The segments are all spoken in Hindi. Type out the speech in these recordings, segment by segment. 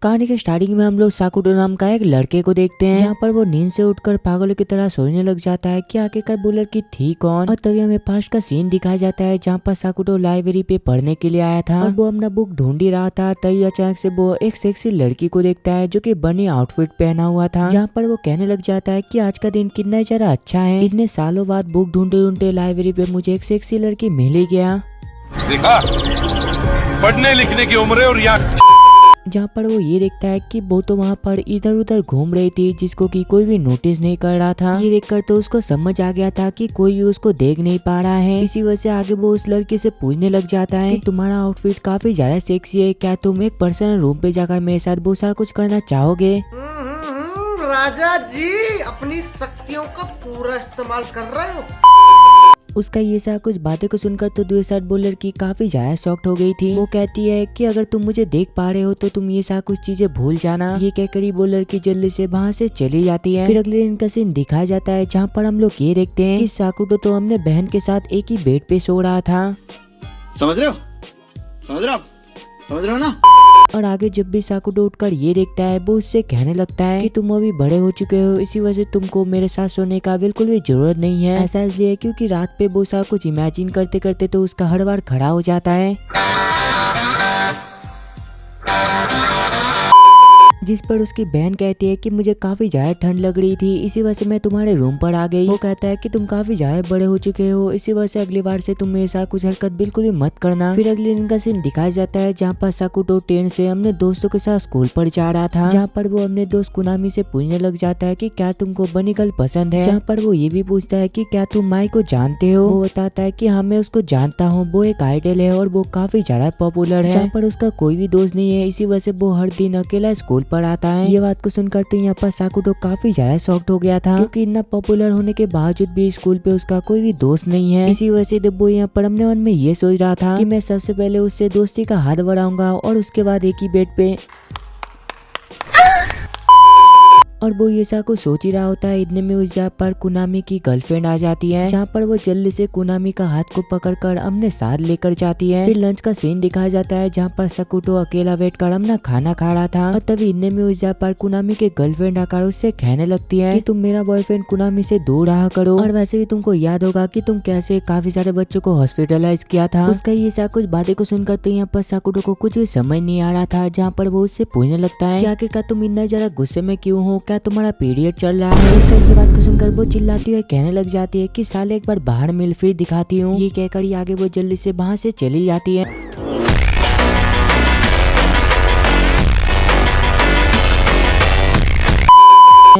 कहानी के स्टार्टिंग में हम लोग साकुटो नाम का एक लड़के को देखते हैं, जहाँ पर वो नींद से उठकर पागलों की तरह सोचने लग जाता है कि आखिरकार वो लड़की थी कौन। और तभी हमें पास्ट का सीन दिखाया जाता है जहाँ पर साकुटो लाइब्रेरी पे पढ़ने के लिए आया था और वो अपना बुक ढूंढ ही रहा था। तभी अचानक से वो एक सेक्सी लड़की को देखता है जो कि बनी आउटफिट पहना हुआ था, जहाँ पर वो कहने लग जाता है कि आज का दिन कितना ज्यादा अच्छा है, इतने सालों बाद बुक ढूंढते ढूंढते लाइब्रेरी पे मुझे एक सेक्सी लड़की मिल ही गया। देखा, पढ़ने लिखने की उम्र है और यहाँ जहाँ पर वो ये देखता है कि वो तो वहाँ पर इधर उधर घूम रही थी जिसको कि कोई भी नोटिस नहीं कर रहा था। ये देखकर तो उसको समझ आ गया था कि कोई भी उसको देख नहीं पा रहा है। इसी वजह से आगे वो उस लड़की से पूछने लग जाता है कि तुम्हारा आउटफिट काफी ज्यादा सेक्सी है, क्या तुम एक पर्सनल रूम पे जाकर मेरे साथ बहुत सारा कुछ करना चाहोगे? राजा जी अपनी शक्तियों का पूरा इस्तेमाल कर रहे हो। उसका ये सारा कुछ बातें को सुनकर तो दूसरी साइड वो लड़की काफी ज्यादा शॉक्ड हो गई थी। वो कहती है कि अगर तुम मुझे देख पा रहे हो तो तुम ये सारा कुछ चीजें भूल जाना। ये कहकर वो लड़की जल्दी से वहाँ से चली जाती है। फिर अगले दिन का सीन दिखाया जाता है जहाँ पर हम लोग ये देखते हैं कि साकुटो तो अपने बहन के साथ एक ही बेड पे सो रहा था। समझ रहे हो ना? और आगे जब भी साकुटो उठकर ये देखता है वो उससे कहने लगता है कि तुम अभी बड़े हो चुके हो, इसी वजह से तुमको मेरे साथ सोने का बिल्कुल भी जरूरत नहीं है। ऐसा इसलिए क्योंकि रात पे वो सारा कुछ इमेजिन करते करते तो उसका हर बार खड़ा हो जाता है, जिस पर उसकी बहन कहती है कि मुझे काफी ज्यादा ठंड लग रही थी, इसी वजह से मैं तुम्हारे रूम पर आ गई। वो कहता है कि तुम काफी ज्यादा बड़े हो चुके हो, इसी वजह से अगली बार से तुम मेरे साथ कुछ हरकत बिल्कुल भी मत करना। फिर अगले दिन का सीन दिखाया जाता है जहाँ पर साकुटो ट्रेन से अपने दोस्तों के साथ स्कूल पर जा रहा था, जहाँ पर वो अपने दोस्त कुनामी से पूछने लग जाता है कि क्या तुमको बनी गर्ल पसंद है, जहाँ पर वो ये भी पूछता है कि क्या तुम माई को जानते हो। वो बताता है कि हाँ मैं उसको जानता हूँ, वो एक आइडल है और वो काफी ज्यादा पॉपुलर है, जहाँ पर उसका कोई भी दोस्त नहीं है, इसी वजह से वो हर दिन अकेला स्कूल पर आता है। ये बात को सुनकर तो यहाँ पर साकुटो काफी ज्यादा शॉक्ड हो गया था, क्योंकि इतना पॉपुलर होने के बावजूद भी स्कूल पे उसका कोई भी दोस्त नहीं है। इसी वजह से वो यहाँ पर अपने मन में ये सोच रहा था कि मैं सबसे पहले उससे दोस्ती का हाथ बढ़ाऊंगा और उसके बाद एक ही बेड पे। और वो ये सा कुछ सोच ही रहा होता है, इतने में उस जगह पर कुनामी की गर्लफ्रेंड आ जाती है, जहाँ पर वो जल्दी से कुनामी का हाथ को पकड़कर अपने साथ लेकर जाती है। फिर लंच का सीन दिखाया जाता है जहाँ पर साकुटो अकेला बैठकर अपना खाना खा रहा था और तभी इतने में उस जगह पर कुनामी के गर्लफ्रेंड आकर उससे कहने लगती है कि तुम मेरा बॉयफ्रेंड कुनामी से दूर रहा करो, और वैसे भी तुमको याद होगा कि तुम कैसे काफी सारे बच्चों को हॉस्पिटलाइज किया था। उसका ये सा कुछ बातें को सुनकर तो यहाँ पर साकुटो को कुछ भी समझ नहीं आ रहा था, जहाँ पर वो उससे पूछने लगता है कि आखिरकार तुम इतना ज्यादा गुस्से में क्यों हो, क्या तुम्हारा पीरियड चल रहा है? उसका ये बात को सुनकर वो चिल्लाती हुई कहने लग जाती है कि साले एक बार बाहर मिल फिर दिखाती हूँ। ये कहकर ही आगे वो जल्दी से वहाँ से चली जाती है।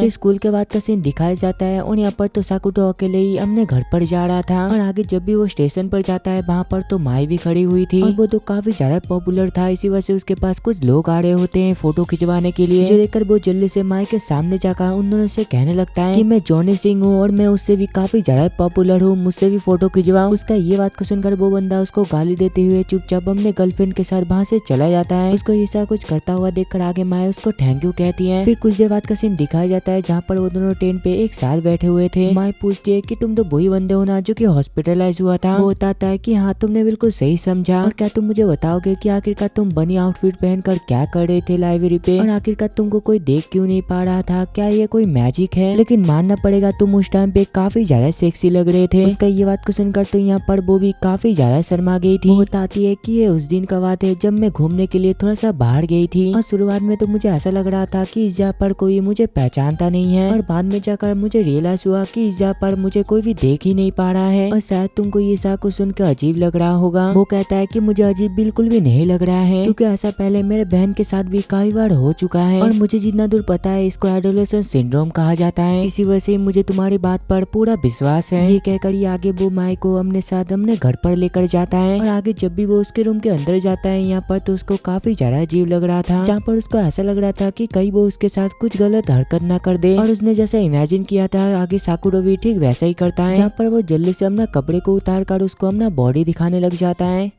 स्कूल के बाद का सीन दिखाया जाता है और यहाँ पर तो साकुटो अकेले ही अपने घर पर जा रहा था, और आगे जब भी वो स्टेशन पर जाता है वहाँ पर तो माई भी खड़ी हुई थी और वो तो काफी ज्यादा पॉपुलर था, इसी वजह से उसके पास कुछ लोग आ रहे होते हैं फोटो खिंचवाने के लिए, जो देखकर वो जल्दी से माई के सामने जाकर उन दोनों से कहने लगता है कि मैं जॉनी सिंह हूँ और मैं उससे भी काफी ज्यादा पॉपुलर हूँ, मुझसे भी फोटो खिंचवाओ। उसका ये बात को सुनकर वो बंदा उसको गाली देते हुए चुपचाप अपने गर्लफ्रेंड के साथ वहाँ से चला जाता है। उसको ऐसा कुछ करता हुआ देखकर आगे माई उसको थैंक यू कहती है। फिर कुछ देर बाद का सीन दिखाया जाता है जहाँ पर वो दोनों ट्रेन पे एक साथ बैठे हुए थे। माई पूछती है कि तुम तो वही बंदे हो ना जो कि हॉस्पिटलाइज हुआ था। वो बताता है कि हाँ तुमने बिल्कुल सही समझा, और क्या तुम मुझे बताओगे कि आखिरकार तुम बनी आउटफिट पहनकर क्या कर रहे थे लाइब्रेरी पे, और आखिरकार तुमको कोई देख क्यों नहीं पा रहा था, क्या ये कोई मैजिक है? लेकिन मानना पड़ेगा तुम उस टाइम पे काफी ज्यादा सेक्सी लग रहे थे। उसका ये बात को सुनकर तो यहाँ पर वो भी काफी ज्यादा शर्मा गई थी। वो बताती है कि ये उस दिन का बात है जब मैं घूमने के लिए थोड़ा सा बाहर गई थी, और शुरुआत में तो मुझे ऐसा लग रहा था कि इस जगह पर कोई मुझे पहचानता नहीं है, और बाद में जाकर मुझे रियलाइज हुआ कि इस जगह पर मुझे कोई भी देख ही नहीं पा रहा है। और शायद तुमको ये सब कुछ सुनकर अजीब लग रहा होगा। वो कहता है कि मुझे अजीब बिल्कुल भी नहीं लग रहा है, क्योंकि ऐसा पहले मेरे बहन के साथ भी कई बार हो चुका है, और मुझे जितना दूर पता है इसको एडोलेसेंस सिंड्रोम कहा जाता है, इसी वजह से मुझे तुम्हारी बात पर पूरा विश्वास है। ये कहकर ये आगे वो माई को अपने साथ अपने घर पर लेकर जाता है, और आगे जब भी वो उसके रूम के अंदर जाता है यहाँ पर तो उसको काफी ज्यादा अजीब लग रहा था, जहाँ पर उसको ऐसा लग रहा था कि कहीं वो उसके साथ कुछ गलत हरकत ना कर दे, और उसने जैसा इमेजिन किया था आगे साकुटो भी ठीक वैसा ही करता है, जहाँ पर वो जल्दी से अपना कपड़े को उतार कर उसको अपना बॉडी दिखाने लग जाता है।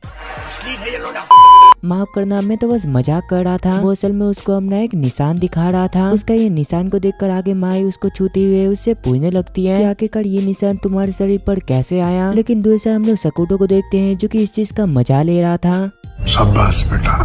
माफ करना, मैं तो बस मजाक कर रहा था, वो असल में उसको अपना एक निशान दिखा रहा था। उसका ये निशान को देखकर आगे माई उसको छूते हुए उससे पूछने लगती है कि आखिरकार ये निशान तुम्हारे शरीर पर कैसे आया। लेकिन दूसरे हम लोग साकुटो को देखते हैं जो कि इस चीज का मजा ले रहा था। शाबाश बेटा,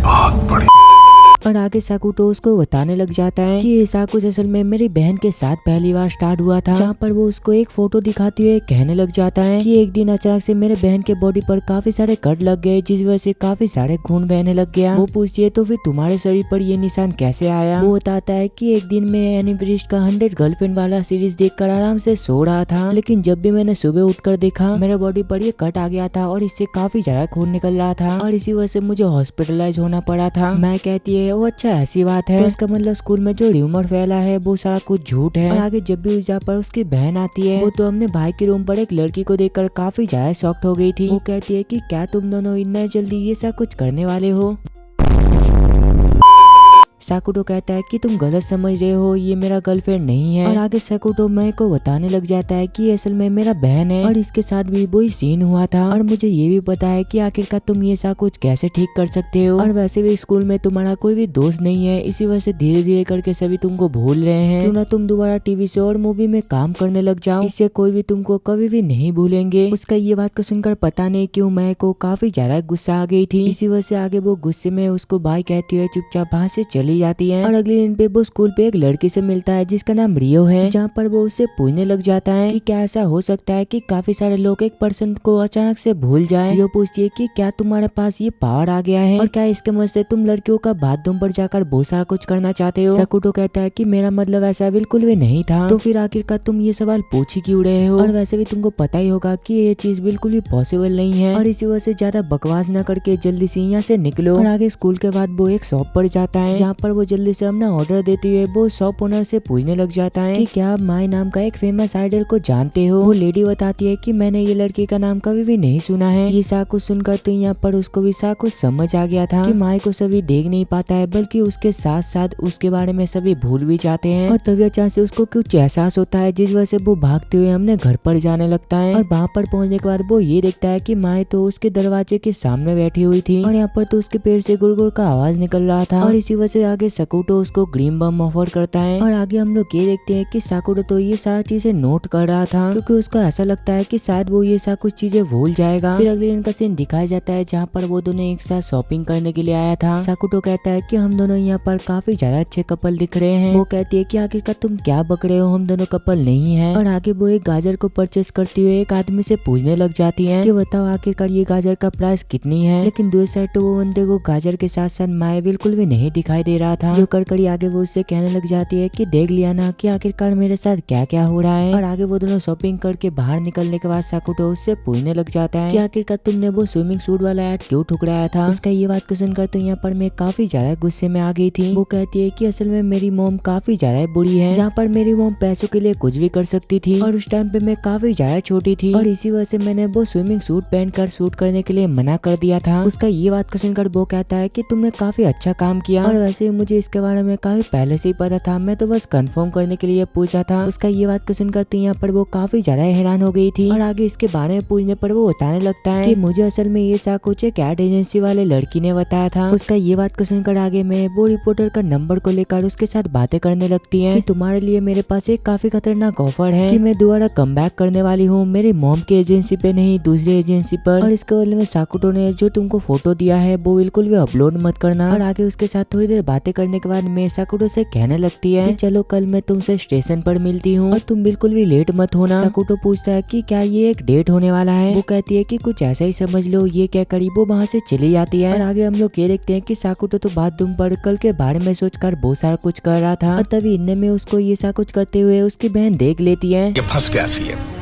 बहुत बढ़िया। और आगे साकुटो उसको बताने लग जाता है कि ये सब कुछ असल में मेरी बहन के साथ पहली बार स्टार्ट हुआ था, जहाँ पर वो उसको एक फोटो दिखाते हुए कहने लग जाता है कि एक दिन अचानक से मेरे बहन के बॉडी पर काफी सारे कट लग गए, जिस वजह से काफी सारे खून बहने लग गया। वो पूछती है तो फिर तुम्हारे शरीर पर ये निशान कैसे आया। वो बताता है कि एक दिन मैं एनी ब्रिस्ट का 100 गर्लफ्रेंड वाला सीरीज देखकर आराम से सो रहा था, लेकिन जब भी मैंने सुबह उठकर देखा मेरे बॉडी पर ये कट आ गया था और इससे काफी ज्यादा खून निकल रहा था और इसी वजह से मुझे हॉस्पिटलाइज होना पड़ा था। मैं कहती है वो अच्छा ऐसी बात है, तो इसका मतलब स्कूल में जो र्यूमर फैला है वो सारा कुछ झूठ है। और आगे जब भी उस जगह पर उसकी बहन आती है वो तो अपने भाई के रूम पर एक लड़की को देखकर काफी ज्यादा शॉक्ड हो गई थी। वो कहती है कि क्या तुम दोनों इतना जल्दी ये सब कुछ करने वाले हो। साकुटो कहता है कि तुम गलत समझ रहे हो, ये मेरा गर्लफ्रेंड नहीं है। और आगे साकुटो मैं को बताने लग जाता है कि असल में मेरा बहन है और इसके साथ भी वही सीन हुआ था और मुझे ये भी पता है कि आखिरकार तुम ये सब कुछ कैसे ठीक कर सकते हो। और वैसे भी स्कूल में तुम्हारा कोई भी दोस्त नहीं है, इसी वजह से धीरे धीरे करके सभी तुमको भूल रहे हैं। क्यों ना तुम दोबारा टीवी शो और मूवी में काम करने लग जाओ, इससे कोई भी तुमको कभी भी नहीं भूलेंगे। उसका ये बात को सुनकर पता नहीं क्यों मैं को काफी ज्यादा गुस्सा आ गई थी। इसी वजह से आगे वो गुस्से में उसको बाय कहती है चुपचाप वहाँ से चली जाती है। और अगले दिन पे वो स्कूल पे एक लड़की से मिलता है जिसका नाम रियो है, जहाँ पर वो उससे पूछने लग जाता है कि क्या ऐसा हो सकता है कि काफी सारे लोग एक पर्सन को अचानक से भूल जाए। रियो पूछती है कि क्या तुम्हारे पास ये पावर आ गया है और क्या इसके मदद से तुम लड़कियों का बाथरूम पर जाकर बहुत सारा कुछ करना चाहते हो। साकुटो कहता है कि मेरा मतलब ऐसा बिल्कुल भी नहीं था, तो फिर आखिरकार तुम ये सवाल पूछ ही क्यों रहे हो। और वैसे भी तुमको पता ही होगा कि ये चीज बिल्कुल भी पॉसिबल नहीं है और इसी वजह से ज्यादा बकवास न करके जल्दी से यहाँ से निकलो। और आगे स्कूल के बाद वो एक शॉप पर जाता है, जहाँ पर वो जल्दी से अपना ऑर्डर देती है। वो शॉप ओनर से पूछने लग जाता है कि क्या आप माई नाम का एक फेमस आइडल को जानते हो। वो लेडी बताती है कि मैंने ये लड़की का नाम कभी भी नहीं सुना है। ये सा कुछ सुनकर तो यहाँ पर उसको भी सा कुछ समझ आ गया था कि माई को सभी देख नहीं पाता है, बल्कि उसके साथ साथ उसके बारे में सभी भूल भी जाते हैं। और तभी अचानक से उसको कुछ एहसास होता है, जिस वजह से वो भागते हुए हमने घर पर जाने लगता है। और वहाँ पर पहुँचने के बाद वो ये देखता है कि माई तो उसके दरवाजे के सामने बैठी हुई थी और यहाँ पर तो उसके पेट से गुड़गुड़ का आवाज निकल रहा था। और इसी वजह से आगे साकुटो उसको ग्रीन बम ऑफर करता है। और आगे हम लोग ये देखते हैं कि साकुटो तो ये सारा चीजें नोट कर रहा था, क्योंकि उसको ऐसा लगता है कि शायद वो ये सारा कुछ चीजें भूल जाएगा। फिर अगले दिन का सीन दिखाया जाता है, जहाँ पर वो दोनों एक साथ शॉपिंग करने के लिए आया था। साकुटो कहता है कि हम दोनों यहाँ पर काफी ज्यादा अच्छे कपल दिख रहे हैं। वो कहती है कि आखिरकार तुम क्या बक रहे हो, हम दोनों कपल नहीं है। और आगे वो एक गाजर को परचेस करते हुए एक आदमी से पूछने लग जाती है कि बताओ आखिरकार ये गाजर का प्राइस कितनी है। लेकिन दूसरी साइड तो वो बंदे को गाजर के साथ साथ माए बिल्कुल भी नहीं दिखाई दे रहा था। जो करकड़ी आगे वो उससे कहने लग जाती है कि देख लिया ना कि आखिरकार मेरे साथ क्या क्या हो रहा है। और आगे वो दोनों शॉपिंग करके बाहर निकलने के बाद साकुटो उससे पूछने लग जाता है कि आखिरकार तुमने वो स्विमिंग सूट वाला ऐड क्यों ठुकराया था। इसका ये बात को सुनकर तो यहाँ पर मैं काफी ज्यादा गुस्से में आ गई थी। वो कहती है कि असल में मेरी मॉम काफी ज्यादा बुरी है, जहाँ पर मेरी मॉम पैसों के लिए कुछ भी कर सकती थी और उस टाइम पे मैं काफी ज्यादा छोटी थी और इसी वजह से मैंने वो स्विमिंग सूट पहनकर शूट करने के लिए मना कर दिया था। उसका ये बात को सुनकर वो कहता है कि तुमने काफी अच्छा काम किया और वैसे मुझे इसके बारे में काफी पहले से ही पता था, मैं तो बस कंफर्म करने के लिए पूछा था। उसका ये बात को सुनकर तो यहाँ पर वो काफी ज्यादा हैरान हो गई थी। और आगे इसके बारे में पूछने पर वो बताने लगता है कि मुझे असल में ये सब कुछ एक एड एजेंसी वाले लड़की ने बताया था। उसका ये बात को सुनकर आगे में वो रिपोर्टर का नंबर को लेकर उसके साथ बातें करने लगती है कि तुम्हारे लिए मेरे पास एक काफी खतरनाक ऑफर है कि मैं दोबारा कमबैक करने वाली हूँ, मेरी मॉम की एजेंसी पे नहीं दूसरी एजेंसी पर। और इसके बदले में साकुटो ने जो तुमको फोटो दिया है वो बिल्कुल भी अपलोड मत करना। और आगे उसके साथ थोड़ी देर बातें करने के बाद मैं साकुटो से कहने लगती है कि चलो कल मैं तुमसे स्टेशन पर मिलती हूँ और तुम बिल्कुल भी लेट मत होना। साकुटो पूछता है कि क्या ये एक डेट होने वाला है। वो कहती है कि कुछ ऐसा ही समझ लो, ये क्या करी। वो वहाँ से चली जाती है। और आगे हम लोग ये देखते हैं कि साकुटो तो बाथरूम पर कल के बारे में सोचकर बहुत सारा कुछ कर रहा था और तभी इनने में उसको ये सब कुछ करते हुए उसकी बहन देख लेती है। ये फंस गया सी है।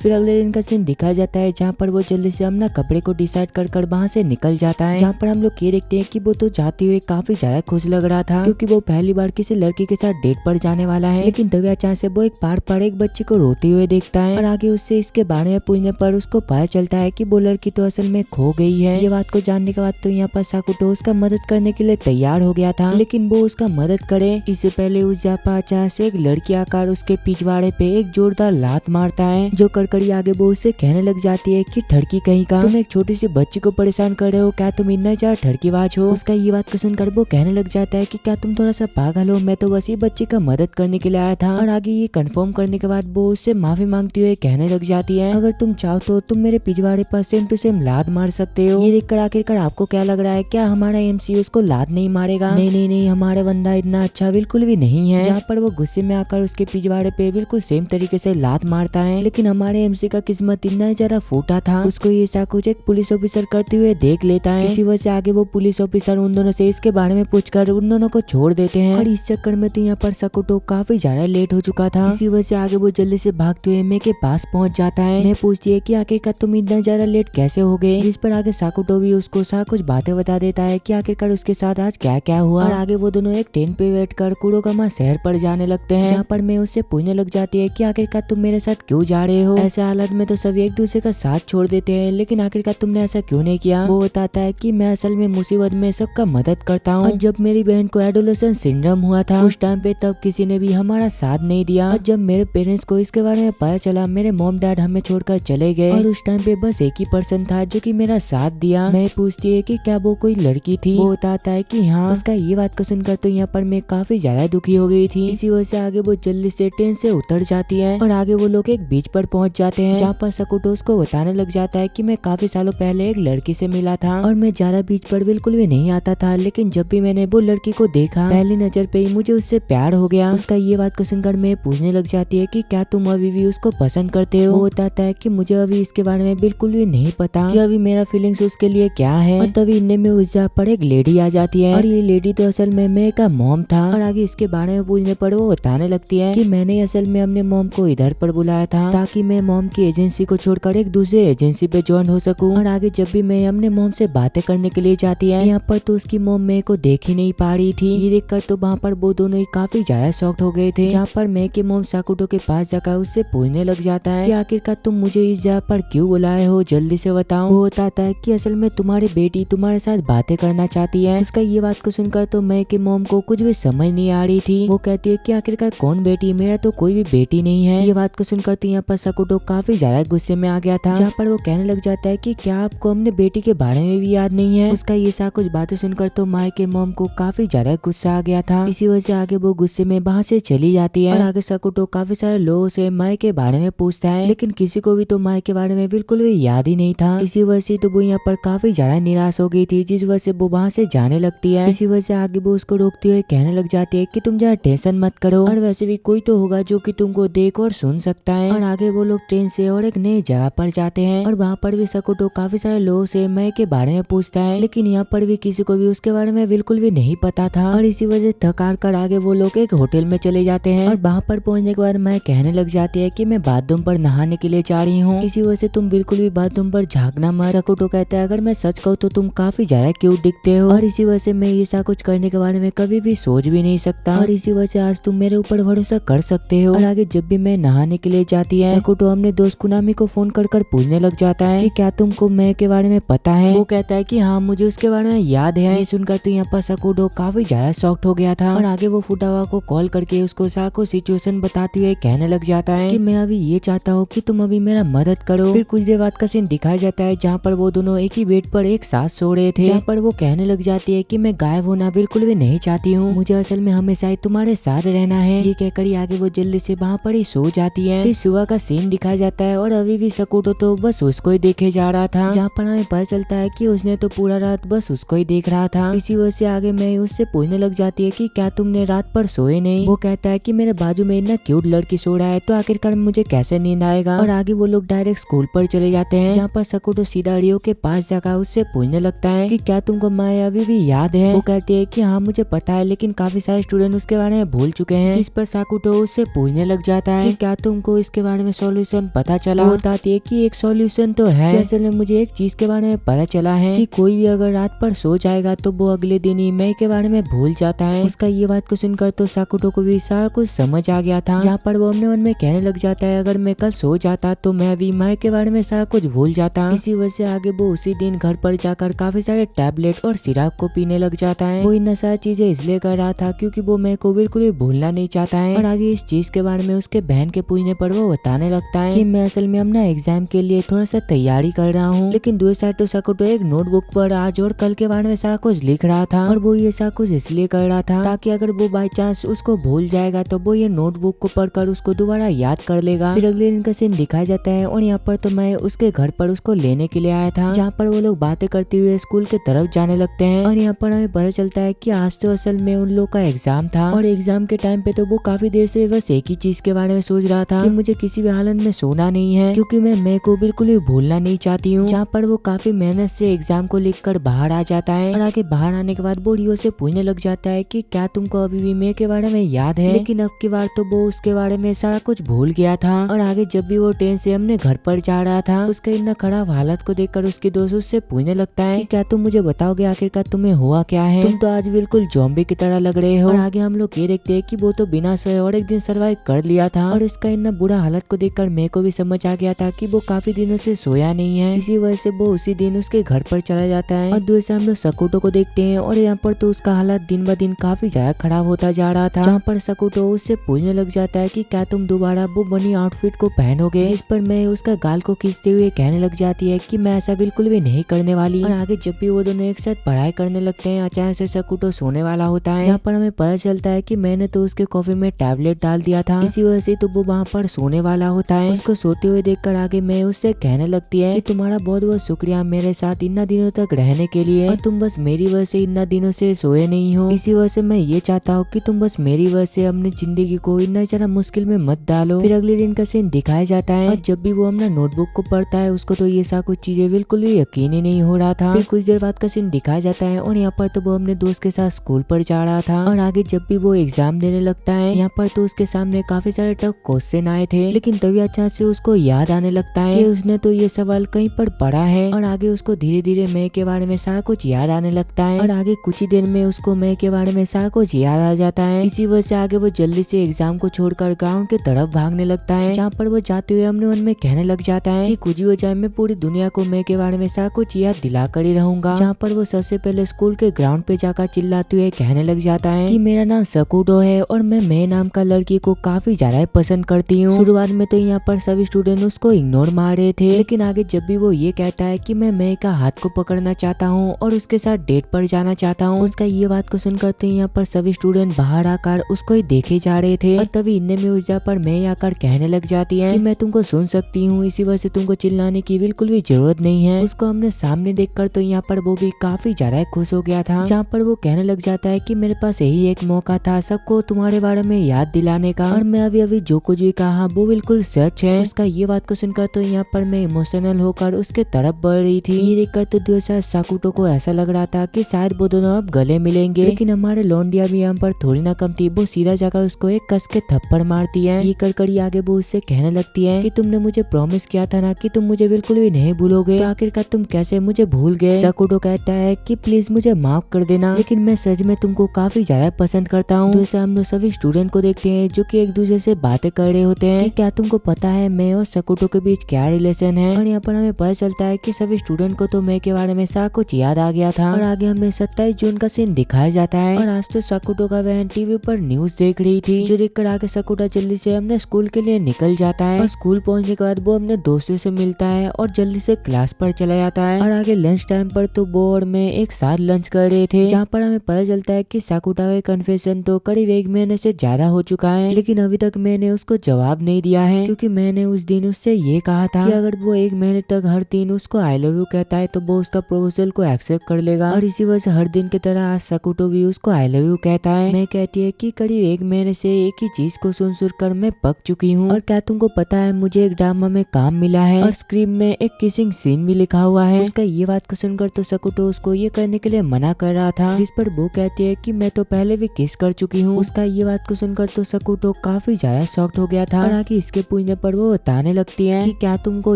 फिर अगले दिन का सीन दिखाया जाता है, जहाँ पर वो जल्दी से अपना कपड़े को डिसाइड कर वहाँ से निकल जाता है। जहाँ पर हम लोग ये देखते हैं कि वो तो जाते हुए काफी ज्यादा खुश लग रहा था, क्योंकि वो पहली बार किसी लड़की के साथ डेट पर जाने वाला है। लेकिन तभी अचानक से वो एक पार्क पर एक बच्ची को रोते हुए देखता है और आगे उससे इसके बारे में पूछने पर उसको पता चलता है कि वो लड़की तो असल में खो गई है। ये बात को जानने के बाद तो यहाँ पर साकुटो उसका मदद करने के लिए तैयार हो गया था, लेकिन वो उसका मदद करे इससे पहले उस जगह पर अचानक से एक लड़की आकर उसके पिछवाड़े पे एक जोरदार लात मारता है, जो कर कड़ी आगे वो उससे कहने लग जाती है कि ठड़की कहीं का, तुम एक छोटी सी बच्ची को परेशान कर रहे हो, क्या तुम इतना ज्यादा ठड़कीबाज हो। उसका ये बात को सुनकर वो कहने लग जाता है कि क्या तुम थोड़ा सा पागल हो, मैं तो बस ये बच्ची का मदद करने के लिए आया था। और आगे ये कंफर्म करने के बाद वो उससे माफी मांगती हुए कहने लग जाती है, अगर तुम चाहो तो तुम मेरे पिछवाड़े पर सेम टू सेम लात मार सकते हो। ये देखकर आखिरकार आपको क्या लग रहा है, क्या हमारा MC उसको लात नहीं मारेगा? नहीं नहीं नहीं, हमारा बंदा इतना अच्छा बिल्कुल भी नहीं है। जहाँ पर वो गुस्से में आकर उसके पिछवाड़े पे बिल्कुल सेम तरीके से लात मारता है, लेकिन हमारे MC का किस्मत इतना ज्यादा फूटा था, उसको ये ऐसा कुछ एक पुलिस ऑफिसर करते हुए देख लेता है। इसी वजह से आगे वो पुलिस ऑफिसर उन दोनों से इसके बारे में पूछकर उन दोनों को छोड़ देते हैं। और इस चक्कर में तो यहाँ पर सकुटो काफी ज्यादा लेट हो चुका था। इसी वजह से आगे वो जल्दी से भागते हुए मे के पास पहुंच जाता है। मैं पूछती है कि आखिरकार तुम इतना ज्यादा लेट कैसे हो गए, जिस पर आगे साकुटो भी उसको सा कुछ बातें बता देता है कि आखिरकार उसके साथ आज क्या क्या हुआ। और आगे वो दोनों एक ट्रेन पे बैठ कर कुरोकामा शहर पर जाने लगते हैं, जहाँ पर मैं उससे पूछने लग जाती है कि आखिरकार तुम मेरे साथ क्यों जा रहे हो। ऐसे हालत में तो सभी एक दूसरे का साथ छोड़ देते हैं, लेकिन आखिरकार तुमने ऐसा क्यों नहीं किया। वो बताता है कि मैं असल में मुसीबत में सबका मदद करता हूँ। जब मेरी बहन को एडोलेसेंस सिंड्रोम हुआ था उस टाइम पे तब किसी ने भी हमारा साथ नहीं दिया। और जब मेरे पेरेंट्स को इसके बारे में पता चला, मेरे मॉम डैड हमें छोड़कर चले गए और उस टाइम पे बस एक ही पर्सन था जो कि मेरा साथ दिया। मैं पूछती है कि क्या वो कोई लड़की थी। वो बताता है कि हाँ। उसका ये बात को सुनकर तो यहाँ पर मैं काफी ज्यादा दुखी हो गई थी। इसी वजह से आगे वो जल्दी से ट्रेन से उतर जाती है और आगे वो लोग एक बीच पर पहुंच जाते हैं, जहाँ पर सकुटो उसको बताने लग जाता है कि मैं काफी सालों पहले एक लड़की से मिला था और मैं ज्यादा बीच पर बिल्कुल भी नहीं आता था, लेकिन जब भी मैंने वो लड़की को देखा पहली नजर पे ही मुझे उससे प्यार हो गया। उसका ये बात को सुनकर मैं पूछने लग जाती है कि क्या तुम अभी भी उसको पसंद करते हो। वो बताता है कि मुझे अभी इसके बारे में बिल्कुल भी नहीं पता कि अभी मेरा फीलिंग्स उसके लिए क्या है। और तभी इनमें में उस जगह पर एक लेडी आ जाती है और ये लेडी तो असल में मैं का मॉम था। और आगे इसके बारे में पूछने पर वो बताने लगती है कि मैंने असल में अपने मॉम को इधर पर बुलाया था ताकि मैं मॉम की एजेंसी को छोड़कर एक दूसरे एजेंसी पे ज्वाइन हो सकूं। और आगे जब भी मैं अपने मॉम से बातें करने के लिए जाती है, यहाँ पर तो उसकी मॉम मेरे को देख ही नहीं पा रही थी। ये देखकर तो वहाँ पर वो दोनों ही काफी ज्यादा शॉक्ड हो गए थे, जहाँ पर मैं के मॉम साकुटो के पास जाकर उससे पूछने लग जाता है कि आखिरकार तुम मुझे इस जगह पर क्यों बुलाए हो, जल्दी से बताओ। वो बताता है कि असल में तुम्हारी बेटी तुम्हारे साथ बातें करना चाहती है। उसका ये बात को सुनकर तो मैं के मॉम को कुछ भी समझ नहीं आ रही थी। वो कहती है कि आखिरकार कौन बेटी, मेरा तो कोई भी बेटी नहीं है। ये बात को सुनकर तो यहाँ पर साकुटो काफी ज्यादा गुस्से में आ गया था, जहाँ पर वो कहने लग जाता है कि क्या आपको अपने बेटी के बारे में भी याद नहीं है। उसका ये सा कुछ बातें सुनकर तो माई के मॉम को काफी ज्यादा गुस्सा आ गया था। इसी वजह से आगे वो गुस्से में वहाँ से चली जाती है। और आगे साकुटो काफी सारे लोगों से माई के बारे में पूछता है, लेकिन किसी को भी तो माई के बारे में बिल्कुल भी याद ही नहीं था। इसी वजह से तो वो यहाँ पर काफी ज्यादा निराश हो गई थी, जिस वजह से वो वहाँ से जाने लगती है। इसी वजह से आगे वो उसको रोकती हुए कहने लग जाती है कि तुम ज्यादा टेंशन मत करो, और वैसे भी कोई तो होगा जो कि तुमको देख और सुन सकता है। और आगे वो लोग ट्रेन से और एक नई जगह पर जाते हैं और वहाँ पर भी साकुटो काफी सारे लोगों से मई के बारे में पूछता है, लेकिन यहाँ पर भी किसी को भी उसके बारे में बिल्कुल भी नहीं पता था। और इसी वजह से थक हार कर आगे वो लोग एक होटल में चले जाते हैं और वहाँ पर पहुंचने के बाद मैं कहने लग जाती है कि मैं बाथरूम पर नहाने के लिए जा रही हूँ, इसी वजह से तुम बिल्कुल भी बाथरूम पर झांकना मत। साकुटो कहता है अगर मैं सच कहूँ तो तुम काफी ज्यादा क्यूट दिखते हो, और इसी वजह से मैं ये सा कुछ करने के बारे में कभी भी सोच भी नहीं सकता, और इसी वजह से आज तुम मेरे ऊपर भरोसा कर सकते हो। और आगे जब भी मैं नहाने के लिए जाती है, साकुटो अपने दोस्त कुनामी को फोन कर पूछने लग जाता है कि क्या तुमको मैं के बारे में पता है। वो कहता है कि हाँ मुझे उसके बारे में याद है। ये सुनकर तो यहाँ पर साकुटो काफी ज्यादा शॉक्ड हो गया था, और आगे वो फुटावा को कॉल करके उसको साको सिचुएशन बताते हुए कहने लग जाता है कि मैं अभी ये चाहता हूँ कि तुम अभी मेरा मदद करो। फिर कुछ देर बाद का सीन दिखाया जाता है जहाँ पर वो दोनों एक ही बेड पर एक साथ सो रहे थे, जहाँ पर वो कहने लग जाती है कि मैं गायब होना बिल्कुल भी नहीं चाहती हूँ, मुझे असल में हमेशा ही तुम्हारे साथ रहना है। ये कहकर ही आगे वो जल्दी से वहाँ पर ही सो जाती है। फिर सुबह का सीन दिखाया जाता है और अभी भी साकुटो तो बस उसको ही देखे जा रहा था, जहाँ पर हमें पता चलता है कि उसने तो पूरा रात बस उसको ही देख रहा था। इसी वजह से आगे मैं उससे पूछने लग जाती है कि क्या तुमने रात पर सोए नहीं। वो कहता है कि मेरे बाजू में इतना क्यूट लड़की सो रहा है तो आखिरकार मुझे कैसे नींद आएगा। और आगे वो लोग डायरेक्ट स्कूल पर चले जाते हैं, जहाँ पर साकुटो सीधा रियो के पास जाकर उससे पूछने लगता है कि क्या तुमको माया अभी भी याद है। वो कहती है कि हाँ मुझे पता है, लेकिन काफी सारे स्टूडेंट उसके बारे में भूल चुके हैं। जिस पर साकुटो उससे पूछने लग जाता है कि क्या तुमको इसके बारे में सॉल्यूशन पता चला। वो बताती है कि एक सॉल्यूशन तो है, असल में मुझे एक चीज के बारे में पता चला है कि कोई भी अगर रात पर सो जाएगा तो वो अगले दिन ही मई के बारे में भूल जाता है। उसका ये बात को सुनकर तो साकुटो को भी सारा कुछ समझ आ गया था, जहाँ पर वो अपने मन में कहने लग जाता है अगर मैं कल सो जाता तो मैं अभी मई के बारे में सारा कुछ भूल जाता। इसी वजह से आगे वो उसी दिन घर पर जाकर काफी सारे टैबलेट और सिरप को पीने लग जाता है। वो इन सारी चीजें इसलिए कर रहा था क्योंकि वो मई को बिल्कुल भी भूलना नहीं चाहता है। और आगे इस चीज के बारे में उसके बहन के पूछने पर वो बताने लगता है कि मैं असल में अपना एग्जाम के लिए थोड़ा सा तैयारी कर रहा हूँ। लेकिन दूसरी साइड तो सकुटो एक नोटबुक पर आज और कल के बारे में सारा कुछ लिख रहा था और वो ये सारा कुछ इसलिए कर रहा था ताकि अगर वो बाई चांस उसको भूल जाएगा तो वो ये नोटबुक को पढ़कर उसको दोबारा याद कर लेगा। फिर अगले दिन का सीन दिखाया जाता है और यहाँ पर तो मैं उसके घर पर उसको लेने के लिए आया था, जहाँ पर वो लोग बातें करते हुए स्कूल के तरफ जाने लगते हैं। और यहाँ पर हमें पता चलता है कि आज तो असल में उन लोग का एग्जाम था और एग्जाम के टाइम पे तो वो काफी देर से बस एक ही चीज के बारे में सोच रहा था कि मुझे किसी भी हालत में सोना नहीं है क्योंकि मैं को बिल्कुल भी भूलना नहीं चाहती हूँ। जहाँ पर वो काफी मेहनत से एग्जाम को लिखकर बाहर आ जाता है और आगे बाहर आने के बाद वो रियो से पूछने लग जाता है कि क्या तुमको अभी भी मैं के बारे में याद है। लेकिन अब की बार तो वो उसके बारे में सारा कुछ भूल गया था और आगे जब भी वो ट्रेन से हमने घर पर जा रहा था उसके इतना खराब हालत को देखकर उसके दोस्त उससे पूछने लगता है कि क्या तुम मुझे बताओगे आखिरकार तुम्हें हुआ क्या है, तुम तो आज बिल्कुल ज़ॉम्बी की तरह लग रहे हो। और आगे हम लोग ये देखते हैं कि वो तो बिना सोए और एक दिन सर्वाइव कर लिया था और इसका इतना बुरा हालत को देखकर मेरे को भी समझ आ गया था कि वो काफी दिनों से सोया नहीं है। इसी वजह से वो उसी दिन उसके घर पर चला जाता है और दूर से हम लोग सकुटो को देखते हैं और यहाँ पर तो उसका हालत दिन ब दिन काफी ज्यादा खराब होता जा रहा था, जहाँ पर सकुटो उससे पूछने लग जाता है कि क्या तुम दोबारा वो बनी आउटफिट को पहनोगे, जिस पर मैं उसका गाल को खींचते हुए कहने लग जाती है कि मैं ऐसा बिल्कुल भी नहीं करने वाली। और आगे जब भी वो दोनों एक साथ पढ़ाई करने लगते हैं अचानक से सकुटो सोने वाला होता है, जहाँ पर हमें पता चलता है कि मैंने तो उसके कॉफी में टैबलेट डाल दिया था, इसी वजह से तो वो वहाँ पर सोने वाला होता है। उसको सोते हुए देखकर आगे मैं उससे कहने लगती है कि तुम्हारा बहुत बहुत शुक्रिया मेरे साथ इतना दिनों तक रहने के लिए और तुम बस मेरी वजह से इतना दिनों से सोए नहीं हो, इसी वजह से मैं ये चाहता हूँ कि तुम बस मेरी वजह से अपनी जिंदगी को इतना ज्यादा मुश्किल में मत डालो। फिर अगले दिन का सीन दिखाया जाता है और जब भी वो अपना नोटबुक को पढ़ता है उसको तो ये सब कुछ चीजें बिल्कुल भी यकीन ही नहीं हो रहा था। फिर कुछ देर बाद का सीन दिखाया जाता है और यहाँ पर तो वो अपने दोस्त के साथ स्कूल पर जा रहा था और आगे जब भी वो एग्जाम देने लगता है यहाँ पर तो उसके सामने काफी सारे टफ क्वेश्चन आए थे, लेकिन तभी अचानक से उसको याद आने लगता है कि उसने तो ये सवाल कहीं पर पढ़ा है और आगे उसको धीरे धीरे मैं के बारे में सारा कुछ याद आने लगता है और आगे कुछ ही देर में उसको मैं के बारे में सारा कुछ याद आ जाता है। इसी वजह से आगे वो जल्दी से एग्जाम को छोड़कर ग्राउंड की तरफ भागने लगता है, जहाँ पर वो जाते हुए अपने मन में कहने लग जाता है कि कुछ ही हो जाए मैं पूरी दुनिया को मैं के बारे में सारा कुछ याद दिला कर ही रहूंगा। जहाँ पर वो सबसे पहले स्कूल के ग्राउंड पे जाकर चिल्लाते हुए कहने लग जाता है कि मेरा नाम सकुटो है और मैं नाम का लड़की को काफी ज्यादा पसंद करती हूँ। शुरुआत में तो यहाँ पर सभी स्टूडेंट उसको इग्नोर मार रहे थे, लेकिन आगे जब भी वो ये कहता है कि मैं का हाथ को पकड़ना चाहता हूँ और उसके साथ डेट पर जाना चाहता हूँ, उसका ये बात को सुनकर तो यहाँ पर सभी स्टूडेंट बाहर आकर उसको ही देखे जा रहे थे और तभी इनने में उस पर मैं आकर कहने लग जाती है कि मैं तुमको सुन सकती हूँ, इसी वजह से तुमको चिल्लाने की बिल्कुल भी जरूरत नहीं है। उसको हमने सामने देखकर तो यहाँ पर वो भी काफी ज्यादा खुश हो गया था, जहाँ पर वो कहने लग जाता है कि मेरे पास यही एक मौका था सबको तुम्हारे बारे में याद दिलाने का और मैं अभी जो कुछ भी कहा वो बिल्कुल सच है। उसका ये बात को सुनकर तो यहाँ पर मैं इमोशनल होकर उसके तरफ बढ़ रही थी। ये देखकर तो दूसरा सकुटो को ऐसा लग रहा था कि शायद वो दोनों अब गले मिलेंगे, लेकिन हमारे लौंडिया भी यहाँ पर थोड़ी ना कम थी, वो सीधा जाकर उसको एक कस के थप्पड़ मारती है। ये कर आगे वो उससे कहने लगती है कि तुमने मुझे प्रॉमिस किया था ना कि तुम मुझे बिल्कुल भी नहीं भूलोगे, तो आखिरकार तुम कैसे मुझे भूल गए। सकुटो कहता है कि प्लीज मुझे माफ कर देना, लेकिन मैं सच में तुमको काफी ज्यादा पसंद करता हूँ। दूसरे हम लोग सभी स्टूडेंट को देखते हैं जो कि एक दूसरे से बातें कर रहे होते हैं कि क्या तुमको पता है मैं और सकुटो के बीच क्या रिलेशन है। और यहाँ पर हमें पता चलता है कि सभी स्टूडेंट को तो मैं के बारे में सारा कुछ याद आ गया था और आगे हमें 27 जून का सीन दिखाया जाता है और आज तो सकुटो का बहन टीवी पर न्यूज देख रही थी, जो देखकर आगे सकुटो जल्दी से अपने स्कूल के लिए निकल जाता है और स्कूल पहुंचने के बाद वो अपने दोस्तों से मिलता है और जल्दी से क्लास पर चला जाता है। और आगे लंच टाइम पर तो वो और मैं एक साथ लंच कर रहे थे, जहाँ पर हमें पता चलता है कि सकुटो का कन्फेशन तो करीब 1 महीने से ज्यादा हो चुका है, लेकिन अभी तक मैंने उसको जवाब नहीं दिया है, क्योंकि मैंने उस दिन उससे ये कहा था कि अगर वो 1 महीने तक हर दिन उसको आई लव यू कहता है तो वो उसका प्रपोजल को एक्सेप्ट कर लेगा। और इसी वजह से हर दिन की तरह आज सकुटो भी उसको आई लव यू कहता है। मैं कहती है कि करीब 1 महीने से एक ही चीज को सुन कर मैं पक चुकी हूँ, और क्या तुमको पता है मुझे एक ड्रामा में काम मिला है और स्क्रीन में एक किसिंग सीन भी लिखा हुआ है। उसका ये बात को सुनकर तो सकुटो उसको ये करने के लिए मना कर रहा था, जिस पर वो कहती है कि मैं तो पहले भी किस कर चुकी हूँ। उसका ये बात को सुनकर तो सकुटो काफी ज्यादा शॉक्ड हो गया था और आगे इसके पूछने पर वो बताने लगती है कि क्या तुमको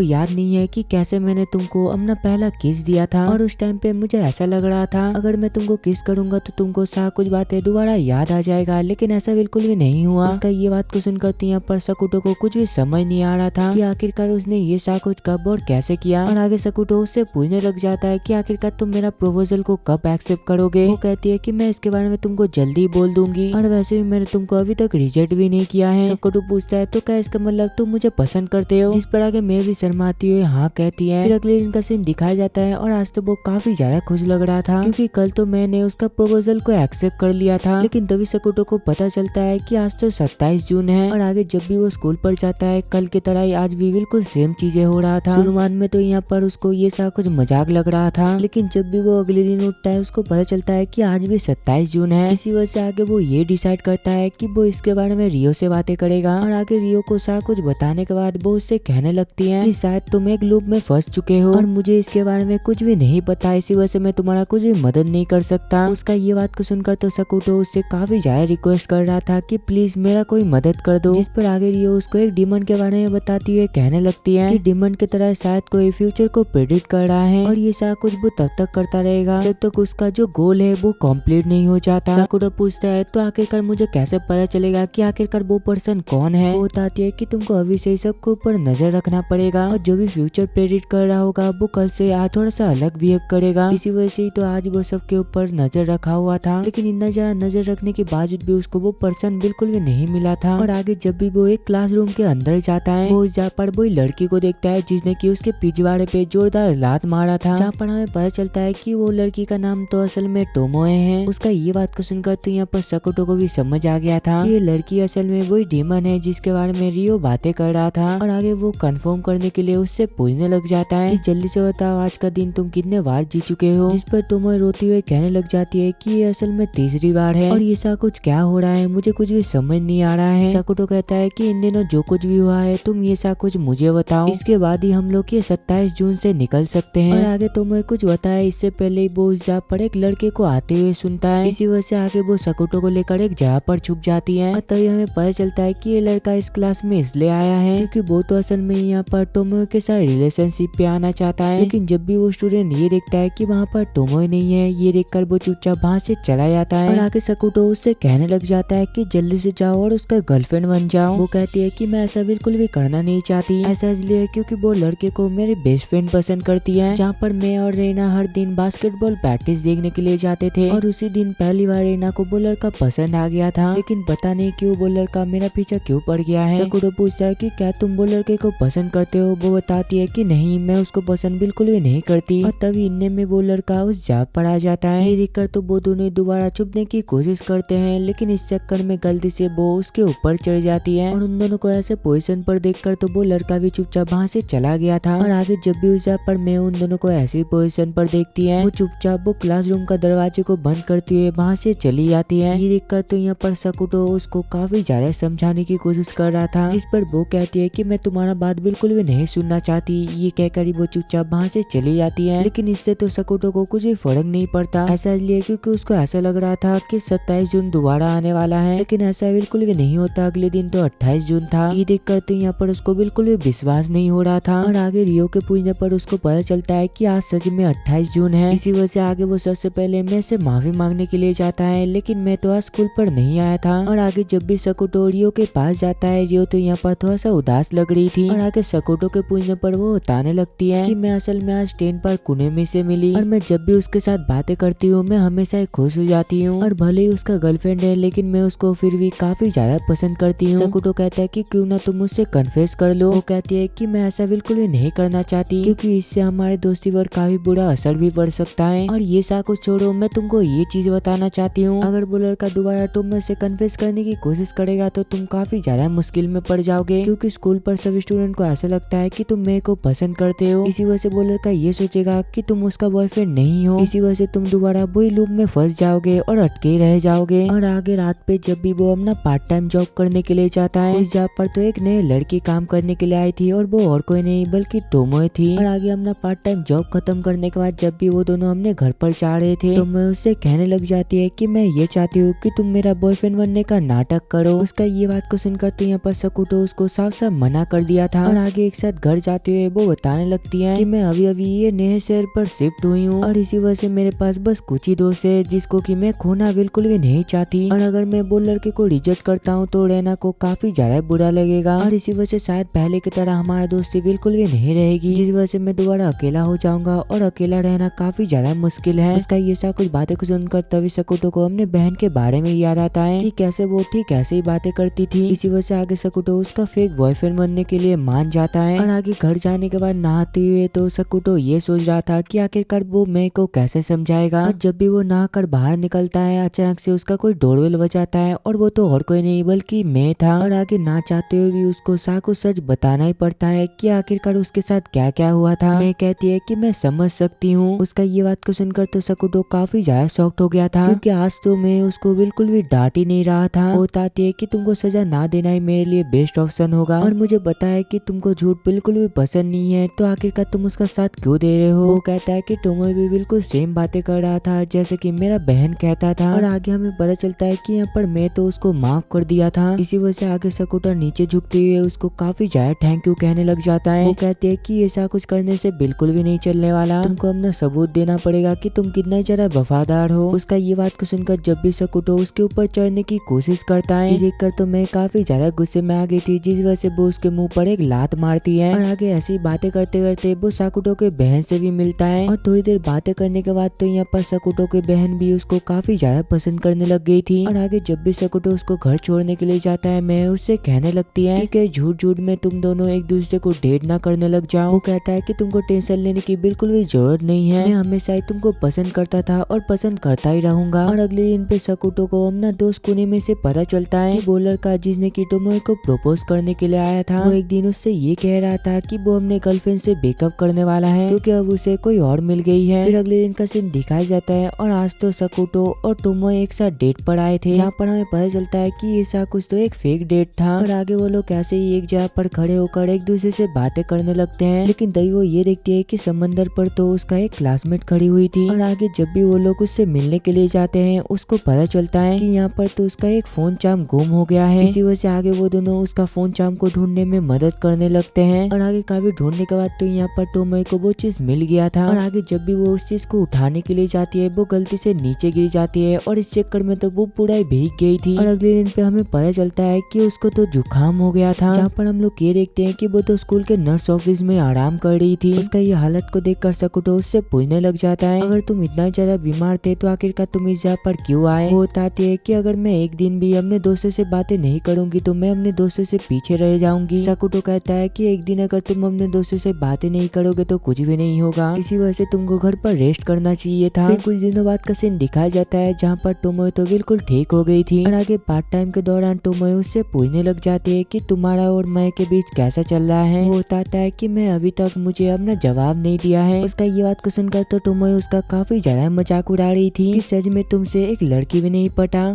याद नहीं है कि कैसे मैंने तुमको अपना पहला किस दिया था, और उस टाइम पे मुझे ऐसा लग रहा था अगर मैं तुमको किस करूंगा तो तुमको सारा कुछ बातें दोबारा याद आ जाएगा, लेकिन ऐसा बिल्कुल भी नहीं हुआ। उसका ये बात को सुनकर तो यहाँ पर सकुटो को कुछ भी समझ नहीं आ रहा था कि आखिरकार उसने ये सारा कुछ कब और कैसे किया। और आगे सकुटो उससे पूछने लग जाता है कि आखिरकार तुम मेरा प्रपोजल को कब एक्सेप्ट करोगे। वो कहती है कि मैं इसके बारे में तुमको जल्दी बोल दूंगी, और वैसे भी मैंने तुमको अभी तक रिजेक्ट भी नहीं किया है। सकुटो पूछता है तो क्या इसका मतलब तुम मुझे पसंद करते हो? जिस पर आगे मैं भी शर्माती हुई हाँ कहती है। फिर अगले दिन का सीन दिखाया जाता है और आज तो वो काफी ज्यादा खुश लग रहा था क्योंकि कल तो मैंने उसका प्रपोजल को एक्सेप्ट कर लिया था। लेकिन तभी सकुटो को पता चलता है कि आज तो 27 जून है और आगे जब भी वो स्कूल पर जाता है कल की तरह ही आज भी बिल्कुल सेम चीजें हो रहा था। शुरुआत में तो यहाँ पर उसको ये सा कुछ मजाक लग रहा था, लेकिन जब भी वो अगले दिन उठता है उसको पता चलता है कि आज भी 27 जून है। इसी वजह से आगे वो ये डिसाइड करता है कि वो इसके बारे में रियो से बातें करेगा और आगे रियो को सा कुछ बताने के बाद वो उससे कहने लगती है कि शायद तुम एक लूप में फंस चुके हो और मुझे इसके बारे में कुछ भी नहीं पता, इसी वजह से मैं तुम्हारा कुछ भी मदद नहीं कर सकता। उसका ये बात को सुनकर तो सकुटो उससे काफी ज्यादा रिक्वेस्ट कर रहा था कि प्लीज मेरा कोई मदद कर दो। जिस पर आगे रियो उसको एक डिमन के बारे में बताती हुई कहने लगती है कि डिमन की तरह शायद कोई फ्यूचर को प्रेडिक्ट कर रहा है और ये सा कुछ वो तब तक करता रहेगा जब तक उसका जो गोल है वो कंप्लीट नहीं हो जाता। सकुटो पूछता है तो आखिरकार मुझे कैसे पता चलेगा कि आखिरकार वो पर्सन कौन है? वो बताती है कि तुमको अभी से सबके ऊपर नजर रखना पड़ेगा और जो भी फ्यूचर प्रेडिक्ट कर रहा होगा वो कल से आज थोड़ा सा अलग बिहेव करेगा। इसी वजह से तो आज वो सबके ऊपर नजर रखा हुआ था, लेकिन इतना ज्यादा नजर रखने के बावजूद भी उसको वो पर्सन बिल्कुल भी नहीं मिला था। और आगे जब भी वो एक क्लासरूम के अंदर जाता है वो जहाँ पर वो लड़की को देखता है जिसने की उसके पिछवाड़े पे जोरदार लात मारा था, जहाँ पर हमें पता चलता है कि वो लड़की का नाम तो असल में टोमोए है। उसका ये बात को सुनकर तो यहाँ पर सकुटो को भी समझ आ गया था कि ये लड़की असल में वही डीमन है जिसके बारे में रियो बातें कर रहा था। और आगे वो कंफर्म करने के लिए उससे पूछने लग जाता है कि जल्दी से बताओ आज का दिन तुम कितने बार जी चुके हो? जिस पर टोमोए रोती हुई कहने लग जाती है कि ये असल में तीसरी बार है और ये सा कुछ क्या हो रहा है, मुझे कुछ भी समझ नहीं आ रहा है। सकुटो कहता है कि इन दिनों जो कुछ भी हुआ है तुम ये सा कुछ मुझे बताओ, इसके बाद ही हम लोग ये 27 जून से निकल सकते हैं। और आगे टोमोए कुछ बताया इससे पहले ही वो उस जगह पर एक लड़के को आते हुए सुनता है। इसी वजह से आगे वो सकुटो को लेकर एक जगह पर छुप जाती है और तभी हमें पता चलता है कि ये लड़का इस क्लास में इसलिए आया है क्योंकि वो तो असल में यहाँ पर टोमोए के साथ रिलेशनशिप पे आना चाहता है। लेकिन जब भी वो स्टूडेंट ये देखता है कि वहाँ पर टोमोए नहीं है, ये देखकर वो चुपचाप वहाँ से चला जाता है। और आगे सकुटो उससे कहने लग जाता है कि जल्दी से जाओ और उसका गर्लफ्रेंड बन जाओ। वो कहती है कि मैं ऐसा बिल्कुल भी करना नहीं चाहती, ऐसा इसलिए क्योंकि वो लड़के को मेरे बेस्ट फ्रेंड पसंद करती है। जहाँ पर मैं और रेना हर दिन बास्केटबॉल प्रैक्टिस देखने के लिए जाते थे और उसी दिन पहली बार रेना को वो लड़का पसंद आ गया था, लेकिन पता नहीं क्यों वो लड़का मेरा पीछा क्यों पड़ गया है। सकुटो पूछता है कि क्या तुम वो लड़के को पसंद करते हो? वो बताती है कि नहीं, मैं उसको पसंद बिल्कुल भी नहीं करती। और तभी इनने में वो लड़का उस जगह पर आ जाता है। ये देखकर तो वो दोनों दोबारा छुपने की कोशिश करते हैं, लेकिन इस चक्कर में गलती से वो उसके ऊपर चढ़ जाती है और उन दोनों को ऐसे पोजीशन पर देखकर तो वो लड़का भी चुपचाप वहाँ से चला गया था। और आगे जब भी उस जगह पर मैं उन दोनों को ऐसी पोजीशन पर देखती है वो चुपचाप वो क्लासरूम का दरवाजे को बंद करती हुए वहाँ से चली जाती है। ये देखकर तो यहाँ पर सकुटो उसको काफी ज्यादा समझाने की कोशिश कर रहा था, जिस पर वो कहती है कि मैं तुम्हारा बात बिल्कुल भी नहीं सुनना चाहती। ये कहकर ही वो चुपचाप वहाँ से चली जाती है, लेकिन इससे तो सकुटो को कुछ भी फर्क नहीं पड़ता। ऐसा इसलिए क्योंकि उसको ऐसा लग रहा था कि 27 जून दोबारा आने वाला है, लेकिन ऐसा बिल्कुल भी नहीं होता। अगले दिन तो 28 जून था। ये देखकर तो यहाँ पर उसको बिल्कुल भी विश्वास नहीं हो रहा था। और आगे रियो के पूछने पर उसको पता चलता है कि आज सच में 28 जून है। इसी वजह से आगे वो सबसे पहले मैं से माफी मांगने के लिए जाता है, लेकिन मैं तो आज स्कूल पर नहीं आया था। और आगे जब भी सकुटो रियो के पास जाता है, रियो तो यहाँ पर थोड़ा सा उदास लग रही थी। और आगे सकुटो के पूछने पर वो बताने लगती है कि मैं असल में आज ट्रेन पर कुनेमी से मिली और मैं जब भी उसके साथ बातें करती हूँ मैं हमेशा खुश हो जाती हूँ। और भले ही उसका गर्लफ्रेंड है लेकिन मैं उसको फिर भी काफी ज्यादा पसंद करती हूँ। सकुटो कहता है कि क्यों ना तुम मुझसे कन्फेस कर लो। वो कहती है कि मैं ऐसा बिल्कुल भी नहीं करना चाहती क्योंकि इससे हमारे दोस्ती पर काफी बुरा असर भी पड़ सकता है। और ये सा कुछ छोड़ो, मैं तुमको ये चीज बताना चाहती हूँ, अगर वो लड़का दोबारा तुम में से कन्फेस करने की कोशिश करेगा तो तुम काफी ज्यादा मुश्किल में पड़ जाओगे, क्योंकि स्कूल पर सभी स्टूडेंट को ऐसा लगता है कि तुम मेरे को पसंद करते हो। इसी वजह से वो लड़का ये सोचेगा कि तुम उसका बॉयफ्रेंड नहीं हो। इसी वजह से तुम दोबारा वही लूप में फंस जाओगे और अटके रह जाओगे। और आगे रात पे जब भी वो अपना पार्ट टाइम जॉब करने के लिए जाता है, उस जॉब पर तो एक नई लड़की काम करने के लिए आई थी और वो और कोई नहीं बल्कि टोमोए थी। और आगे अपना पार्ट टाइम जॉब खत्म करने के बाद जब भी वो दोनों हमने घर पर जा रहे थे तो मैं उससे कहने लग जाती है कि मैं ये चाहती हूँ कि तुम मेरा बॉयफ्रेंड बनने का नाटक करो। उसका ये बात को सुनकर तो यहाँ पर सकुटो उसको साफ साफ मना कर दिया था। और आगे एक साथ घर जाते हुए वो बताने लगती है कि मैं अभी अभी ये नए शहर पर शिफ्ट हुई हूँ और इसी वजह से मेरे पास बस कुछ ही दोस्त है जिसको कि मैं खोना बिल्कुल भी नहीं चाहती। और अगर मैं वो लड़के को रिजेक्ट करता हूँ तो रेना को काफी ज्यादा बुरा लगेगा और इसी वजह से शायद पहले की तरह हमारा दोस्ती बिल्कुल भी नहीं रहेगी, जिस वजह से मैं दोबारा अकेला हो जाऊंगा और अकेला रहना काफी ज्यादा मुश्किल है। इसका ये सा कुछ बातें को सुनकर तभी सकुटो को अपने बहन के बारे में याद आता है कि कैसे वो ठीक ऐसे ही बातें करती थी। इसी वजह से आगे सकुटो उसका फेक बॉयफ्रेंड बनने के लिए मान जाता है। और आगे घर जाने के बाद नहाते हुए तो सकुटो ये सोच रहा था कि आखिरकार वो मैं को कैसे समझाएगा। और जब भी वो नहाकर बाहर निकलता है अचानक से उसका कोई डोरबेल बजाता है और वो तो और कोई नहीं बल्कि मैं था। और आगे ना चाहते हुए भी उसको साकु सच बताना ही पड़ता है कि आखिरकार उसके साथ क्या क्या हुआ था। मैं कहती है कि मैं समझ सकती हूँ। उसका ये बात को सुनकर तो सकुटो काफी ज्यादा शॉक्ड हो गया था, क्योंकि आज तो मैं उसको बिल्कुल भी डांट ही नहीं रहा था। वो बताती है कि तुमको सजा ना देना ही मेरे लिए बेस्ट ऑप्शन होगा, और मुझे पता है कि तुमको झूठ बिल्कुल भी पसंद नहीं है, तो आखिरकार तुम उसका साथ क्यों दे रहे हो। वो कहता है कि टोमो भी बिल्कुल सेम बातें कर रहा था जैसे कि मेरा बहन कहता था। और आगे हमें पता चलता है कि यहाँ पर मैं तो उसको माफ कर दिया था। इसी वजह से आगे सकुटो नीचे झुकते हुए उसको काफी ज्यादा थैंक यू कहने लग जाता है। वो कहते हैं कि ऐसा कुछ करने से बिल्कुल भी नहीं चलने वाला, तुमको अपना सबूत देना पड़ेगा कि तुम कितना ज्यादा वफादार हो। उसका ये बात को सुनकर जब भी सकुटो उसके ऊपर चढ़ने की कोशिश करता है, ये देखकर तो मैं काफी ज्यादा गुस्से में आ गई थी, जिस वजह से वो उसके मुंह पर एक लात मारती है। और आगे ऐसी बातें करते करते वो सकुटो के बहन से भी मिलता है, और थोड़ी देर बातें करने के बाद तो यहाँ पर सकुटो की बहन भी उसको काफी ज्यादा पसंद करने लग गई थी। और आगे जब भी सकुटो उसको घर छोड़ने के लिए जाता है मैं उससे कहने लगती है कि झूठ झूठ में तुम दोनों एक दूसरे को डेट ना करने लग जाओ। वो कहता है कि तुमको टेंशन लेने की बिल्कुल भी जरूरत नहीं है, मैं हमेशा ही तुमको पसंद करता था और पसंद करता ही रहूंगा। और अगले दिन पे सकुटो को अपना दोस्त कुनिमी से पता चलता है कि वो लड़का जिसने किटोमो को प्रपोज करने के लिए आया था, वो एक दिन उससे ये कह रहा था कि वो अपने गर्लफ्रेंड से ब्रेकअप करने वाला है, क्योंकि अब उसे कोई और मिल गई है। फिर अगले दिन का सीन दिखाया जाता है और आज तो सकुटो और टोमो एक साथ डेट पर आए थे, जहाँ पर हमें पता चलता है कि ऐसा कुछ तो एक फेक डेट था। और आगे वो लोग कैसे ही एक जगह पर खड़े होकर एक दूसरे से बातें करने लगते हैं, लेकिन तभी वो ये देखती है कि समंदर पर तो उसका एक क्लासमेट खड़ी हुई थी। और आगे जब भी वो लोग उससे मिलने के लिए जाते हैं उसको पता चलता है कि यहाँ पर तो उसका एक फोन चार्म गुम हो गया है। इसी वजह से आगे वो दोनों उसका फोन चार्म को ढूंढने में मदद करने लगते हैं। और आगे काफी ढूंढने के बाद तो यहाँ पर टोमो को वो चीज मिल गया था। और आगे जब भी वो उस चीज को उठाने के लिए जाती है वो गलती से नीचे गिर जाती है, और इस चक्कर में तो वो पूरा ही भीग गई थी। और अगले दिन पे हमें पता चलता है कि उसको तो जुकाम हो गया था, जहाँ पर हम लोग ये देखते हैं कि वो तो स्कूल के नर्स ऑफिस में आराम कर रही थी। उसका ये हालत को देखकर सकुटो उससे पूछने लग जाता है, अगर तुम इतना ज्यादा बीमार थे तो आखिरकार तुम इस जगह पर क्यों आए। वो बताती है कि अगर मैं एक दिन भी अपने दोस्तों से बातें नहीं करूंगी तो मैं अपने दोस्तों से पीछे रह जाऊंगी। सकुटो कहता है कि एक दिन अगर तुम अपने दोस्तों से बातें नहीं करोगे तो कुछ भी नहीं होगा, इसी वजह से तुमको घर पर रेस्ट करना चाहिए था। फिर कुछ दिनों बाद का सीन दिखाया जाता है जहाँ पर टोमो तो बिल्कुल ठीक हो गई थी। और आगे पार्ट टाइम के दौरान टोमो उससे पूछने लग जाती है कि तुम्हारा और मैं के बीच कैसा चल रहा है। वो बताता है कि मैं अभी तक मुझे अपना जवाब नहीं दिया है। उसका ये बात को सुनकर तो टोमो उसका काफी ज्यादा मजाक उड़ा रही थी कि सच में तुमसे एक लड़की भी नहीं पटा।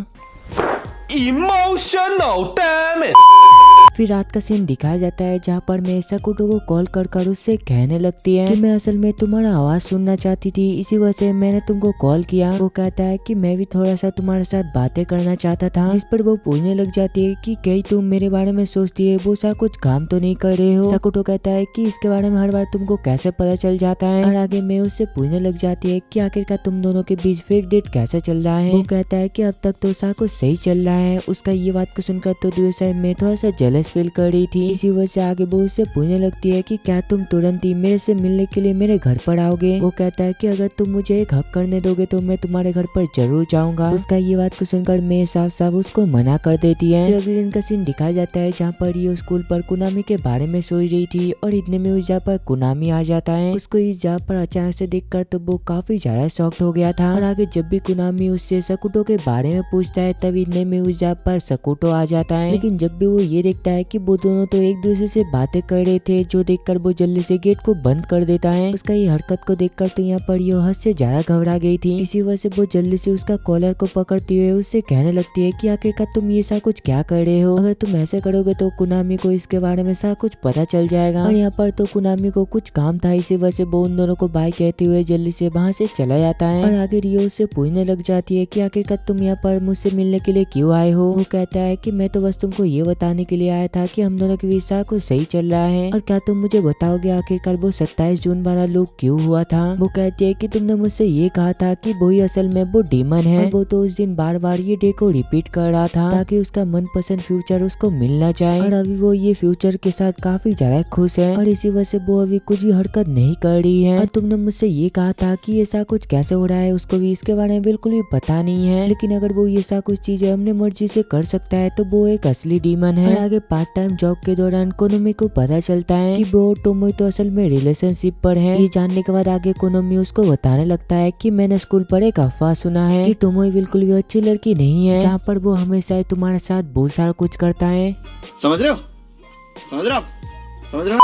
Emotional damn it! फिर रात का सीन दिखाया जाता है जहाँ पर मैं सकुटो को कॉल कर उससे कहने लगती है कि मैं असल में तुम्हारा आवाज सुनना चाहती थी, इसी वजह से मैंने तुमको कॉल किया। वो कहता है कि मैं भी थोड़ा सा तुम्हारे साथ बातें करना चाहता था, जिस पर वो पूछने लग जाती है कि कहीं तुम मेरे बारे में सोचती है वो सा कुछ काम तो नहीं कर रहे हो। सकुटो कहता है कि इसके बारे में हर बार तुमको कैसे पता चल जाता है। और आगे मैं उससे पूछने लग जाती है कि आखिरकार तुम दोनों के बीच फेक डेट कैसा चल रहा है। वो कहता है कि अब तक तो सा कुछ सही चल रहा है। उसका ये बात को सुनकर तो दूसरी मैं थोड़ा सा जेलस फील कर रही थी, इसी वजह से आगे वो उससे पूछने लगती है कि क्या तुम तुरंत ही मेरे से मिलने के लिए मेरे घर पर आओगे। वो कहता है कि अगर तुम मुझे एक हक करने दोगे तो मैं तुम्हारे घर पर जरूर जाऊंगा। उसका ये बात को सुनकर मैं साफ साफ उसको मना कर देती है। फिर अगले दिन का सीन दिखाया जाता है जहाँ पर ये स्कूल पर कुनामी के बारे में सोच रही थी, और इतने में उस जगह पर कुनामी आ जाता है। उसको इस जगह पर अचानक से देखकर तो वो काफी ज्यादा शॉक्ड हो गया था। और आगे जब भी कुनामी उससे सकुटो के बारे में पूछता है तब इतने में उस जगह पर सकुटो आ जाता है। लेकिन जब भी वो ये देखता है कि वो दोनों तो एक दूसरे से बातें कर रहे थे, जो देखकर वो जल्दी से गेट को बंद कर देता है। उसका ये हरकत को देखकर तो यहाँ पर ये हद से ज्यादा घबरा गई थी, इसी वजह से वो जल्दी से उसका कॉलर को पकड़ते हुए उससे कहने लगती है कि आखिरकार तुम ये सा कुछ क्या कर रहे हो, अगर तुम ऐसे करोगे तो कुनामी को इसके बारे में सा कुछ पता चल जाएगा। और यहाँ पर तो कुनामी को कुछ काम था, इसी वजह से वो उन दोनों को बाय कहते हुए जल्दी से वहाँ से चला जाता है। और आगे रियो उससे पूछने लग जाती है कि आखिरकार तुम यहाँ पर मुझसे मिलने के लिए क्यों आए हो। वो कहता है कि मैं तो बस तुमको ये बताने के लिए आया था कि हम दोनों के बीच सा कुछ सही चल रहा है, और क्या तुम मुझे बताओगे आखिरकार वो 27 जून वाला लुक क्यों हुआ था। वो कहती है कि तुमने मुझसे ये कहा था कि वो ही असल में वो डीमन है, और वो तो उस दिन बार बार ये डे को रिपीट कर रहा था ताकि उसका मनपसंद फ्यूचर उसको मिलना चाहे। और अभी वो ये फ्यूचर के साथ काफी ज्यादा खुश है, और इसी वजह से वो अभी कुछ भी हरकत नहीं कर रही है। और तुमने मुझसे ये कहा था कि ऐसा कुछ कैसे हो रहा है, उसको भी इसके बारे में बिल्कुल भी पता नहीं है, लेकिन अगर वो ये सा कुछ चीजें अपने मर्जी से कर सकता है तो वो एक असली डीमन है। और आगे पार्ट टाइम जॉब के दौरान कोनोमी को पता चलता है कि वो और टोमोई तो असल में रिलेशनशिप पर है। ये जानने के बाद आगे कोनोमी उसको बताने लगता है कि मैंने स्कूल पर एक अफवाह सुना है कि टोमोई बिल्कुल भी अच्छी लड़की नहीं है, जहाँ पर वो हमेशा तुम्हारे साथ बहुत सारा कुछ करता है। समझ रहे हो? समझ रहे हो? समझ रहे हो?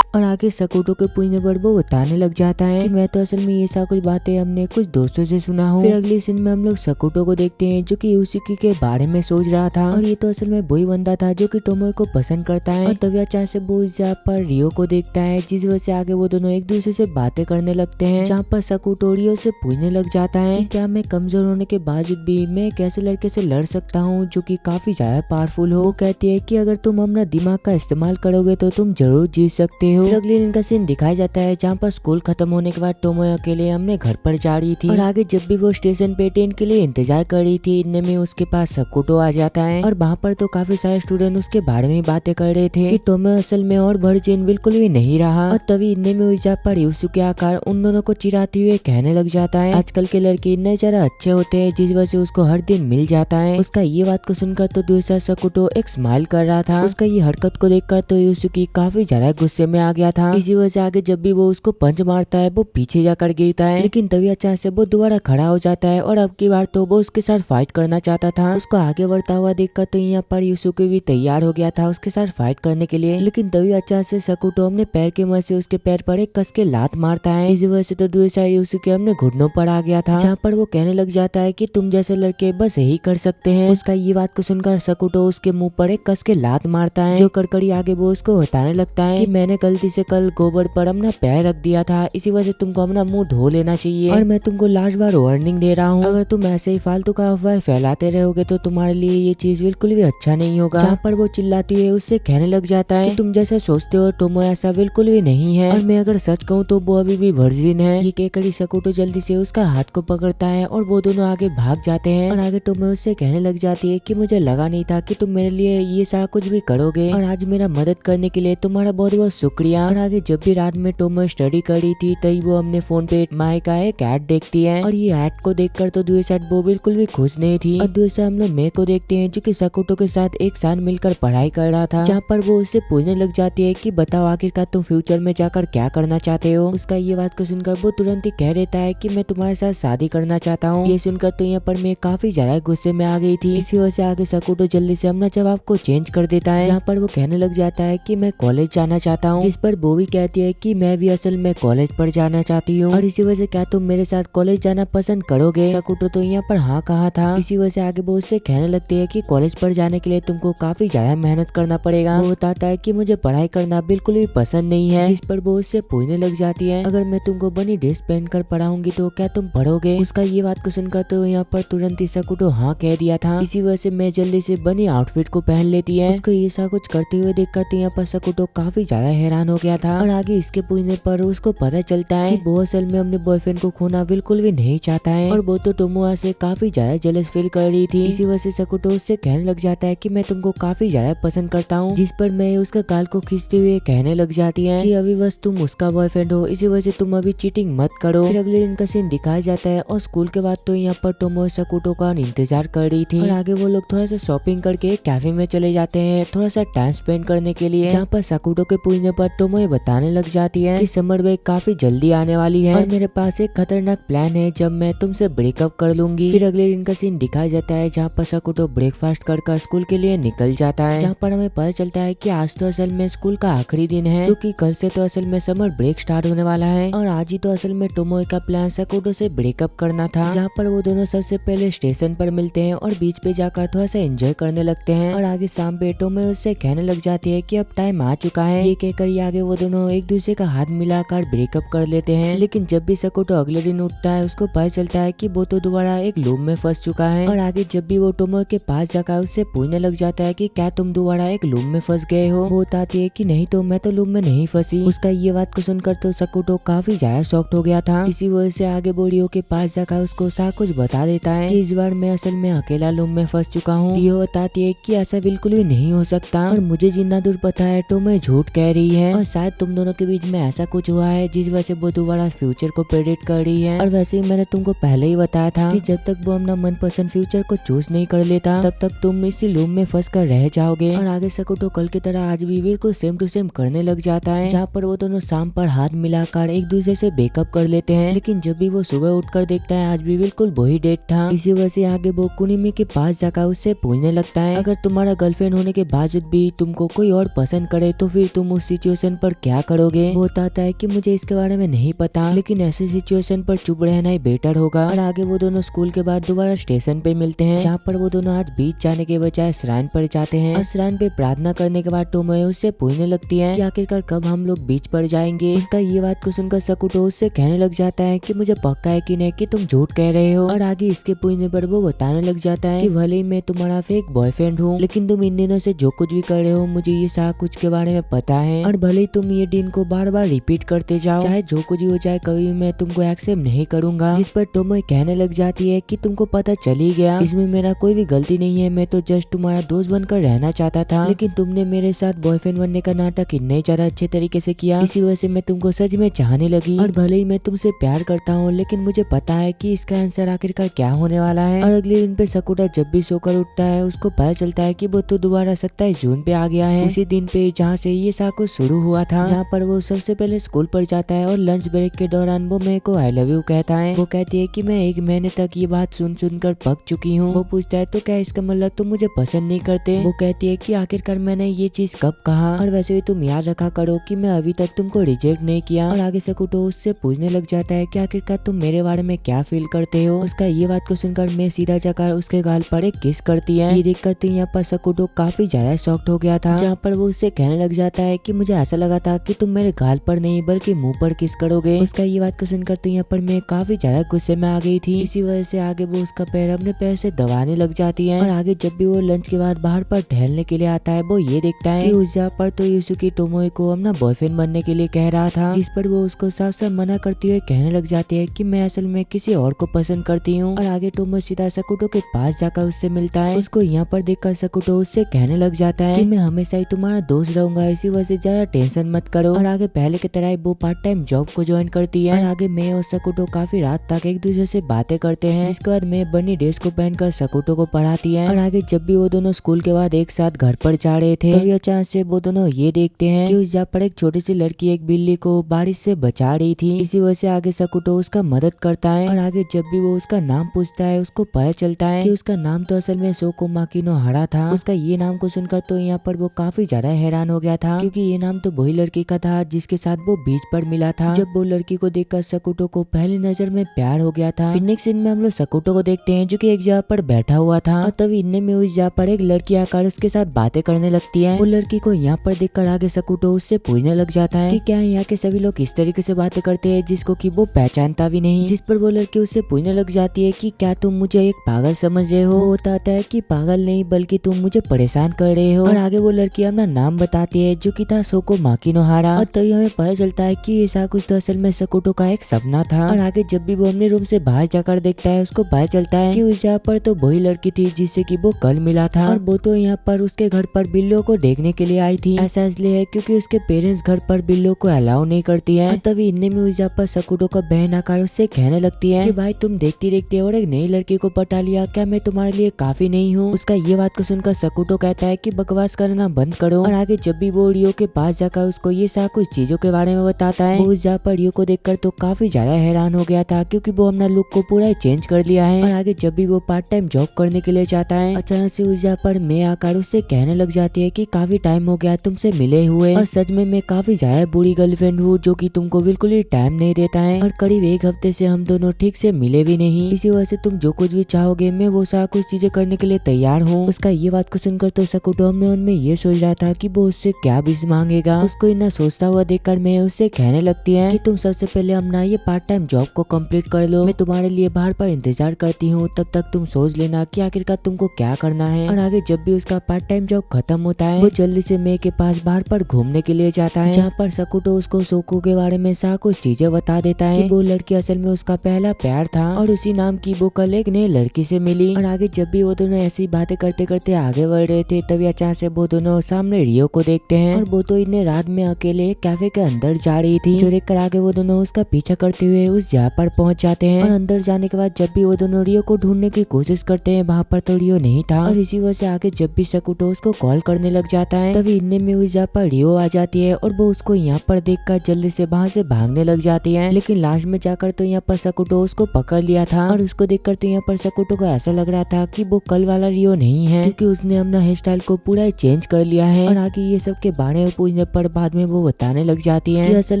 और आगे सकुटो के पूछने पर वो बताने लग जाता है कि मैं तो असल में ये सब कुछ बातें हमने कुछ दोस्तों से सुना हूँ। फिर अगली सीन में हम लोग सकुटो को देखते हैं जो कि यूसुकी के बारे में सोच रहा था, और ये तो असल में वही बंदा था जो कि टोमोई को पसंद करता है। और तभी अचानक से वो इस जगह पर रियो को देखता है, जिस वजह से आगे वो दोनों एक दूसरे से बातें करने लगते हैं, जहाँ पर सकुटो रियो से पूछने लग जाता है कि क्या मैं कमजोर होने के बावजूद भी मैं एक ऐसे लड़के से लड़ सकता हूँ जो कि काफी ज्यादा पावरफुल हो। वो कहती है कि अगर तुम अपना दिमाग का इस्तेमाल करोगे तो तुम जरूर जीत सकते हो। अगले दिन का सीन दिखाया जाता है जहाँ पर स्कूल खत्म होने के बाद टोमोई अकेले अपने घर पर जा रही थी, और आगे जब भी वो स्टेशन पे ट्रेन के लिए इंतजार कर रही थी, इतने में उसके पास सकुटो आ जाता है। और वहाँ पर तो काफी सारे स्टूडेंट उसके बारे में बातें कर रहे थे कि टोमोई असल में और वर्जिन बिल्कुल भी नहीं रहा। और तभी इतने में उस जगह पर यूसुकी आकर उन दोनों को चिढ़ाते हुए कहने लग जाता है आजकल के लड़के इतने ज्यादा अच्छे होते हैं जिस वजह से उसको हर दिन मिल जाता है। उसका ये बात को सुनकर तो दूसरा सकुटो एक स्माइल कर रहा था। उसका ये हरकत को देखकर तो यूसुकी काफी ज्यादा गुस्से में आ गया था। इसी वजह से आगे जब भी वो उसको पंच मारता है वो पीछे जाकर गिरता है, लेकिन तभी अचानक से वो दोबारा खड़ा हो जाता है और अब की बार तो वो उसके साथ फाइट करना चाहता था। उसको आगे बढ़ता हुआ देखकर तो यहाँ पर यूसुकी भी तैयार हो गया था उसके साथ फाइट करने के लिए, लेकिन तभी अचानक से सकुटो अपने पैर की मदद से उसके पैर पर एक कस के लात मारता है। इसी वजह से तो दूसरी साइड यूसुकी अपने घुटनों पर आ गया था, जहाँ पर वो कहने लग जाता है कि तुम जैसे लड़के बस यही कर सकते हैं। उसका ये बात को सुनकर सकुटो उसके मुंह पर एक कस के लात मारता है, जो कड़कड़ी आगे वो उसको बताने लगता है कि मैंने गलती से कल गोबर पर अपना पैर रख दिया था, इसी वजह से तुमको अपना मुंह धो लेना चाहिए, और मैं तुमको लास्ट बार वार्निंग दे रहा हूँ, अगर तुम ऐसे ही फालतू का अफवाह फैलाते रहोगे तो तुम्हारे लिए ये चीज बिल्कुल भी अच्छा नहीं होगा। जहाँ पर वो चिल्लाती है उससे कहने लग जाता है कि तुम जैसे सोचते हो टोमोई ऐसा बिल्कुल भी नहीं है, और मैं अगर सच कहूँ तो वो अभी भी वर्जिन है। ये कहकर सकुटो जल्दी से उसका हाथ को पकड़ता है और वो दोनों आगे भाग जाते हैं, और आगे टोमोई उससे कहने लग जाती है कि मुझे लगा नहीं था कि तुम मेरे लिए ये सारा कुछ भी करोगे, और आज मेरा मदद करने के लिए तुम्हारा बहुत बहुत शुक्रिया। और आगे जब भी रात में टोमोई स्टडी कर रही थी तभी वो अपने फोन पे माई का एक ऐड देखती है, और ये ऐड को देखकर तो दूसरी साइड वो बिल्कुल भी खुश नहीं थी। और दूसरी साइड हम लोग मे को देखते हैं जो कि सकुटो के साथ एक साथ मिलकर पढ़ाई कर रहा था, जहाँ पर वो उससे पूछने लग जाती है कि बताओ आखिरकार तुम फ्यूचर में जाकर क्या करना चाहते हो। उसका ये बात को सुनकर वो तुरंत ही कह देता है कि मैं तुम्हारे साथ शादी करना चाहता हूँ। ये सुनकर तो यहाँ पर मैं काफी ज्यादा गुस्से में आ गई थी। इसी वजह से आगे सकुटो जल्दी से अपना जवाब को चेंज कर देता है, जहाँ पर वो कहने लग जाता है कि मैं कॉलेज जाना चाहता हूँ, जिस पर वो भी कहती है कि मैं भी असल में कॉलेज पर जाना चाहती हूँ, और इसी वजह से क्या तुम मेरे साथ कॉलेज जाना पसंद करोगे। सकुटो तो यहाँ पर हाँ कहा था। इसी वजह से आगे वो उससे कहने लगती है कि कॉलेज पर जाने के लिए तुमको काफी ज्यादा मेहनत करना पड़ेगा। वो बताता है कि मुझे पढ़ाई करना बिल्कुल भी पसंद नहीं है, जिस पर वो उससे पूछने लग जाती है अगर मैं तुमको बनी ड्रेस पहन कर पढ़ाऊंगी तो क्या तुम पढ़ोगे। उसका ये बात को सुनकर तो यहाँ पर तुरंत ही सकुटो हाँ कह दिया था। इसी वजह से मैं जल्दी से बनी आउटफिट को पहन लेती है। उसको ये सब कुछ करते हुए देखकर तो यहाँ पर सकुटो काफी ज्यादा हैरान हो गया था, और आगे इसके पूछने पर उसको पता चलता है कि वो असल में अपने बॉयफ्रेंड को खोना बिल्कुल भी नहीं चाहता है, और वो तो टोमोआ से काफी ज्यादा जेलस फील कर रही थी। इसी वजह से सकुटो उससे कहने लग जाता है कि मैं तुमको काफी ज्यादा पसंद करता हूँ, जिस पर मैं उसका गाल को खींचते हुए कहने लग जाती है कि अभी बस तुम उसका बॉयफ्रेंड हो, इसी वजह से तुम अभी चीटिंग मत करो। फिर अगले दिन का सीन दिखाया जाता है, और स्कूल के बाद तो यहाँ पर टोमो सकुटो का इंतजार कर रही थी, और आगे वो लोग थोड़ा सा शॉपिंग करके कैफे में चले जाते हैं थोड़ा सा टाइम स्पेंड करने के लिए, जहाँ पर सकुटो के पूछने पर टोमो बताने लग जाती है कि समर ब्रेक काफी जल्दी आने वाली है, और मेरे पास एक खतरनाक प्लान है जब मैं तुमसे ब्रेकअप कर लूंगी। फिर अगले दिन का सीन दिखाया जाता है जहाँ पर सकुटो ब्रेकफास्ट कर स्कूल के लिए निकल जाता है, जहाँ पर हमें पता चलता है कि आज तो असल में स्कूल का आखिरी दिन है, क्योंकि कल से तो असल में समर ब्रेक स्टार्ट होने वाला है, और आज ही तो असल में टोमोए का प्लान सकुटो से ब्रेकअप करना था, जहाँ पर वो दोनों सबसे पहले स्टेशन पर मिलते हैं और बीच पे जाकर थोड़ा सा एंजॉय करने लगते हैं, और आगे शाम पे टोमोए उससे कहने लग जाती है कि अब टाइम आ चुका है। ये कहकर ये आगे वो दोनों एक दूसरे का हाथ मिलाकर ब्रेकअप कर लेते हैं। लेकिन जब भी सकुटो अगले दिन उठता है उसको पता चलता है कि वो तो दोबारा एक लूप में फंस चुका है, और आगे जब भी वो टोमोए के पास जाकर उससे पूछने लग जाता है कि क्या तुम दोबारा एक लूप में फंस गए हो। वो बताती है कि नहीं तो मैं तो लूप में नहीं फंसी। उसका ये बात को सुनकर तो सकुटो काफी ज्यादा शॉक्ड हो गया था। इसी वजह से आगे वो रियो के पास जाकर उसको सब कुछ बता देता है कि इस बार मैं असल में अकेला लूप में फंस चुका हूँ। रियो बताती है कि ऐसा बिल्कुल भी नहीं हो सकता, और मुझे जितना दूर पता है टोमोए झूठ कह रही है। है और शायद तुम दोनों के बीच में ऐसा कुछ हुआ है जिस वजह से वो दोबारा फ्यूचर को प्रेडिक्ट कर रही है। और वैसे ही मैंने तुमको पहले ही बताया था कि जब तक वो अपना मनपसंद फ्यूचर को चूज नहीं कर लेता तब तक तुम इसी लूप में फंस कर रह जाओगे। और आगे सकुटो कल की तरह आज भी बिल्कुल सेम टू सेम करने लग जाता है, जहाँ पर वो दोनों शाम पर हाथ मिलाकर एक दूसरे से ब्रेकअप कर लेते हैं। लेकिन जब भी वो सुबह उठकर देखता है आज भी बिल्कुल वही डेट था। इसी वजह से आगे वो कुनिमी के पास जाकर उससे पूछने लगता है अगर तुम्हारा गर्लफ्रेंड होने के बावजूद भी तुमको कोई और पसंद करे तो फिर तुम उस सिचुएशन पर क्या करोगे। वो बताता है कि मुझे इसके बारे में नहीं पता, लेकिन ऐसे सिचुएशन पर चुप रहना ही बेटर होगा। और आगे वो दोनों स्कूल के बाद दोबारा स्टेशन पे मिलते हैं, जहाँ पर वो दोनों आज बीच जाने के बजाय श्राइन पर जाते हैं। और श्राइन पे प्रार्थना करने के बाद टोमोए उससे पूछने लगती है कि आखिरकार कब हम लोग बीच पर जाएंगे। उसका ये बात को सुनकर सकुटो उससे कहने लग जाता है कि मुझे पक्का यकीन है कि तुम झूठ कह रहे हो। और आगे इसके पूछने पर वो बताने लग जाता है कि भले ही मैं तुम्हारा फेक बॉयफ्रेंड हूँ, लेकिन तुम इन दिनों से जो कुछ भी कर रहे हो मुझे ये सारा कुछ के बारे में पता है। और भले ही तुम ये दिन को बार बार रिपीट करते जाओ, चाहे जो कुछ हो जाए कभी भी मैं तुमको एक्सेप्ट नहीं करूंगा। जिस पर टोमोए कहने लग जाती है कि तुमको पता चल ही गया, इसमें मेरा कोई भी गलती नहीं है, मैं तो जस्ट तुम्हारा दोस्त बनकर रहना चाहता था, लेकिन तुमने मेरे साथ बॉयफ्रेंड बनने का नाटक इतने ज्यादा अच्छे तरीके से किया, इसी वजह से मैं तुमको सच में चाहने लगी। और भले ही मैं तुमसे प्यार करता हूँ, लेकिन मुझे पता है कि इसका आंसर आखिरकार क्या होने वाला है। और अगले दिन पे सकुटा जब भी सोकर उठता है उसको पता चलता है कि वो तो दोबारा 27 जून पे आ गया है, उसी दिन पे जहाँ से ये सब कुछ शुरू हुआ था, जहाँ पर वो सबसे पहले स्कूल पर जाता है और लंच ब्रेक के दौरान वो मेरे को आई लव यू कहता है। वो कहती है कि मैं 1 महीने तक ये बात सुन कर पक चुकी हूँ। वो पूछता है तो क्या इसका मतलब तुम मुझे पसंद नहीं करते। वो कहती है कि आखिरकार मैंने ये चीज कब कहा, और वैसे भी तुम याद रखा करो कि मैं अभी तक तुमको रिजेक्ट नहीं किया। और आगे सकुटो उससे पूछने लग जाता है कि आखिरकार तुम मेरे बारे में क्या फील करते हो। उसका ये बात को सुनकर मैं सीधा जाकर उसके गाल पर एक किस करती है। ये देखकर तो यहाँ पर सकुटो काफी ज्यादा शॉक्ड हो गया था, जहाँ पर वो उससे कहने लग जाता है कि मुझे ऐसा लगा था कि तुम मेरे गाल पर नहीं बल्कि मुंह पर किस करोगे। उसका ये बात को सुनकर तो यहाँ पर मैं काफी ज्यादा गुस्से में आ गई थी। इसी वजह से आगे वो उसका पैर अपने पैर से दबाने लग जाती है। और आगे जब भी वो लंच के बाद बाहर पर टहलने के लिए आता है वो ये देखता है कि उस जगह पर तो युसुकी टोमोए को अपना बॉयफ्रेंड बनने के लिए कह रहा था, जिस पर वो उसको साफ साफ मना करती हुए कहने लग जाती है कि मैं असल में किसी और को पसंद करती हूँ। और आगे टोमोए सीधा सकुटो के पास जाकर उससे मिलता है। उसको यहाँ पर देखकर सकुटो उससे कहने लग जाता है कि मैं हमेशा ही तुम्हारा दोस्त रहूंगा, इसी वजह से ज्यादा टेंशन मत करो। और आगे पहले की तरह वो पार्ट टाइम जॉब को ज्वाइन करती है। और आगे मैं और सकुटो काफी रात तक एक दूसरे से बातें करते हैं, जिसके बाद मैं बनी ड्रेस को पहनकर सकुटो को पढ़ाती है। और आगे जब भी वो दोनों स्कूल के बाद एक साथ घर पर जा रहे थे तभी अचानक से वो दोनों ये देखते हैं कि उस जगह पर एक छोटी सी लड़की एक बिल्ली को बारिश से बचा रही थी। इसी वजह से आगे सकुटो उसका मदद करता है। और आगे जब भी वो उसका नाम पूछता है उसको पता चलता है कि उसका नाम तो असल में सोको माकिनो हारा था। उसका ये नाम को सुनकर तो यहाँ पर वो काफी ज्यादा हैरान हो गया था, क्योंकि ये नाम तो वही लड़की का था जिसके साथ वो बीच पर मिला था। जब वो लड़की को देखकर सकुटो को पहली नजर में प्यार हो गया था। फिर नेक्स्ट सीन में हम लोग सकुटो को देखते हैं जो कि एक जगह पर बैठा हुआ था, और तभी इतने में उस जगह पर एक लड़की आकर उसके साथ बातें करने लगती है। वो लड़की को यहाँ पर देखकर आगे सकुटो उससे पूछने लग जाता है कि क्या यहाँ के सभी लोग इस तरीके से बातें करते हैं जिसको कि वो पहचानता भी नहीं। जिस पर वो लड़की उससे पूछने लग जाती है कि क्या तुम मुझे एक पागल समझ रहे हो। वो बताता है कि पागल नहीं बल्कि तुम मुझे परेशान कर रहे हो। और आगे वो लड़की अपना नाम बताती है जो कि था सोको माकिनोहारा। और तभी हमें पता चलता है कि ऐसा कुछ तो असल में सकुटो का एक सपना था। और आगे जब भी वो अपने रूम से बाहर जाकर देखता है उसको पता चलता है कि उस जगह पर तो वही लड़की थी जिससे कि वो कल मिला था, और वो तो यहाँ पर उसके घर पर बिल्लियों को देखने के लिए आई थी। ऐसा इसलिए है क्योंकि उसके पेरेंट्स घर पर बिल्लियों को अलाउ नहीं करती है। और तभी इतने में उस जगह पर सकुटो का बहन आकर उससे कहने लगती है कि भाई तुम देखती देखते और एक नई लड़की को पटा लिया, क्या मैं तुम्हारे लिए काफी नहीं हूँ। उसका ये बात को सुनकर सकुटो कहता है कि बकवास करना बंद करो। और आगे जब भी वो रियो के पास जाकर उसको ये सारा कुछ चीजों के बारे में बताता है, वो उस जगह पर रियो को देखकर तो काफी ज्यादा हैरान हो गया था, क्योंकि वो अपना लुक को पूरा चेंज कर लिया है। और आगे जब भी वो पार्ट टाइम जॉब करने के लिए जाता है अचानक से उस जगह पर मैं आकर उससे कहने लग जाती है कि काफी टाइम हो गया तुमसे मिले हुए, और सच में मैं काफी ज्यादा बुरी गर्लफ्रेंड हूँ जो कि तुमको बिल्कुल ही टाइम नहीं देता है, और करीब 1 हफ्ते से हम दोनों ठीक से मिले भी नहीं। इसी वजह से तुम जो कुछ भी चाहोगे मैं वो सारा कुछ चीजें करने के लिए तैयार हूँ। उसका ये बात को सुनकर तो सकुटो अपने मन में ये सोच रहा था कि वो उससे क्या विश मांगेगा। उसको इतना सोचता हुआ देखकर मैं उससे कहने लगती है कि तुम सबसे पहले अपना ये पार्ट टाइम जॉब को कंप्लीट कर लो, मैं तुम्हारे लिए बाहर पर इंतजार करती हूँ, तब तक तुम सोच लेना कि आखिरकार तुमको क्या करना है। और आगे जब भी उसका पार्ट टाइम जॉब खत्म होता है वो जल्दी से मे के पास बाहर पर घूमने के लिए जाता है, जहाँ पर सकुटो उसको सोको के बारे में सारा कुछ चीजें बता देता है कि वो लड़की असल में उसका पहला प्यार था और उसी नाम की वो कल एक नई लड़की से मिली। और आगे जब भी वो दोनों ऐसी बातें करते करते आगे बढ़ रहे थे तभी अचानक से वो दोनों सामने रियो को देखते हैं, और वो तो इतने से रात में अकेले एक कैफे के अंदर जा रही थी, जो देख कर आगे वो दोनों उसका पीछा करते हुए उस जगह पर पहुंच जाते हैं। और अंदर जाने के बाद जब भी वो दोनों रियो को ढूंढने की कोशिश करते हैं, वहाँ पर तो रियो नहीं था। और इसी वजह से आगे जब भी सकुटो उसको कॉल करने लग जाता है, तभी इतने में उस जगह पर रियो आ जाती है और वो उसको यहाँ पर देखकर जल्दी से वहाँ से भागने लग जाती है। लेकिन लास्ट में जाकर तो यहाँ पर सकुटो उसको पकड़ लिया था और उसको देखकर तो यहाँ पर सकुटो को ऐसा लग रहा था कि वो कल वाला रियो नहीं है, क्योंकि उसने अपना हेयर स्टाइल को पूरा चेंज कर लिया है। और आगे ये सब के बारे में पूछने पर बाद में वो बताने लग जाती है कि असल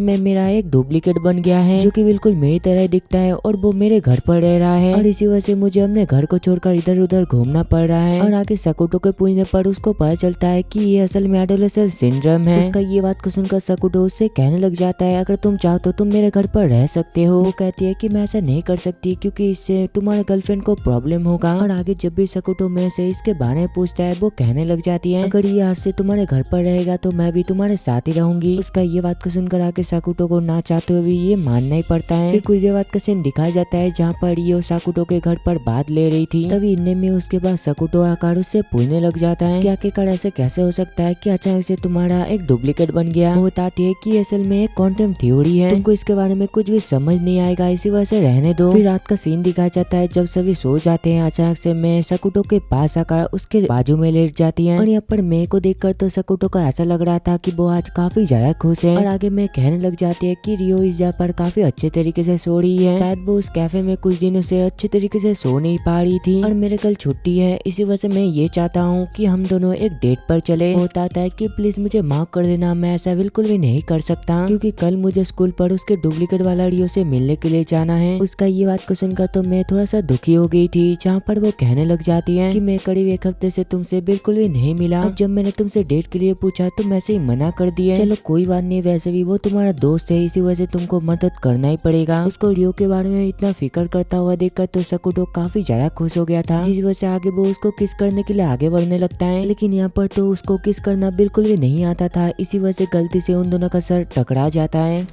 में मेरा एक डुप्लीकेट बन गया है, जो कि बिल्कुल मेरी तरह दिखता है और वो मेरे घर पर रह रहा है, और इसी वजह से मुझे अपने घर को छोड़कर इधर उधर घूमना पड़ रहा है। और आगे सकुटो के पूछने पर उसको पता चलता है कि ये असल में एडोलेसेंस सिंड्रोम है। उसका ये बात को सुनकर सकुटो उससे कहने लग जाता है, अगर तुम चाहो तो तुम मेरे घर पर रह सकते हो। वो कहती है कि मैं ऐसा नहीं कर सकती, क्योंकि इससे तुम्हारे गर्लफ्रेंड को प्रॉब्लम होगा। और आगे जब भी सकुटो में से इसके बारे में पूछता है, वो कहने लग जाती है, अगर ये आज से तुम्हारे घर पर रहेगा तो मैं भी तुम्हारे साथ ही रहूंगी। उसका ये बात को सुनकर आगे सकुटो को ना चाहते हुए भी ये मानना ही पड़ता है। फिर कुछ देर बाद का सीन दिखाया जाता है, जहाँ पर रियो सकुटो के घर पर बात ले रही थी। तभी इतने में उसके बाद सकुटो आकर उससे पूछने लग जाता है कि आखिरकार ऐसे कैसे हो सकता है कि अचानक से तुम्हारा एक डुप्लीकेट बन गया। वो बताती है कि असल में एक क्वांटम थ्योरी है, तुमको इसके बारे में कुछ भी समझ नहीं आएगा, इसी वजह से रहने दो। फिर रात का सीन दिखाया जाता है, जब सभी सो जाते हैं, अचानक से मैं सकुटो के पास आकर उसके बाजू में लेट जाती है। और यहाँ पर मैं को देखकर तो सकुटो को ऐसा लग रहा था कि वो आज काफी ज्यादा खुश है। और आगे मैं कहने लग जाती है कि रियो इस जगह पर काफी अच्छे तरीके से सो रही है, शायद वो उस कैफे में कुछ दिनों से अच्छे तरीके से सो नहीं पा रही थी, और मेरे कल छुट्टी है, इसी वजह से मैं ये चाहता हूँ कि हम दोनों एक डेट पर चले। वो बताता है कि प्लीज मुझे माफ कर देना, मैं ऐसा बिल्कुल भी नहीं कर सकता, क्योंकि कल मुझे स्कूल पर उसके डुप्लीकेट वाला रियो से मिलने के लिए जाना है। उसका ये बात को सुनकर तो मैं थोड़ा सा दुखी हो गई थी, जहाँ पर वो कहने लग जाती है कि मैं करीब एक हफ्ते से तुमसे बिल्कुल भी नहीं मिला, अब जब मैंने तुमसे डेट के लिए पूछा तो मैं से ही मना कर दिया। चलो कोई बात नहीं, वैसे भी वो तुम्हारा दोस्त है, इसी वजह से तुमको मदद करना ही पड़ेगा। उसको रियो के बारे में इतना फिक्र करता हुआ देखकर तो सकुटो काफी ज्यादा खुश हो गया था, जिस वजह से आगे वो उसको किस करने के लिए आगे बढ़ने लगता है। लेकिन यहाँ पर तो उसको किस करना बिल्कुल भी नहीं आता था, इसी वजह से गलती से उन दोनों का सर टकरा जाता है।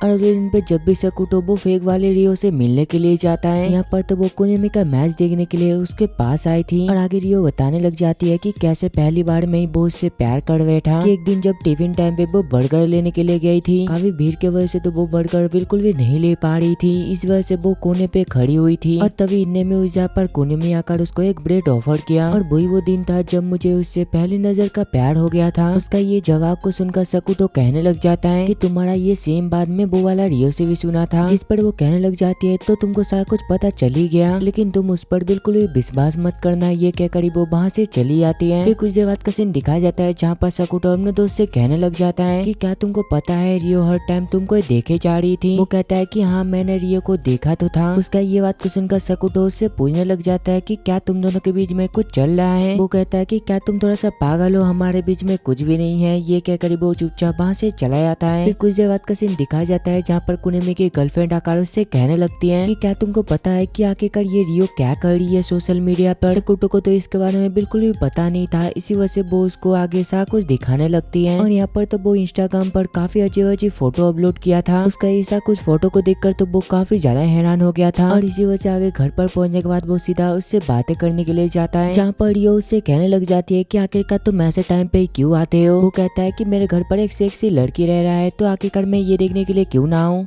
और अगले दिन पे जब भी सकुटो वो फेक वाले रियो से मिलने के लिए जाता है, यहाँ पर तो वो कुनेमी का मैच देखने के लिए उसके पास आई थी। और आगे रियो बताने लग जाती है कि कैसे पहली बार में ही वो उससे प्यार कर बैठा, कि एक दिन जब टिफिन टाइम पे वो बर्गर लेने के लिए गई थी, काफी भीड़ की वजह से तो वो बर्गर बिल्कुल भी नहीं ले पा रही थी, इस वजह से वो कोने पे खड़ी हुई थी। और तभी इतने में उस जगह पर कुनेमी आकर उसको एक ब्रेड ऑफर किया, और वही वो दिन था जब मुझे उससे पहली नजर का प्यार हो गया था। उसका ये जवाब को सुनकर सकुटो कहने लग जाता है कि तुम्हारा ये सेम बाद में वो वाला रियो से भी सुना था, जिस पर वो कहने लग जाती है तो तुमको सारा कुछ पता चल ही गया, लेकिन तुम उस पर बिल्कुल भी विश्वास मत करना। ये कहकर वो वहाँ से चली जाती है। फिर कुछ देर बाद का सीन दिखाया जाता है, जहाँ पर सकुटो अपने दोस्त से कहने लग जाता है कि क्या तुमको पता है रियो हर टाइम तुमको देखे जा रही थी। वो कहता है कि हाँ मैंने रियो को देखा तो था। उसका ये बात को सुनकर सकुटो उससे पूछने लग जाता है कि क्या तुम दोनों के बीच में कुछ चल रहा है। वो कहता है कि क्या तुम थोड़ा सा पागल हो, हमारे बीच में कुछ भी नहीं है। ये कहकर वो चुपचाप वहाँ से चला जाता है। फिर कुछ देर बाद का सीन दिखाया जाता है, जहाँ पर कुनेमी की गर्लफ्रेंड आकर उससे कहने लगती है कि क्या तुमको पता है कि आखिरकार ये रियो क्या कर रही है सोशल मीडिया पर। सकुटो को तो इसके बारे में बिल्कुल भी पता नहीं था, इसी वजह से वो उसको आगे सा कुछ दिखाने लगती है। और यहाँ पर तो वो इंस्टाग्राम पर काफी अजीब अजीब फोटो अपलोड किया था। उसका ऐसा कुछ फोटो को देखकर तो वो काफी ज्यादा हैरान हो गया था, और इसी वजह से आगे घर पर पहुंचने के बाद वो सीधा उससे बातें करने के लिए जाता है, जहाँ पर रियो उससे कहने लग जाती है कि आखिरकार तुम ऐसे टाइम पे क्यों आते हो। वो कहता है कि मेरे घर पर एक सेक्सी लड़की रह रहा है, तो आखिरकार मैं ये देखने के लिए क्यों ना आऊँ।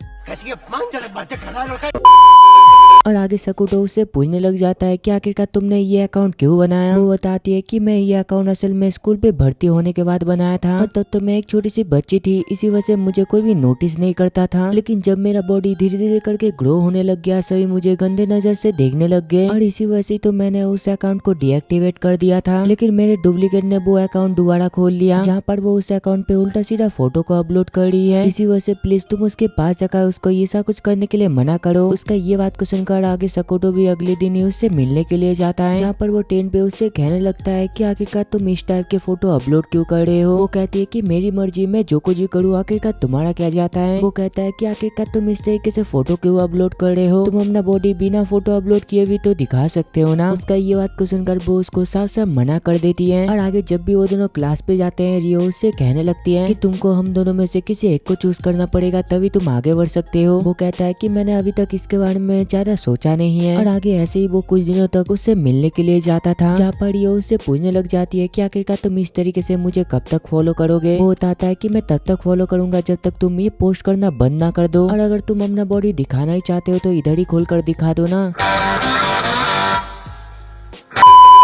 और आगे सकुटो उससे पूछने लग जाता है कि आखिरकार तुमने ये अकाउंट क्यों बनाया। वो बताती है कि मैं ये अकाउंट असल में स्कूल पे भर्ती होने के बाद बनाया था, तो मैं एक छोटी सी बच्ची थी, इसी वजह से मुझे कोई भी नोटिस नहीं करता था। लेकिन जब मेरा बॉडी धीरे धीरे करके ग्रो होने लग गया, सभी मुझे गंदे नजर से देखने लग गए, और इसी वजह से तो मैंने उस अकाउंट को डीएक्टिवेट कर दिया था। लेकिन मेरे डुप्लीकेट ने वो अकाउंट दोबारा खोल लिया, जहाँ पर वो उस अकाउंट पे उल्टा सीधा फोटो को अपलोड कर रही है। इसी वजह से प्लीज तुम उसके पास जाकर उसको ये सब कुछ करने के लिए मना करो। उसका ये बात को सुनकर आगे सकुटो भी अगले दिन ही उससे मिलने के लिए जाता है, जहाँ पर वो ट्रेन पे उससे कहने लगता है कि आखिरकार तुम इस टाइप के फोटो अपलोड क्यों कर रहे हो। वो कहती है कि मेरी मर्जी, मैं जो कुछ भी करूँ, आखिरकार तुम्हारा क्या जाता है। वो कहता है कि आखिरकार तुम इस तरीके से फोटो क्यों अपलोड कर रहे हो, तुम अपना बॉडी बिना फोटो अपलोड किए भी तो दिखा सकते हो ना। उसका ये बात को सुनकर वो उसको साफ साफ मना कर देती है। और आगे जब भी वो दोनों क्लास पे जाते हैं, रियो उससे कहने लगती है कि तुमको हम दोनों में से किसी एक को चूज करना पड़ेगा, तभी तुम आगे बढ़ सकते हो। वो कहता है कि मैंने अभी तक इसके बारे में ज्यादा सोचा नहीं है। और आगे ऐसे ही वो कुछ दिनों तक उससे मिलने के लिए जाता था, जहाँ पर रियो उससे पूछने लग जाती है कि आखिरकार तुम इस तरीके से मुझे कब तक फॉलो करोगे। वो बताता है कि मैं तब तक फॉलो करूंगा जब तक तुम ये पोस्ट करना बंद ना कर दो, और अगर तुम अपना बॉडी दिखाना ही चाहते हो तो इधर ही खोल कर दिखा दो ना।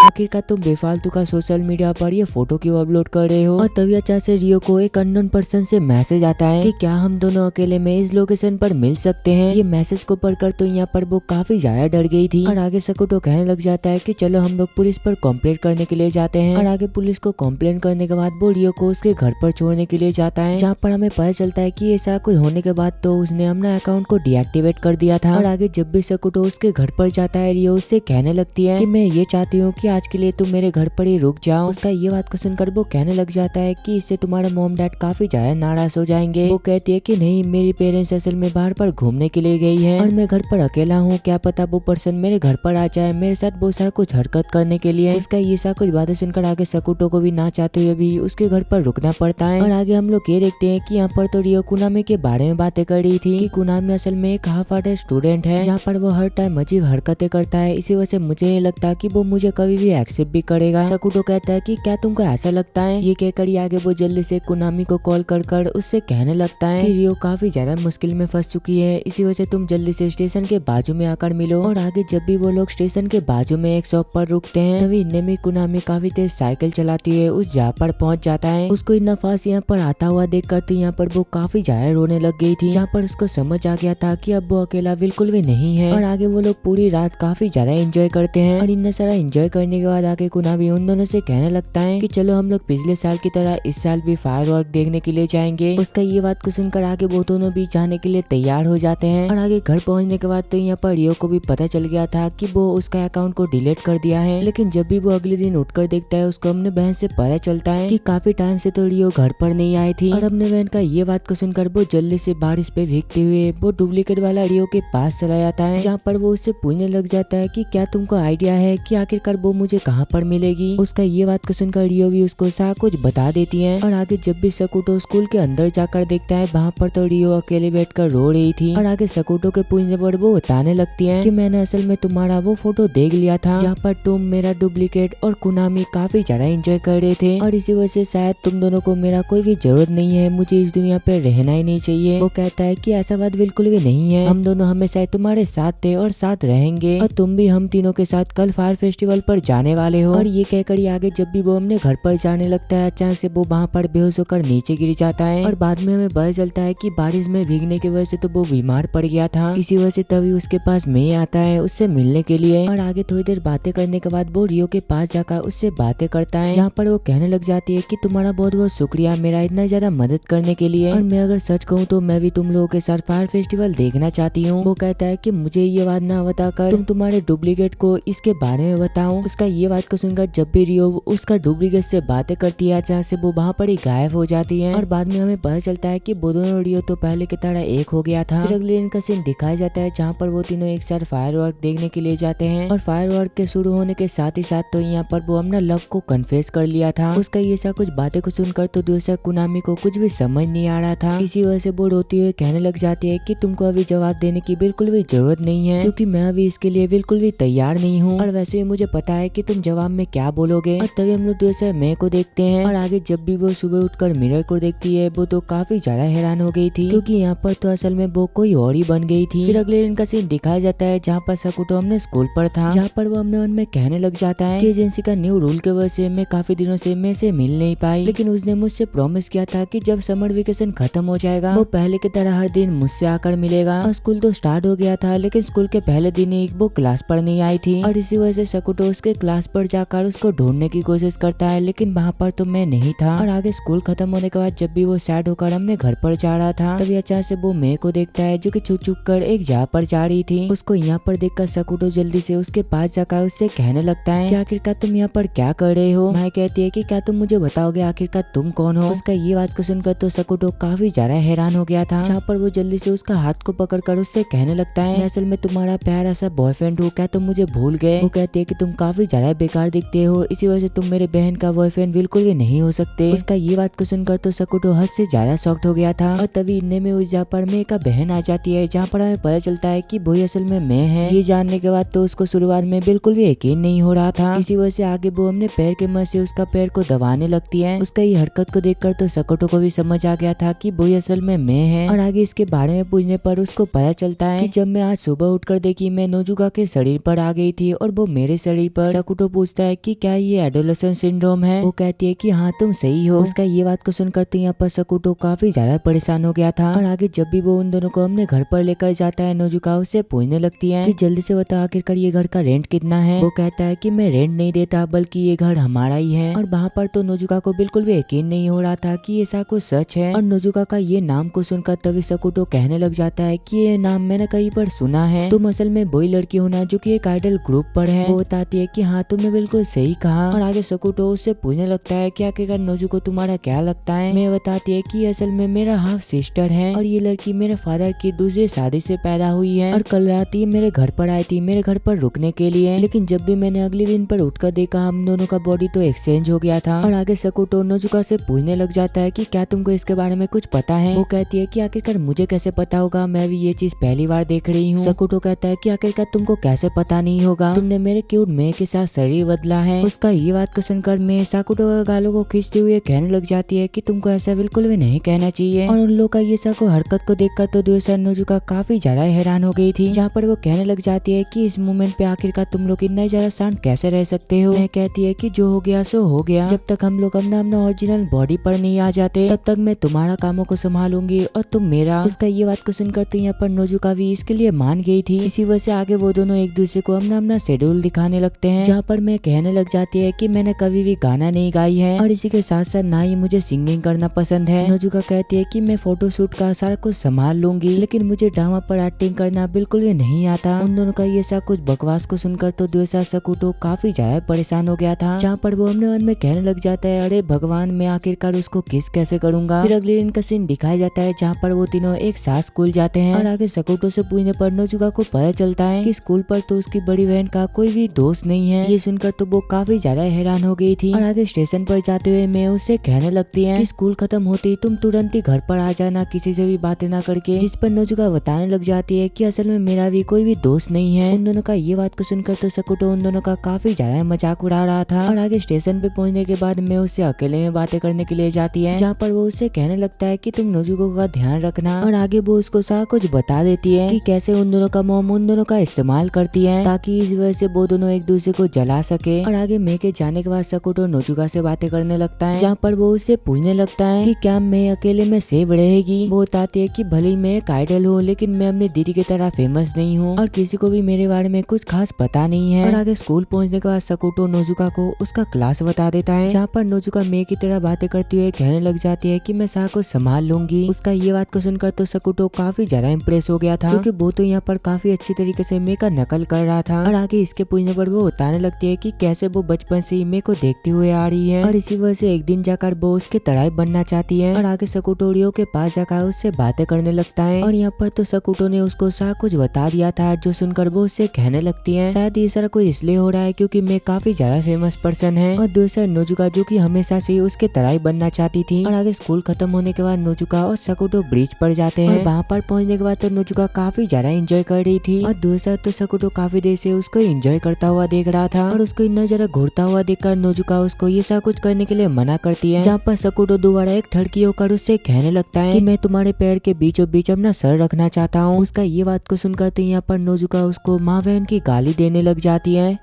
आखिरकार तुम बेफालतू का सोशल मीडिया पर ये फोटो क्यों अपलोड कर रहे हो। और तभी अचानक से रियो को एक अननोन पर्सन से मैसेज आता है कि क्या हम दोनों अकेले में इस लोकेशन पर मिल सकते हैं। ये मैसेज को पढ़कर तो यहाँ पर वो काफी ज्यादा डर गई थी। और आगे सकुटो कहने लग जाता है कि चलो हम लोग पुलिस पर कंप्लेंट करने के लिए जाते हैं। और आगे पुलिस को कंप्लेंट करने के बाद वो रियो को उसके घर पर छोड़ने के लिए जाता है, जहाँ पर हमें पता चलता है कि ऐसा कुछ होने के बाद तो उसने अपना अकाउंट को डीएक्टिवेट कर दिया था। और आगे जब भी सकुटो उसके घर पर जाता है, रियो उससे कहने लगती है कि मैं ये चाहती हूँ कि आज के लिए तुम मेरे घर पर ही रुक जाओ। उसका ये बात को सुनकर वो कहने लग जाता है कि इससे तुम्हारा मॉम डैड काफी ज्यादा नाराज हो जाएंगे। वो कहती है कि नहीं, मेरी पेरेंट्स असल में बाहर पर घूमने के लिए गई है और मैं घर पर अकेला हूँ, क्या पता वो पर्सन मेरे घर पर आ जाए मेरे साथ बहुत सारा कुछ हरकत करने के लिए। इसका ये सा कुछ बातें सुनकर आगे सकुटो को भी ना चाहते हुए भी उसके घर पर रुकना पड़ता है। और आगे हम लोग ये देखते हैं कि यहाँ पर तो रियो कुनामी के बारे में बातें कर रही थी कि कुनामी असल में एक हाफ हार्टेड स्टूडेंट है, जहाँ पर वो हर टाइम अजीब हरकतें करता है। इसी वजह से मुझे नहीं लगता कि वो मुझे कभी भी एक्सेप्ट भी करेगा। सकुटो कहता है कि क्या तुमको ऐसा लगता है। ये कहकर आगे वो जल्दी से कुनामी को कॉल कर उससे कहने लगता है कि रियो काफी ज्यादा मुश्किल में फंस चुकी है, इसी वजह से तुम जल्दी से स्टेशन के बाजू में आकर मिलो। और आगे जब भी वो लोग स्टेशन के बाजू में एक शॉप पर रुकते हैं, तभी इनमें में कुनामी काफी तेज साइकिल चलाती है उस जहाँ पर पहुंच जाता है। उसको इतना फास्ट यहाँ पर आता हुआ देख कर तो यहाँ पर वो काफी ज्यादा रोने लग गई थी, जहाँ पर उसको समझ आ गया था कि अब वो अकेला बिल्कुल भी नहीं है। और आगे वो लोग पूरी रात काफी ज्यादा एंजॉय करते हैं। और इतना सारा एंजॉय करने के बाद आगे कुनामी उन दोनों से कहने लगता है कि चलो हम लोग पिछले साल की तरह इस साल भी फायरवर्क देखने के लिए जाएंगे। उसका ये बात को सुनकर आगे वो दोनों भी जाने के लिए तैयार हो जाते हैं। और आगे घर पहुंचने के बाद तो यहाँ पर रियो को भी पता चल गया था कि वो उसका अकाउंट को डिलीट कर दिया है, लेकिन जब भी वो अगले दिन उठकर देखता है उसको अपने बहन से पता चलता है कि काफी टाइम से तो रियो घर पर नहीं आई थी। और अपने बहन का ये बात को सुनकर वो जल्दी से बारिश पे भीगते हुए वो डुप्लीकेट वाला रियो के पास चला जाता है, जहाँ पर वो उससे पूछने लग जाता है कि क्या तुमको आइडिया है कि आखिरकार वो मुझे कहाँ पर मिलेगी। उसका ये बात को सुनकर रियो भी उसको सा कुछ बता देती है। और आगे जब भी सकुटो स्कूल के अंदर जाकर देखता है, वहाँ पर तो रियो अकेले बैठकर रो रही थी। और आगे सकुटो के पूछने पर वो बताने लगती है कि मैंने असल में तुम्हारा वो फोटो देख लिया था, जहाँ पर तुम, मेरा डुप्लीकेट और कुनामी काफी ज्यादा एंजॉय कर रहे थे, और इसी वजह से शायद तुम दोनों को मेरा कोई भी जरूरत नहीं है, मुझे इस दुनिया पे रहना ही नहीं चाहिए। वो कहता है कि ऐसा बात बिल्कुल भी नहीं है, हम दोनों हमेशा तुम्हारे साथ थे और साथ रहेंगे, और तुम भी हम तीनों के साथ कल फायर फेस्टिवल पर जाने वाले हो। और ये कहकर आगे जब भी वो अपने घर पर जाने लगता है, अचानक से वो वहाँ पर बेहोश होकर नीचे गिर जाता है। और बाद में हमें पता चलता है कि बारिश में भीगने की वजह से तो वो बीमार पड़ गया था, इसी वजह से तभी उसके पास मैं आता है उससे मिलने के लिए। और आगे थोड़ी देर बातें करने के बाद वो रियो के पास जाकर उससे बातें करता है, जहाँ पर वो कहने लग जाती है कि तुम्हारा बहुत बहुत शुक्रिया मेरा इतना ज्यादा मदद करने के लिए, और मैं अगर सच कहूँ तो मैं भी तुम लोगों के साथ फायर फेस्टिवल देखना चाहती हूँ। वो कहता है कि मुझे ये बात ना बताकर तुम तुम्हारे डुप्लीकेट को इसके बारे में बताओ। उसका ये बात को सुनकर जब भी रियो उसका डुप्लीकेट से बातें करती है, अचानक से वो वहाँ पर ही गायब हो जाती है। और बाद में हमें पता चलता है कि वो दोनों रियो तो पहले की तरह एक हो गया था। फिर अगले दिन का सीन दिखाया जाता है, जहाँ पर वो तीनों एक साथ फायरवर्क देखने के लिए जाते हैं। और फायरवर्क के शुरू होने के साथ ही साथ तो यहाँ पर वो अपना लव को कन्फेस कर लिया था। उसका ये सा कुछ बातें को सुनकर तो दूसरा कुनामी को कुछ भी समझ नहीं आ रहा था, इसी वजह से वो रोती हुई कहने लग जाती है कि तुमको अभी जवाब देने की बिल्कुल भी जरूरत नहीं है, क्योंकि मैं अभी इसके लिए बिल्कुल भी तैयार नहीं हूँ, और वैसे भी मुझे पता है कि तुम जवाब में क्या बोलोगे। और तभी हम लोग दूसरे मैं को देखते हैं। और आगे जब भी वो सुबह उठकर मिरर को देखती है, वो तो काफी ज्यादा हैरान हो गई थी, क्योंकि यहाँ पर तो असल में वो कोई और ही बन गई थी। फिर अगले दिन का सीन दिखाया जाता है, जहाँ पर सकुटो अपने स्कूल पर था, जहाँ पर वो अपने मन में कहने लग जाता है कि एजेंसी का न्यू रूल की वजह से मैं काफी दिनों से मैं से मिल नहीं पाई, लेकिन उसने मुझसे प्रॉमिस किया था कि जब समर वेकेशन खत्म हो जाएगा वो पहले की तरह हर दिन मुझसे आकर मिलेगा। और स्कूल तो स्टार्ट हो गया था, लेकिन स्कूल के पहले दिन ही वो क्लास पर नहीं आई थी, और इसी वजह से सकुटो उसके क्लास पर जाकर उसको ढूंढने की कोशिश करता है, लेकिन वहाँ पर तो मैं नहीं था। और आगे स्कूल खत्म होने के बाद जब भी वो सैड होकर अपने घर पर जा रहा था, तभी अचानक से वो मैं को देखता है, जो कि छुप छुप कर एक जगह पर जा रही थी। उसको यहाँ पर देखकर सकुटो जल्दी से उसके पास जाकर उससे कहने लगता है कि आखिरकार तुम यहाँ पर क्या कर रहे हो। मैं कहती है कि क्या तुम मुझे बताओगे आखिरकार तुम कौन हो। उसका ये बात को सुनकर तो सकुटो काफी ज्यादा हैरान हो गया था, जहाँ पर वो जल्दी से उसका हाथ को पकड़कर उससे कहने लगता है, असल में तुम्हारा प्यारा सा बॉयफ्रेंड हूँ, क्या तुम मुझे भूल गए। वो कहती है कि तुम काफी ज्यादा बेकार दिखते हो, इसी वजह से तुम मेरे बहन का बॉयफ्रेंड बिल्कुल भी नहीं हो सकते। उसका ये बात को सुनकर तो सकुटो हद से ज्यादा शॉक्ड हो गया था। और तभी इतने में उस जगह पर मे का बहन आ जाती है, जहाँ पर हमें पता चलता है कि वो असल में मैं है। ये जानने के बाद तो उसको शुरुआत में बिल्कुल भी यकीन नहीं हो रहा था। इसी वजह से आगे वो अपने पैर के मदद से उसका पैर को दबाने लगती है। उसका ये हरकत को देखकर तो सकुटो को भी समझ आ गया था कि वो असल में मैं है। और आगे इसके बारे में पूछने पर उसको पता चलता है कि जब मैं आज सुबह उठकर देखी, मैं नोजुका के शरीर पर आ गई थी और वो मेरे शरीर पर। सकुटो पूछता है कि क्या ये एडोलेसेंट सिंड्रोम है? वो कहती है कि हाँ तुम सही हो। उसका ये बात को सुनकर तो यहाँ पर सकुटो काफी ज्यादा परेशान हो गया था। और आगे जब भी वो उन दोनों को अपने घर पर लेकर जाता है, नोजुका उससे पूछने लगती है कि जल्दी से बता आखिरकार ये घर का रेंट कितना है। वो कहता है कि मैं रेंट नहीं देता, बल्कि ये घर हमारा ही है। और वहाँ पर तो नोजुका को बिल्कुल भी यकीन नहीं हो रहा था कि ऐसा कुछ सच है। और नोजुका का ये नाम को सुनकर तभी सकुटो कहने लग जाता है कि ये नाम मैंने कहीं पर सुना है, तुम असल में वही लड़की हो ना जो कि एक आइडल ग्रुप पर है। वो बताती है कि हाँ तुमने बिल्कुल सही कहा। और आगे सकुटो उससे पूछने लगता है कि आखिरकार नोजुको तुम्हारा क्या लगता है? मैं बताती है कि असल में मेरा हाफ सिस्टर है और ये लड़की मेरे फादर की दूसरी शादी से पैदा हुई है। और कल रात ये मेरे घर पर आई थी, मेरे घर पर रुकने के लिए। लेकिन जब भी मैंने अगले दिन पर उठकर देखा, हम दोनों का बॉडी तो एक्सचेंज हो गया था। और आगे सकुटो नोजुका से पूछने लग जाता है कि क्या तुमको इसके बारे में कुछ पता है? वो कहती है कि आखिरकार मुझे कैसे पता होगा, मैं भी ये चीज पहली बार देख रही हूँ। सकुटो कहता है कि आखिरकार तुमको कैसे पता नहीं होगा, तुमने मेरे क्यूट मे के साथ शरीर बदला है। उसका ये बात को सुनकर मैं सकुटो के गालों को खींचते हुए कहने लग जाती है कि तुमको ऐसा बिल्कुल भी नहीं कहना चाहिए। और उन लोग का ये सब हरकत को देखकर तो दूसरा नोजुका काफी ज्यादा हैरान हो गई थी, जहाँ पर वो कहने लग जाती है कि इस मोमेंट पे आखिरकार तुम लोग इतना ज्यादा शांत कैसे रह सकते हो? मैं कहती है कि जो हो गया सो हो गया, जब तक हम लोग अपना ओरिजिनल बॉडी पर नहीं आ जाते तब तक मैं तुम्हारा कामों को संभालूंगी और तुम मेरा। उसका ये बात को सुनकर तो यहाँ पर नोजुका भी इसके लिए मान गई थी। इसी वजह से आगे वो दोनों एक दूसरे को अपना शेड्यूल दिखाने लगते हैं, जहाँ पर मैं कहने लग जाती है कि मैंने कभी भी गाना नहीं गाई है और इसी के साथ साथ ना ही मुझे सिंगिंग करना पसंद है। नोजुका कहती है कि मैं फोटोशूट का सारा कुछ संभाल लूंगी, लेकिन मुझे ड्रामा पर एक्टिंग करना बिल्कुल भी नहीं आता। उन दोनों का ये सब कुछ बकवास को सुनकर तो दूसरा सकुटो काफी ज्यादा परेशान हो गया था, जहाँ पर वो अपने मन में कहने लग जाता है अरे भगवान, मैं आखिरकार उसको किस कैसे करूंगा। फिर अगले दिन का सीन दिखाया जाता है, जहाँ पर वो तीनों एक साथ स्कूल जाते हैं। और आगे सकुटो से पूछने पर नोजुका को पता चलता है कि स्कूल पर तो उसकी बड़ी बहन का कोई भी दोस्त नहीं है। ये सुनकर तो वो काफी ज्यादा हैरान हो गई थी। और आगे स्टेशन पर जाते हुए मैं उससे कहने लगती है कि स्कूल खत्म होते ही तुम तुरंत ही घर पर आ जाना, किसी से भी बातें ना करके। जिस पर नोजुका बताने लग जाती है कि असल में मेरा भी कोई भी दोस्त नहीं है। उन दोनों का ये बात को सुनकर तो सकुटो उन दोनों का काफी ज्यादा मजाक उड़ा रहा था। और आगे स्टेशन पे पहुंचने के बाद मैं उससे अकेले में बातें करने के लिए जाती है, जहाँ पर वो उससे कहने लगता है कि तुम नोजुको का ध्यान रखना। और आगे वो उसको सारा कुछ बता देती है कि कैसे उन दोनों का मॉम उन दोनों का इस्तेमाल करती है ताकि इस वजह से वो दोनों एक दूसरे को जला सके। और आगे मे के जाने के बाद सकुटो नोजुका से बातें करने लगता है, जहाँ पर वो उससे पूछने लगता है कि क्या मैं अकेले में सेफ रहेगी। वो बताती है कि भले मैं एक आइडल हूँ, लेकिन मैं अपनी दीदी की तरह फेमस नहीं हूँ और किसी को भी मेरे बारे में कुछ खास पता नहीं है। और आगे स्कूल पहुँचने के बाद सकुटो नोजुका को उसका क्लास बता देता है, जहाँ पर नोजुका मे की तरह बातें करती हुए कहने लग जाती है कि मैं सारा कुछ संभाल लूंगी। उसका ये बात को सुनकर तो सकुटो काफी ज्यादा इम्प्रेस हो गया था, क्योंकि वो तो यहाँ पर काफी अच्छी तरीके से मे का नकल कर रहा था। और आगे इसके पूछने पर वो बताने लगती है कि कैसे वो बचपन से ही मे को देखते हुए आ रही है और इसी वजह से एक दिन जाकर वो उसके तरह बनना चाहती है। और आगे सकुटो रियो के पास जाकर उससे बातें करने लगता है। और यहाँ पर तो सकुटो ने उसको सारा कुछ बता दिया था, जो सुनकर वो उससे कहने लगती है शायद ये सारा कुछ इसलिए हो रहा है क्योंकि मैं काफी ज्यादा फेमस पर्सन है। और दूसरा नोजुका जो कि हमेशा से उसके तरह ही बनना चाहती थी। और आगे स्कूल खत्म होने के बाद नोजुका और सकुटो ब्रिज पर जाते हैं। और वहाँ पर पहुँचने के बाद तो नोजुका काफी ज्यादा एंजॉय कर रही थी और दूसरा तो सकुटो काफी देर से उसको एंजॉय करता हुआ देख रहा था। और उसको इतना ज्यादा घूरता हुआ देखकर नोजुका उसको ये सब कुछ करने के लिए मना करती है, जहाँ पर सकुटो दोबारा एक ठड़की होकर उससे कहने लगता है कि मैं तुम्हारे पैर के बीचों बीच अपना सर रखना चाहता हूँ। उसका ये बात को सुनकर तो यहाँ पर नोजुका उसको माँ बहन की गाली देने लग जाती है।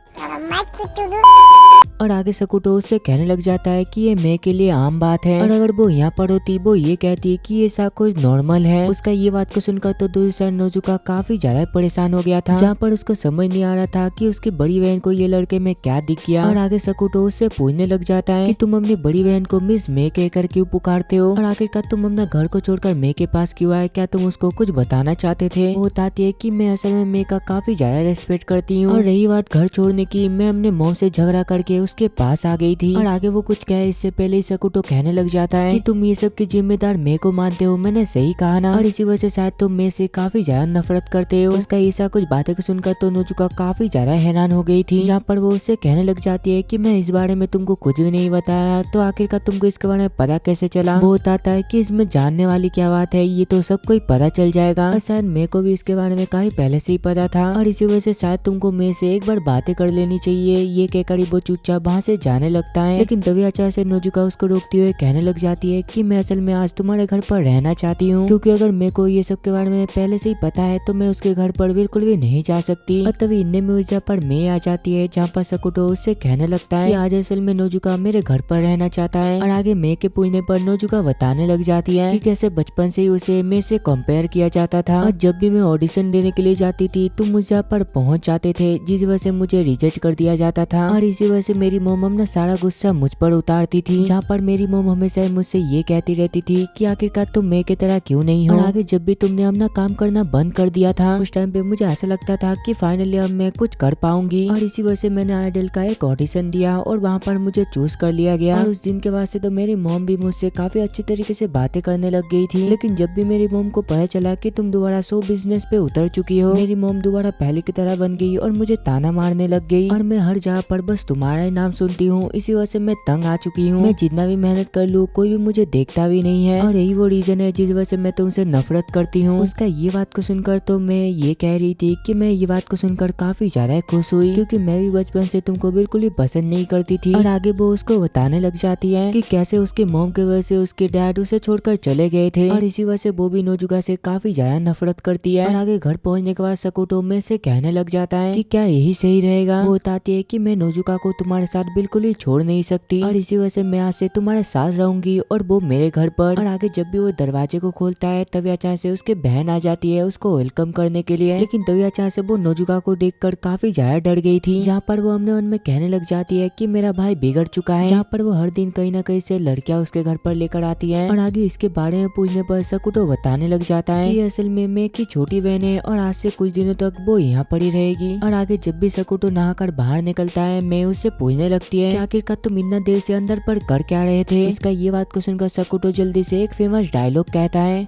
और आगे सकुटो उससे कहने लग जाता है कि ये मे के लिए आम बात है और अगर वो यहाँ पर होती वो ये कहती है कि ये सब कुछ नॉर्मल है। उसका ये बात को सुनकर तो दूसरा नोजुका काफी ज्यादा परेशान हो गया था, जहाँ पर उसको समझ नहीं आ रहा था कि उसकी बड़ी बहन को ये लड़के में क्या दिख गया। और आगे सकुटो उससे पूछने लग जाता है कि तुम अपनी बड़ी बहन को मिस मे कहकर क्यों पुकारते हो और आखिरकार तुम अपना घर को छोड़कर मे के पास क्यों आए, क्या तुम उसको कुछ बताना चाहते थे। वो बताती है कि मैं असल में मे का काफी ज्यादा रेस्पेक्ट करती हूँ और रही बात घर छोड़ने की, मैं अपने मॉम से झगड़ा करके उसके पास आ गई थी और आगे वो कुछ कहे इससे पहले ही सकुटो कहने लग जाता है कि तुम ये सब की जिम्मेदार मैं को मानते हो, मैंने सही कहा ना, और इसी वजह से शायद तुम मैं से काफी ज्यादा नफरत करते हो। उसका ऐसा कुछ बातें को सुनकर तो नोजुका काफी ज्यादा हैरान हो गई थी, जहाँ पर वो उससे कहने लग जाती है कि मैं इस बारे में तुमको कुछ भी नहीं बताया, तो आखिरकार तुमको इसके बारे में पता कैसे चला। वो बताता है कि इसमें जानने वाली क्या बात है, ये तो सबको ही पता चल जाएगा, और शायद मेरे को भी इसके बारे में काफी पहले से ही पता था, और इसी वजह से शायद तुमको मेरे से एक बार बातें कर लेनी चाहिए। ये कहकर वो चुपचाप वहाँ से जाने लगता है, लेकिन तभी अचानक से नोजुका उसको रोकती हुए कहने लग जाती है कि मैं असल में आज तुम्हारे घर पर रहना चाहती हूँ, क्योंकि अगर मेरे को ये सब के बारे में पहले से ही पता है तो मैं उसके घर पर बिल्कुल भी नहीं जा सकती। और तभी इन्ने में उस पर मैं आ जाती है, जहाँ पर सकुटो उससे कहने लगता है कि आज असल में नोजुका मेरे घर पर रहना चाहता है, और आगे मैं के पूछने पर नोजुका बताने लग जाती है कि कैसे बचपन से ही उसे मैं से कंपेयर किया जाता था, और जब भी मैं ऑडिशन देने के लिए जाती थी तुम मुझ पर पहुंच जाते थे, जिस वजह से मुझे रिजेक्ट कर दिया जाता था, और इसी वजह से मेरी मोम अपना सारा गुस्सा मुझ पर उतारती थी, जहाँ पर मेरी मोम हमेशा मुझसे ये कहती रहती थी कि आखिरकार तुम मैं की तरह क्यों नहीं हो। और आगे जब भी तुमने अपना काम करना बंद कर दिया था उस टाइम पे मुझे ऐसा लगता था कि फाइनली अब मैं कुछ कर पाऊंगी, और इसी वजह से मैंने आइडल का एक ऑडिशन दिया और वहाँ पर मुझे चूज कर लिया गया। और उस दिन के बाद से तो मेरी मोम भी मुझसे काफी अच्छी तरीके से बातें करने लग गई थी, लेकिन जब भी मेरी मोम को पता चला कि तुम दोबारा शो बिजनेस पे उतर चुकी हो, मेरी मोम दोबारा पहले की तरह बन गई और मुझे ताना मारने लग गई, और मैं हर जगह पर बस तुम्हारा ही नाम सुनती हूँ। इसी वजह से मैं तंग आ चुकी हूँ, मैं जितना भी मेहनत कर लूँ कोई भी मुझे देखता भी नहीं है, और यही वो रीजन है जिस वजह से मैं तुमसे नफरत करती हूँ। उसका ये बात को सुनकर तो मैं ये कह रही थी कि मैं ये बात को सुनकर काफी ज्यादा खुश हुई, क्योंकि मैं भी बचपन से तुमको बिल्कुल भी पसंद नहीं करती थी। और आगे वो उसको बताने लग जाती है कि कैसे उसके मॉम की वजह से उसके डैड उसे छोड़कर चले गए थे, और इसी वजह से वो भी नोजुका से काफी ज्यादा नफरत करती है। और आगे घर पहुंचने के बाद सकुटो में से कहने लग जाता है कि क्या यही सही रहेगा। वो बताती है कि मैं नोजुका को तुम्हारे साथ बिल्कुल ही छोड़ नहीं सकती, और इसी वजह से मैं आज से तुम्हारे साथ रहूंगी और वो मेरे घर पर। और आगे जब भी वो दरवाजे को खोलता है तभी अचानक से उसके बहन आ जाती है उसको वेलकम करने के लिए, लेकिन तभी अचानक से वो नोजुका को देखकर काफी ज्यादा डर गई थी, जहाँ पर वो अपने मन में कहने लग जाती है कि मेरा भाई बिगड़ चुका है, जहाँ पर वो हर दिन कहीं ना कहीं से लड़कियां उसके घर पर लेकर आती है। और आगे इसके बारे में पूछने पर सकुटो बताने लग जाता है कि असल में मैं की छोटी बहन है और आज से कुछ दिनों तक वो यहाँ पर ही रहेगी। और आगे जब भी सकुटो नहाकर बाहर निकलता है मैं उससे पूछने लगती है कि आखिरकार तुम इतना देर से अंदर पर कर क्या रहे थे। इसका ये बात को सुनकर सकुटो जल्दी से एक फेमस डायलॉग कहता है,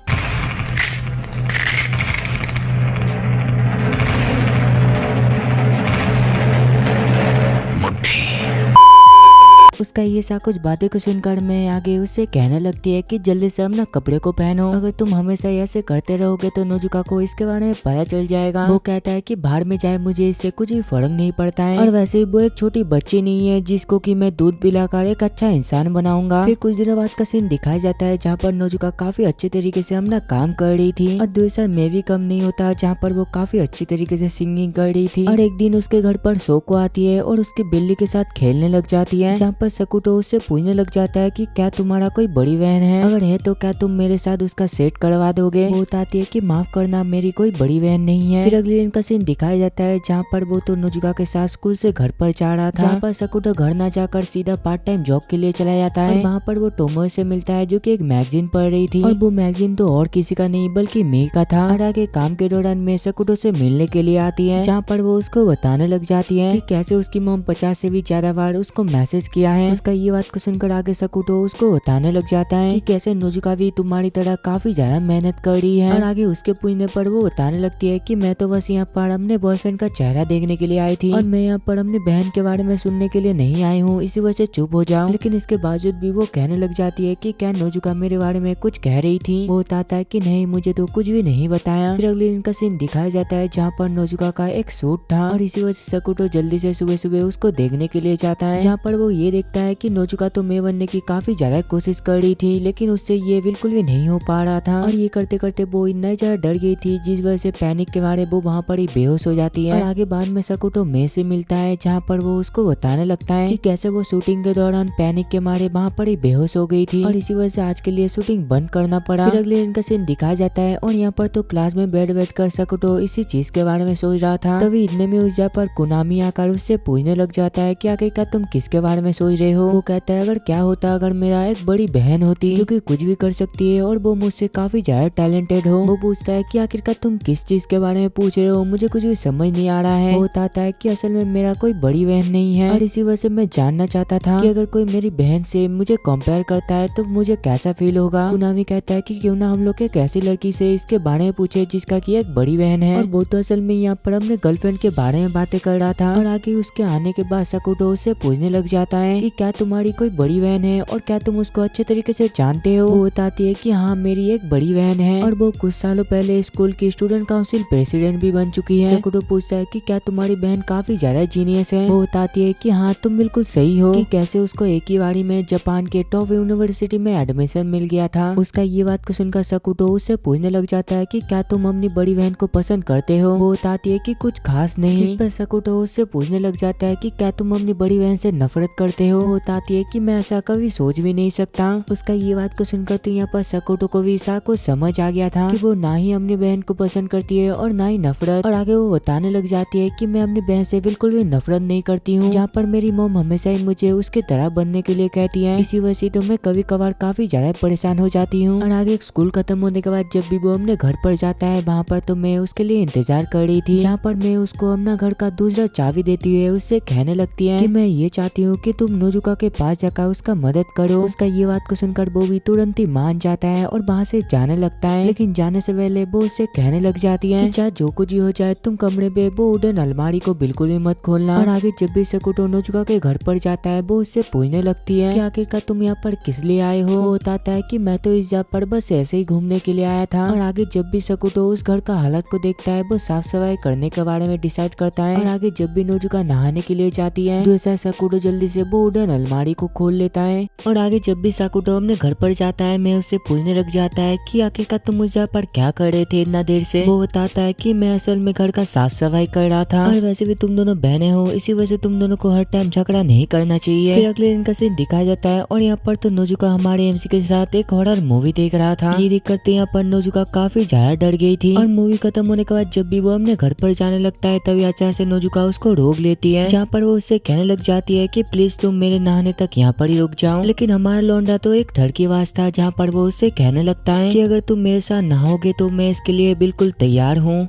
उसका ये सा कुछ बातें को सुनकर मैं आगे उससे कहने लगती है कि जल्दी से अपना कपड़े को पहनो, अगर तुम हमेशा ऐसे करते रहोगे तो नोजुका को इसके बारे में पता चल जाएगा। वो कहता है कि बाहर में जाए मुझे इससे कुछ भी फर्क नहीं पड़ता है, और वैसे भी वो एक छोटी बच्ची नहीं है जिसको कि मैं दूध पिलाकर एक अच्छा इंसान बनाऊंगा। फिर कुछ दिनों बाद का सीन दिखाया जाता है जहाँ पर नोजुका काफी अच्छे तरीके से अपना काम कर रही थी, और दूसरा मैं भी कम नहीं होता जहाँ पर वो काफी अच्छी तरीके से सिंगिंग कर रही थी। और एक दिन उसके घर पर सोको आती है और उसकी बिल्ली के साथ खेलने लग जाती है, जहाँ पर सकुटो उससे पूछने लग जाता है कि क्या तुम्हारा कोई बड़ी बहन है, अगर है तो क्या तुम मेरे साथ उसका सेट करवा दोगे। वो बताती है कि माफ करना मेरी कोई बड़ी बहन नहीं है। फिर अगले दिन का सीन दिखाया जाता है जहाँ पर वो तो नोजुका के साथ स्कूल से घर पर जा रहा था, जहाँ पर सकुटो घर न जाकर सीधा पार्ट टाइम जॉब के लिए चला जाता है। वहाँ पर वो टोमो से मिलता है जो कि एक मैगजीन पढ़ रही थी, और वो मैगजीन तो और किसी का नहीं बल्कि मे का था। और आगे काम के दौरान मे सकुटो से मिलने के लिए आती है, जहाँ पर वो उसको बताने लग जाती है कि कैसे उसकी मॉम 50 से भी ज्यादा बार उसको मैसेज किया है। उसका ये बात को सुनकर आगे सकुटो उसको बताने लग जाता है कि कैसे नोजुका भी तुम्हारी तरह काफी ज्यादा मेहनत कर रही है। और आगे उसके पूछने पर वो बताने लगती है कि मैं तो बस यहाँ पर अपने बॉयफ्रेंड का चेहरा देखने के लिए आई थी, और मैं यहाँ पर अपनी बहन के बारे में सुनने के लिए नहीं आई हूँ, इसी वजह से चुप हो जाऊँ। लेकिन इसके बावजूद भी वो कहने लग जाती है कि क्या नोजुका मेरे बारे में कुछ कह रही थी। वो बताता है कि नहीं मुझे तो कुछ भी नहीं बताया। फिर अगले दिन का सीन दिखाया जाता है जहाँ पर नोजुका का एक सूट था, और इसी वजह से सकुटो जल्दी से सुबह सुबह उसको देखने के लिए जाता है, जहाँ पर वो ये देखता है कि नोजुका तो मैं बनने की काफी ज्यादा कोशिश कर रही थी, लेकिन उससे ये बिल्कुल भी नहीं हो पा रहा था। और ये करते करते वो इतना ज्यादा डर गई थी जिस वजह से पैनिक के मारे वो वहाँ पर ही बेहोश हो जाती है। और आगे बाद में सकुटो मे से मिलता है, जहाँ पर वो उसको बताने लगता है कि कैसे वो शूटिंग के दौरान पैनिक के मारे वहाँ पर ही बेहोश हो गई थी, और इसी वजह से आज के लिए शूटिंग बंद करना पड़ा। फिर अगले दिन का सीन दिखाया जाता है, और यहाँ पर तो क्लास में बैठ कर सकुटो इसी चीज के बारे में सोच रहा था। तभी इतने में उस जगह पर कुनामी आकर उससे पूछने लग जाता है कि आखिरकार तुम किसके बारे में सोच सोच रहे हो। वो कहता है अगर क्या होता अगर मेरा एक बड़ी बहन होती जो कि कुछ भी कर सकती है और वो मुझसे काफी ज्यादा टैलेंटेड हो। वो पूछता है कि आखिरकार तुम किस चीज के बारे में पूछ रहे हो, मुझे कुछ भी समझ नहीं आ रहा है। वो बताता है कि असल में मेरा कोई बड़ी बहन नहीं है और इसी वजह से मैं जानना चाहता था कि अगर कोई मेरी बहन से मुझे कंपेयर करता है तो मुझे कैसा फील होगा। कुनामी कहता है कि क्यों ना हम लोग एक ऐसी लड़की से इसके बारे में पूछे जिसका की एक बड़ी बहन है। और वो तो असल में यहाँ पर अपने गर्लफ्रेंड के बारे में बातें कर रहा था। और आगे उसके आने के बाद सकुटो उससे पूछने लग जाता है कि क्या तुम्हारी कोई बड़ी बहन है और क्या तुम उसको अच्छे तरीके से जानते हो। वो बताती है कि हाँ मेरी एक बड़ी बहन है और वो कुछ सालों पहले स्कूल की स्टूडेंट काउंसिल प्रेसिडेंट भी बन चुकी है। सकुटो पूछता है कि क्या तुम्हारी बहन काफी ज्यादा जीनियस है। वो बताती है कि हाँ तुम बिल्कुल सही हो कि कैसे उसको एक ही बारी में जापान के टॉप यूनिवर्सिटी में एडमिशन मिल गया था। उसका ये बात को सुनकर सकुटो उससे पूछने लग जाता है कि क्या तुम अपनी बड़ी बहन को पसंद करते हो। वो बताती है कि कुछ खास नहीं। जिस पर सकुटो उससे पूछने लग जाता है कि क्या तुम अपनी बड़ी बहन से नफरत करते हो। वो बताती है कि मैं ऐसा कभी सोच भी नहीं सकता। उसका ये बात को सुनकर तो यहाँ पर सकुटो को भी ईसा को समझ आ गया था कि वो ना ही अपनी बहन को पसंद करती है और ना ही नफरत। और आगे वो बताने लग जाती है कि मैं अपनी बहन से बिल्कुल भी नफरत नहीं करती हूँ। जहाँ पर मेरी मॉम हमेशा ही मुझे उसके तरह बनने के लिए कहती है, इसी वजह से तो मैं कभी कभार काफी ज्यादा परेशान हो जाती हूँ। और आगे स्कूल खत्म होने के बाद जब भी वो अपने घर पर जाता है वहाँ पर तो मैं उसके लिए इंतजार कर रही थी। जहाँ पर मैं उसको अपना घर का दूसरा चाबी देती हुए उससे कहने लगती है कि मैं ये चाहती हूँ कि तुम नोजुका के पास जाकर उसका मदद करो। उसका ये बात को सुनकर वो भी तुरंत ही मान जाता है और वहाँ से जाने लगता है। लेकिन जाने से पहले वो उससे कहने लग जाती है कि चाहे जो कुछ ही हो जाए तुम कमरे में वो वुडन अलमारी को बिल्कुल भी मत खोलना। और आगे जब भी सकुटो नोजुका के घर पर जाता है वो उससे पूछने लगती है कि आखिरकार तुम यहाँ पर किस लिए आए हो। वो बताता है कि मैं तो इस जगह पर बस ऐसे ही घूमने के लिए आया था। और आगे जब भी सकुटो उस घर का हालत को देखता है वो साफ सफाई करने के बारे में डिसाइड करता है। और आगे जब भी नोजुका नहाने के लिए जाती है तो ऐसा सकुटो जल्दी से वो वुडन अलमारी को खोल लेता है। और आगे जब भी सकुटो अपने घर पर जाता है मैं उससे पूछने लग जाता है कि आखिरकार तुम उस जगह पर क्या कर रहे थे इतना देर से। वो बताता है कि मैं असल में घर का साफ सफाई कर रहा था और वैसे भी तुम दोनों बहनें हो इसी वजह से तुम दोनों को हर टाइम झगड़ा नहीं करना चाहिए। फिर अगले दिन का सीन दिखाया जाता है और यहाँ पर तो नोजुका हमारे एमसी के साथ एक हॉरर मूवी देख रहा था। ये देख करते यहाँ पर नोजुका काफी ज्यादा डर गई थी। और मूवी खत्म होने के बाद जब भी वो अपने घर पर जाने लगता है तभी अचानक से नोजुका उसको रोक लेती है। जहाँ पर वो उससे कहने लग जाती है कि प्लीज तुम मेरे नहाने तक यहाँ पर ही रुक जाओ। लेकिन हमारा लौंडा तो एक डर की आवाज था जहाँ पर वो उससे कहने लगता है कि अगर तुम मेरे साथ नहाओगे तो मैं इसके लिए बिल्कुल तैयार हूँ।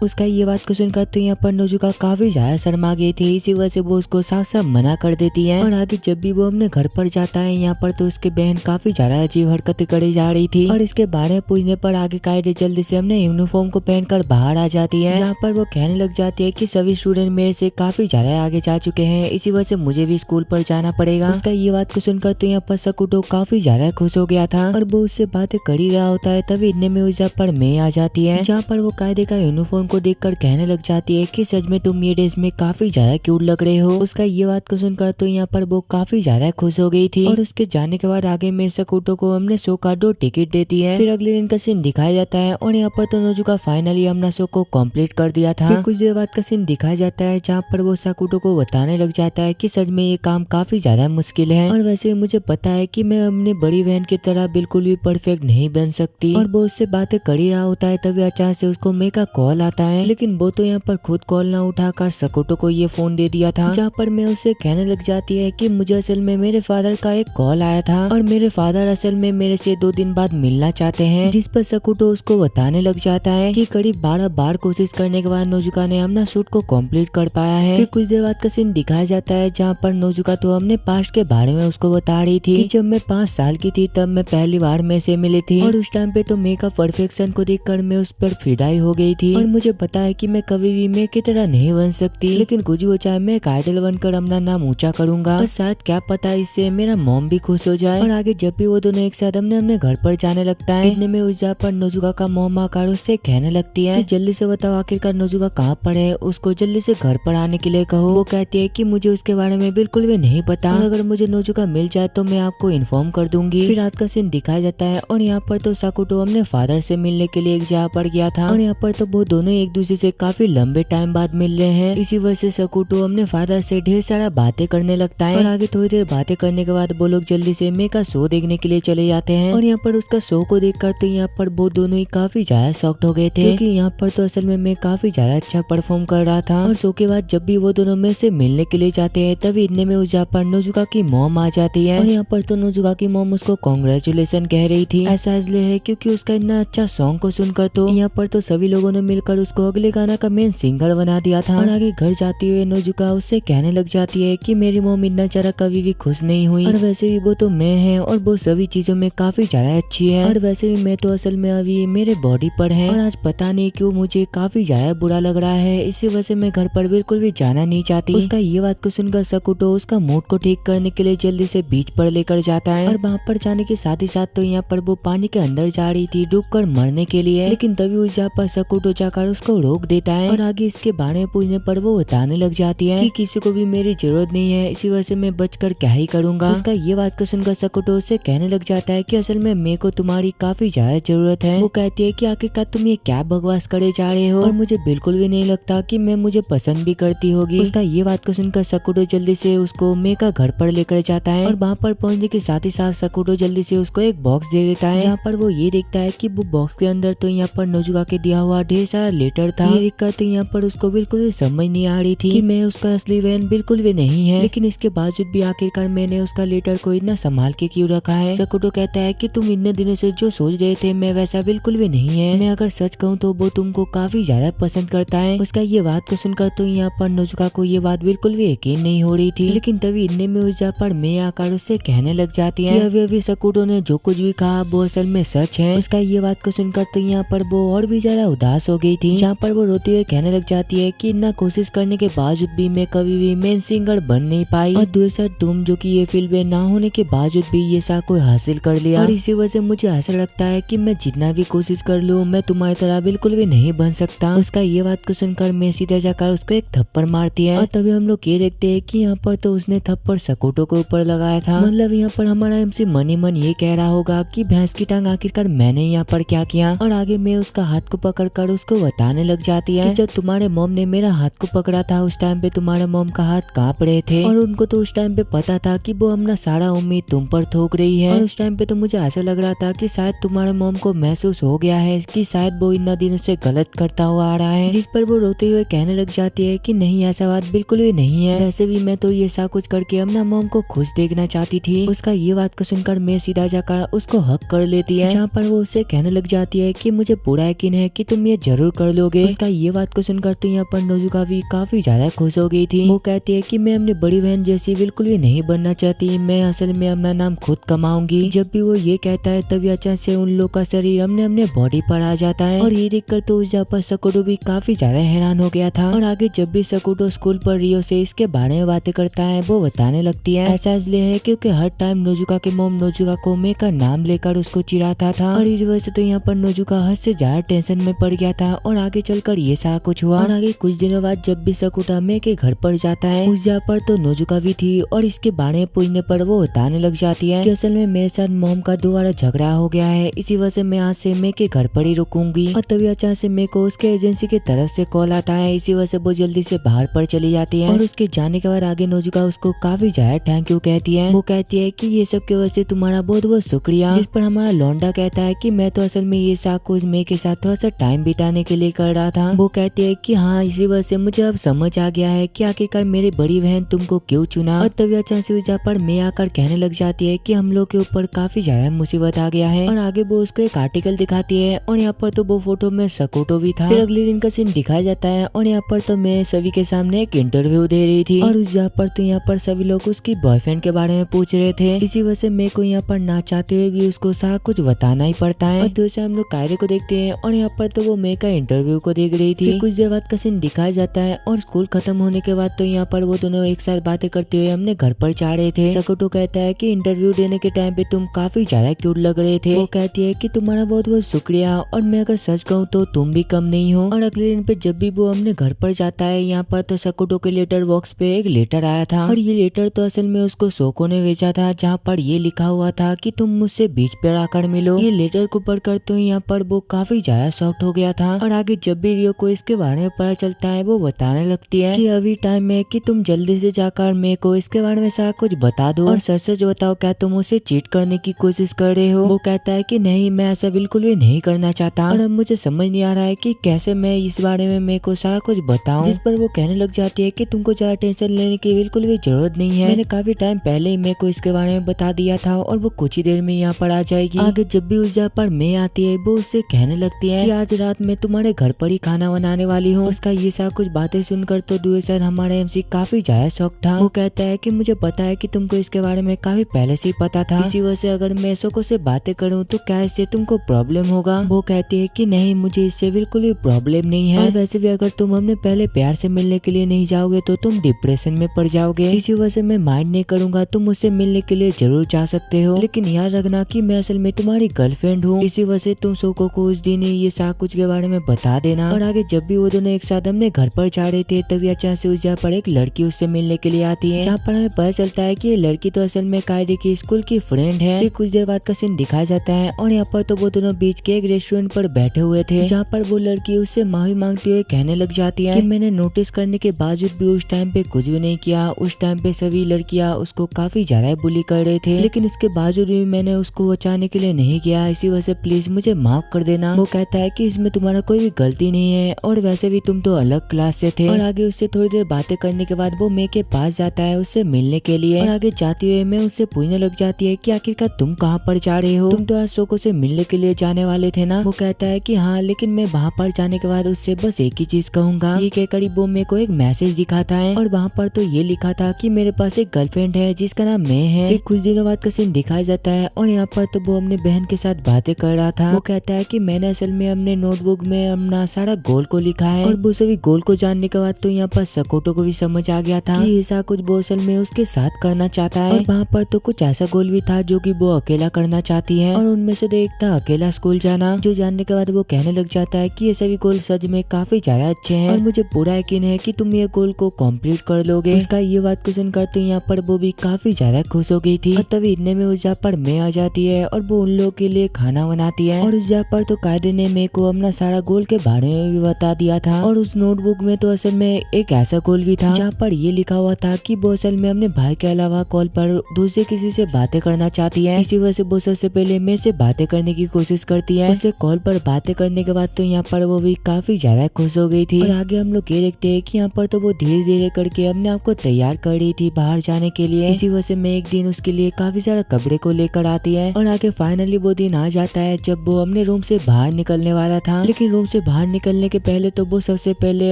उसका ये बात को सुनकर तो यहाँ पर नोजुका काफी ज्यादा शर्मा गई थी। इसी वजह से वो उसको साफ साफ मना कर देती है। और आगे जब भी वो अपने घर पर जाता है यहाँ पर तो उसके बहन काफी ज्यादा अजीब हरकतें करी जा रही थी। और इसके बारे में पूछने पर आगे कायदे जल्दी से अपने यूनिफॉर्म को पहनकर बाहर आ जाती है। जहाँ पर वो कहने लग जाती है कि सभी स्टूडेंट मेरे से काफी ज्यादा आगे जा चुके हैं, इसी वजह से मुझे भी स्कूल पर जाना पड़ेगा। उसका ये बात को सुनकर तो यहाँ पर सकुटो काफी ज्यादा खुश हो गया था और वो उससे बातें कर ही रहा होता है तभी इतने में उस जगह पर मैं आ जाती है। जहाँ पर वो कायदे का यूनिफॉर्म को देखकर कहने लग जाती है कि सच में तुम ये ड्रेस में काफी ज्यादा क्यूट लग रहे हो। उसका ये बात को सुनकर तो यहाँ पर वो काफी ज्यादा खुश हो गई थी। और उसके जाने के बाद आगे में सकुटो को हमने शो का 2 टिकट देती है। फिर अगले दिन का सीन दिखाया जाता है और यहाँ पर तो नोजुका फाइनली अपना शो को कंप्लीट कर दिया था। फिर कुछ देर बाद का सीन दिखाया जाता है जहाँ पर वो सकुटो को बताने लग जाता है कि सच में ये काम काफी ज्यादा मुश्किल है और वैसे मुझे पता है कि मैं अपनी बड़ी बहन की तरह बिल्कुल भी परफेक्ट नहीं बन सकती। और वो उससे बातें कर ही रहा होता है तभी अचानक से उसको मे का कॉल आता है। लेकिन वो तो यहाँ पर खुद कॉल ना उठाकर सकुटो को ये फोन दे दिया था। जहाँ पर मैं उससे कहने लग जाती है कि मुझे असल में मेरे फादर का एक कॉल आया था और मेरे फादर असल में मेरे से 2 दिन बाद मिलना चाहते हैं। जिस पर सकुटो उसको बताने लग जाता है कि करीब 12 बार कोशिश करने के बाद नोजुका ने अपना शूट को कंप्लीट कर पाया है। फिर कुछ देर बाद का सीन दिखाया जाता है जहाँ पर नोजुका तो अपने पास्ट के बारे में उसको बता रही थी कि जब मैं 5 साल की थी तब मैं पहली बार में से मिली थी और उस टाइम पे तो मे का परफेक्शन को देखकर मैं उस पर फिदाई हो गई थी। और मुझे पता है कि मैं कभी भी मे की तरह नहीं बन सकती, लेकिन कुछ हो चाहे मैं एक आइडल बनकर अपना नाम ऊंचा करूंगा और शायद क्या पता इससे मेरा मॉम भी खुश हो जाए। और आगे जब भी वो दोनों एक साथ अपने घर पर जाने लगता है इतने में उस जगह पर नोजुका का मॉम आकर उससे कहने लगती है कि जल्दी से बताओ आखिरकार नोजुका कहाँ पर है, उसको जल्दी से घर पर आने के लिए कहो। वो कहती है कि मुझे उसके बारे में बिल्कुल भी नहीं पता, अगर मुझे नोजुका मिल जाए तो मैं आपको इन्फॉर्म कर दूंगी। फिर रात का सीन दिखाया जाता है और यहाँ पर तो सकुटो अपने फादर से मिलने के लिए एक जगह पर गया था और यहाँ पर तो वो दोनों एक दूसरे से काफी लंबे टाइम बाद मिल रहे हैं। इसी वजह से सकुटो अपने फादर से ढेर सारा बातें करने लगता है और आगे थोड़ी देर बातें करने के बाद वो लोग जल्दी से मे का शो देखने के लिए चले जाते हैं। और यहाँ पर उसका शो को देखकर तो यहाँ पर वो दोनों ही काफी ज्यादा शॉक्ड हो गए थे, क्योंकि यहाँ पर तो असल में मैं काफी ज्यादा अच्छा परफॉर्म कर रहा था। और शो के बाद जब भी वो दोनों में से मिलने के लिए जाते हैं तभी इतने में उस जहाँ पर नोजुका की मॉम आ जाती है। और यहाँ पर तो नोजुका की मॉम उसको कांग्रेचुलेशन कह रही थी। ऐसा इसलिए है क्योंकि उसका इतना अच्छा सॉन्ग को सुनकर तो यहाँ पर तो सभी लोगों ने मिलकर उसको अगले गाना का मेन सिंगर बना दिया था। और आगे घर जाते हुए नोजुका उससे कहने लग जाती है कि मेरी मॉम इतना ज्यादा कभी भी खुश नहीं हुई, और वैसे भी वो तो मैं है और वो सभी चीजों में काफी ज्यादा अच्छी है, और वैसे भी मैं तो असल में अभी मेरे बॉडी पर है और आज पता नहीं क्यों मुझे काफी ज्यादा बुरा लग रहा है, इसी वजह से मैं घर पर बिल्कुल भी जाना नहीं चाहती। उसका ये बात को सुनकर सकुटो उसका मूड को ठीक करने के लिए जल्दी से बीच पर लेकर जाता है। और वहाँ पर जाने के साथ ही साथ तो यहाँ पर वो पानी के अंदर जा रही थी डूबकर मरने के लिए, लेकिन तभी उस जहाँ पर सकुटो जाकर उसको रोक देता है। और आगे इसके बारे में पूछने पर वो बताने लग जाती है कि किसी को भी मेरी जरूरत नहीं है, इसी वजह से मैं बचकर क्या ही करूंगा। उसका ये बात को सुनकर सकुटो उससे कहने लग जाता है कि असल में मेरे को तुम्हारी काफी ज्यादा जरूरत है। वो कहती है कि आखिरकार तुम ये क्या बकवास करे जा रहे हो, और मुझे बिल्कुल भी नहीं लगता कि मैं मुझे पसंद भी करती होगी। उसका ये बात को सुनकर सकुटो जल्दी से उसको मे का घर पर लेकर जाता है। और वहाँ पर पहुंचने के साथ ही साथ सकुटो जल्दी से उसको एक बॉक्स दे देता है, जहाँ पर वो ये देखता है कि वो बॉक्स के अंदर तो यहाँ पर नोजुका के दिया हुआ ढेर सारा लेटर था। ये देखकर तो यहाँ पर उसको बिल्कुल भी समझ नहीं आ रही थी कि मैं उसका असली बहन बिल्कुल भी नहीं है, लेकिन इसके बावजूद भी आखिरकार मैंने उसका लेटर को इतना संभाल के क्यों रखा है। सकुटो कहता है कि तुम इतने दिनों से जो सोच रहे थे मैं वैसा बिल्कुल भी नहीं है, मैं अगर सच कहूँ तो वो तुमको काफी ज्यादा पसंद करता है। उसका ये बात को सुनकर तो यहाँ पर नोजुका को ये बात बिल्कुल भी यकीन नहीं हो रही थी, लेकिन तभी इतने में उस जहाँ पर मैं आकर उससे कहने लग जाती है कि अभी सकुटो ने जो कुछ भी कहा वो असल में सच है। उसका ये बात को सुनकर तो यहाँ पर वो और भी ज्यादा उदास हो गई थी, जहाँ पर वो रोते हुए कहने लग जाती है कि इतना कोशिश करने के बावजूद भी मैं कभी भी मेन सिंगर बन नहीं पाई, और दूसरा तुम जो कि ये फील्ड में ना होने के बावजूद भी ये सब कोई हासिल कर लिया, और इसी वजह से मुझे ऐसा लगता है कि मैं जितना भी कोशिश कर लूँ मैं तुम्हारी तरह बिल्कुल भी नहीं बन सकता। उसका ये बात को सुनकर मैं सीधा जाकर उसको एक थप्पड़ मारती है, और तभी हम लोग ये देखते हैं कि यहाँ पर तो उसने थप्पड़ सकुटो के ऊपर लगाया था। मतलब यहाँ पर हमारा एमसी मनी मन ये कह रहा होगा कि भैंस की टांग आखिरकार मैंने यहाँ पर क्या किया। और आगे मैं उसका हाथ को पकड़कर उसको बताने लग जाती है कि जब तुम्हारे मॉम ने मेरा हाथ को पकड़ा था उस टाइम पे तुम्हारे मॉम का हाथ कांप रहे थे, और उनको तो उस टाइम पे पता था कि वो अपना सारा उम्मीद तुम पर थोक रही है। और उस टाइम पे तो मुझे ऐसा लग रहा था कि शायद तुम्हारे मॉम को महसूस हो गया है कि शायद वो इन दिनों से गलत करता हुआ आ रहा है, जिस पर वो रोते हुए कहने लग जाती है कि नहीं ऐसा बात बिल्कुल भी नहीं है, वैसे भी मैं तो ये सब कुछ करके अपना मॉम को खुश देखना चाहती थी। उसका ये बात को सुनकर मैं सीधा जाकर उसको हक कर लेती है, जहाँ पर वो उससे कहने लग जाती है कि मुझे पूरा यकीन है कि तुम ये जरूर कर लोगे। उसका ये बात को सुनकर तो यहाँ पर नोजुका भी काफी ज्यादा खुश हो गई थी। वो कहती है कि मैं अपनी बड़ी बहन जैसी बिल्कुल भी नहीं बनना चाहती, मैं असल में अपना नाम खुद कमाऊंगी। जब भी वो ये कहता है तभी अचानक से उन लोग का शरीर अपने बॉडी पर आ जाता है, और ये देखकर तो उस जहाँ पर सकुटो भी काफी ज्यादा हैरान हो गया था। और आगे जब भी सकुटो स्कूल पर रियो से इसके बारे में बातें करता है वो बताने लगती है ऐसा इसलिए है क्योंकि हर टाइम नोजुका के मॉम नोजुका को मे का नाम लेकर उसको चिढ़ाता था, और इस वजह से तो यहाँ पर नोजुका हद से ज्यादा टेंशन में पड़ गया था। और आगे चलकर ये सारा कुछ हुआ। और आगे कुछ दिनों बाद जब भी सकुटा मे के घर पर जाता है उस जगह पर तो नोजुका भी थी, और इसके बारे में पूछने पर वो बताने लग जाती है कि असल में मेरे साथ मॉम का दोबारा झगड़ा हो गया है, इसी वजह से मैं आज से मे के घर पर ही रुकूंगी। और तभी अचानक से मे को उसके एजेंसी की तरफ से कॉल आता है, इसी वजह से वो जल्दी से बाहर पर चली जाती है। और उसके जाने के बाद आगे नोजुका उसको काफी ज्यादा थैंक यू कहती है। वो कहती है कि ये सब की वजह से तुम्हारा बहुत बहुत शुक्रिया, जिस पर हमारा लौंडा कहता है कि मैं तो असल में ये सब कुछ मे के साथ थोड़ा सा टाइम बिताने के लिए कर रहा था। वो कहती है कि हाँ इसी वजह से मुझे अब समझ आ गया है कि आखिरकार मेरी बड़ी बहन तुमको क्यों चुना। और तभी अचानक से जहाँ पर मैं आकर कहने लग जाती है कि हम लोग के ऊपर काफी ज्यादा मुसीबत आ गया है। और आगे वो उसको एक आर्टिकल दिखाती है, और यहाँ पर तो वो फोटो में सकुटो भी था। फिर अगले दिन का सीन दिखाया जाता है, और यहाँ पर तो मैं सभी के सामने एक इंटरव्यू दे रही थी, और उस जगह पर तो यहाँ पर सभी लोग उसकी बॉयफ्रेंड के बारे में पूछ रहे थे। इसी वजह से मेरे को यहाँ पर ना चाहते हुए भी उसको सारा कुछ बताना ही पड़ता है। और दूसरा हम लोग कायरे को देखते हैं, और यहाँ पर तो वो मे का इंटरव्यू को देख रही थी। कुछ देर बाद का सीन दिखाया जाता है, और स्कूल खत्म होने के बाद तो यहाँ पर वो दोनों एक साथ बातें करते हुए हमने घर पर जा रहे थे। सकुटो कहता है कि इंटरव्यू देने के टाइम पे तुम काफी ज्यादा क्यूट लग रहे थे। वो कहती है कि तुम्हारा बहुत बहुत शुक्रिया, और मैं अगर सच कहूँ तो तुम भी कम नहीं हो। और अगले दिन पे जब भी वो अपने घर पर जाता है यहाँ पर तो सकुटो के लेटर बॉक्स पे एक लेटर आया था, और ये लेटर तो असल में उसको सोको ने भेजा था, जहाँ पर ये लिखा हुआ था कि तुम मुझसे बीच पर आकर मिलो। ये लेटर को पढ़कर तो यहाँ पर वो काफी ज्यादा शॉक्ड हो गया था। और आगे आगे जब भी रियो को इसके बारे में पता चलता है वो बताने लगती है कि अभी टाइम है कि तुम जल्दी से जाकर मेरे को इसके बारे में सारा कुछ बता दो और सच सच बताओ, क्या तुम उसे चीट करने की कोशिश कर रहे हो। वो कहता है कि नहीं, मैं ऐसा बिल्कुल भी नहीं करना चाहता और अब मुझे समझ नहीं आ रहा है कि कैसे मैं इस बारे में मेरे को सारा कुछ बताऊं। जिस पर वो कहने लग जाती है कि तुमको ज्यादा टेंशन लेने की बिल्कुल भी जरूरत नहीं है, मैंने काफी टाइम पहले ही मेरे को इसके बारे में बता दिया था और वो कुछ ही देर में यहाँ पर आ जाएगी। आगे जब भी उस जगह पर मैं आती है वो उससे कहने लगती है कि आज रात में तुम्हारे घर पर ही खाना बनाने वाली हूँ। उसका ये सारा कुछ बातें सुनकर तो दुए सर हमारे एमसी काफी ज्यादा शौक था। वो कहता है कि मुझे पता है कि तुमको इसके बारे में काफी पहले से ही पता था, इसी वजह से अगर मैं ऐसो से बातें करूँ तो क्या इससे तुमको प्रॉब्लम होगा। वो कहती है कि नहीं, मुझे इससे बिल्कुल भी प्रॉब्लम नहीं है और वैसे भी अगर तुम हमने पहले प्यार से मिलने के लिए नहीं जाओगे तो तुम डिप्रेशन में पड़ जाओगे, इसी वजह से मैं माइंड नहीं करूंगा। तुम मुझसे मिलने के लिए जरूर जा सकते हो, लेकिन याद रखना कि मैं असल में तुम्हारी गर्लफ्रेंड हूँ, इसी वजह से तुम सोको को उस दिन ही ये सारा कुछ के बारे में बता देना। और आगे जब भी वो दोनों एक साथ हमने घर पर जा रहे थे तभी अचानक से उस जगह पर एक लड़की उससे मिलने के लिए आती है, जहाँ पर हमें पता चलता है कि ये लड़की तो असल में कायदे की स्कूल की फ्रेंड है। फिर कुछ देर बाद का सीन दिखाया जाता है और यहाँ पर तो वो दोनों बीच के एक रेस्टोरेंट पर बैठे हुए थे, जहाँ पर वो लड़की उससे माफी मांगते हुए कहने लग जाती है कि मैंने नोटिस करने के बावजूद भी उस टाइम पे कुछ भी नहीं किया। उस टाइम पे सभी लड़कियां उसको काफी ज्यादा बुली कर रहे थे, लेकिन इसके बावजूद भी मैंने उसको बचाने के लिए नहीं किया, इसी वजह से प्लीज मुझे माफ कर देना। वो कहता है कि इसमें तुम्हारा कोई भी गलती नहीं है और वैसे भी तुम तो अलग क्लास से थे। और आगे उससे थोड़ी देर बातें करने के बाद वो मे के पास जाता है उससे मिलने के लिए और आगे जाते हुए मैं उससे पूछने लग जाती है कि आखिरकार तुम कहाँ पर जा रहे हो, तुम तो आज सोको से मिलने के लिए जाने वाले थे ना। वो कहता है कि हाँ, लेकिन मैं वहाँ पर जाने के बाद उससे बस एक ही चीज कहूंगा। ये कहकर वो मेरे को एक मैसेज दिखाता है और वहाँ पर तो ये लिखा था कि मेरे पास एक गर्लफ्रेंड है जिसका नाम मैं है। फिर कुछ दिनों बाद का सीन दिखाया जाता है और यहाँ पर तो वो अपने बहन के साथ बातें कर रहा था। वो कहता है कि मैंने असल में अपने नोटबुक में अपना सारा गोल को लिखा है और वो सभी गोल को जानने के बाद तो यहाँ पर सकोटो को भी समझ आ गया था कि ऐसा कुछ वो असल में उसके साथ करना चाहता है। और वहाँ पर तो कुछ ऐसा गोल भी था जो कि वो अकेला करना चाहती है और उनमें से एक था अकेला स्कूल जाना, जो जानने के बाद वो कहने लग जाता है कि ये सभी गोल सच में काफी ज्यादा अच्छे हैं और मुझे पूरा यकीन है कि तुम ये गोल को कंप्लीट कर लोगे। उसका ये बात को सुनकर तो यहाँ पर वो भी काफी ज्यादा खुश हो गई थी और तभी इतने में उस जगह पर मैं आ जाती है और वो उन लोगों के लिए खाना बनाती है। और उस जगह पर तो कायदे ने मेरे को अपना सारा गोल के बारे में भी बता दिया था और उस नोटबुक में तो असल में एक ऐसा गोल भी था जहाँ पर ये लिखा हुआ था कि वो असल में अपने भाई के अलावा कॉल पर दूसरे किसी से बातें करना चाहती है, इसी वजह से वो सबसे पहले मेरे से बातें करने की कोशिश करती है। उससे कॉल पर बातें करने के बाद तो यहाँ पर वो भी काफी ज्यादा खुश हो गई थी। और आगे हम लोग ये देखते हैं कि यहाँ पर तो वो धीरे धीरे करके अपने आप को तैयार कर रही थी बाहर जाने के लिए, इसी वजह से मैं एक दिन उसके लिए काफी सारा कपड़े को लेकर आती है। और आगे फाइनली वो दिन आ जाता है जब वो अपने रूम से बाहर निकलने वाला था, लेकिन रूम से बाहर निकलने के पहले तो वो सबसे पहले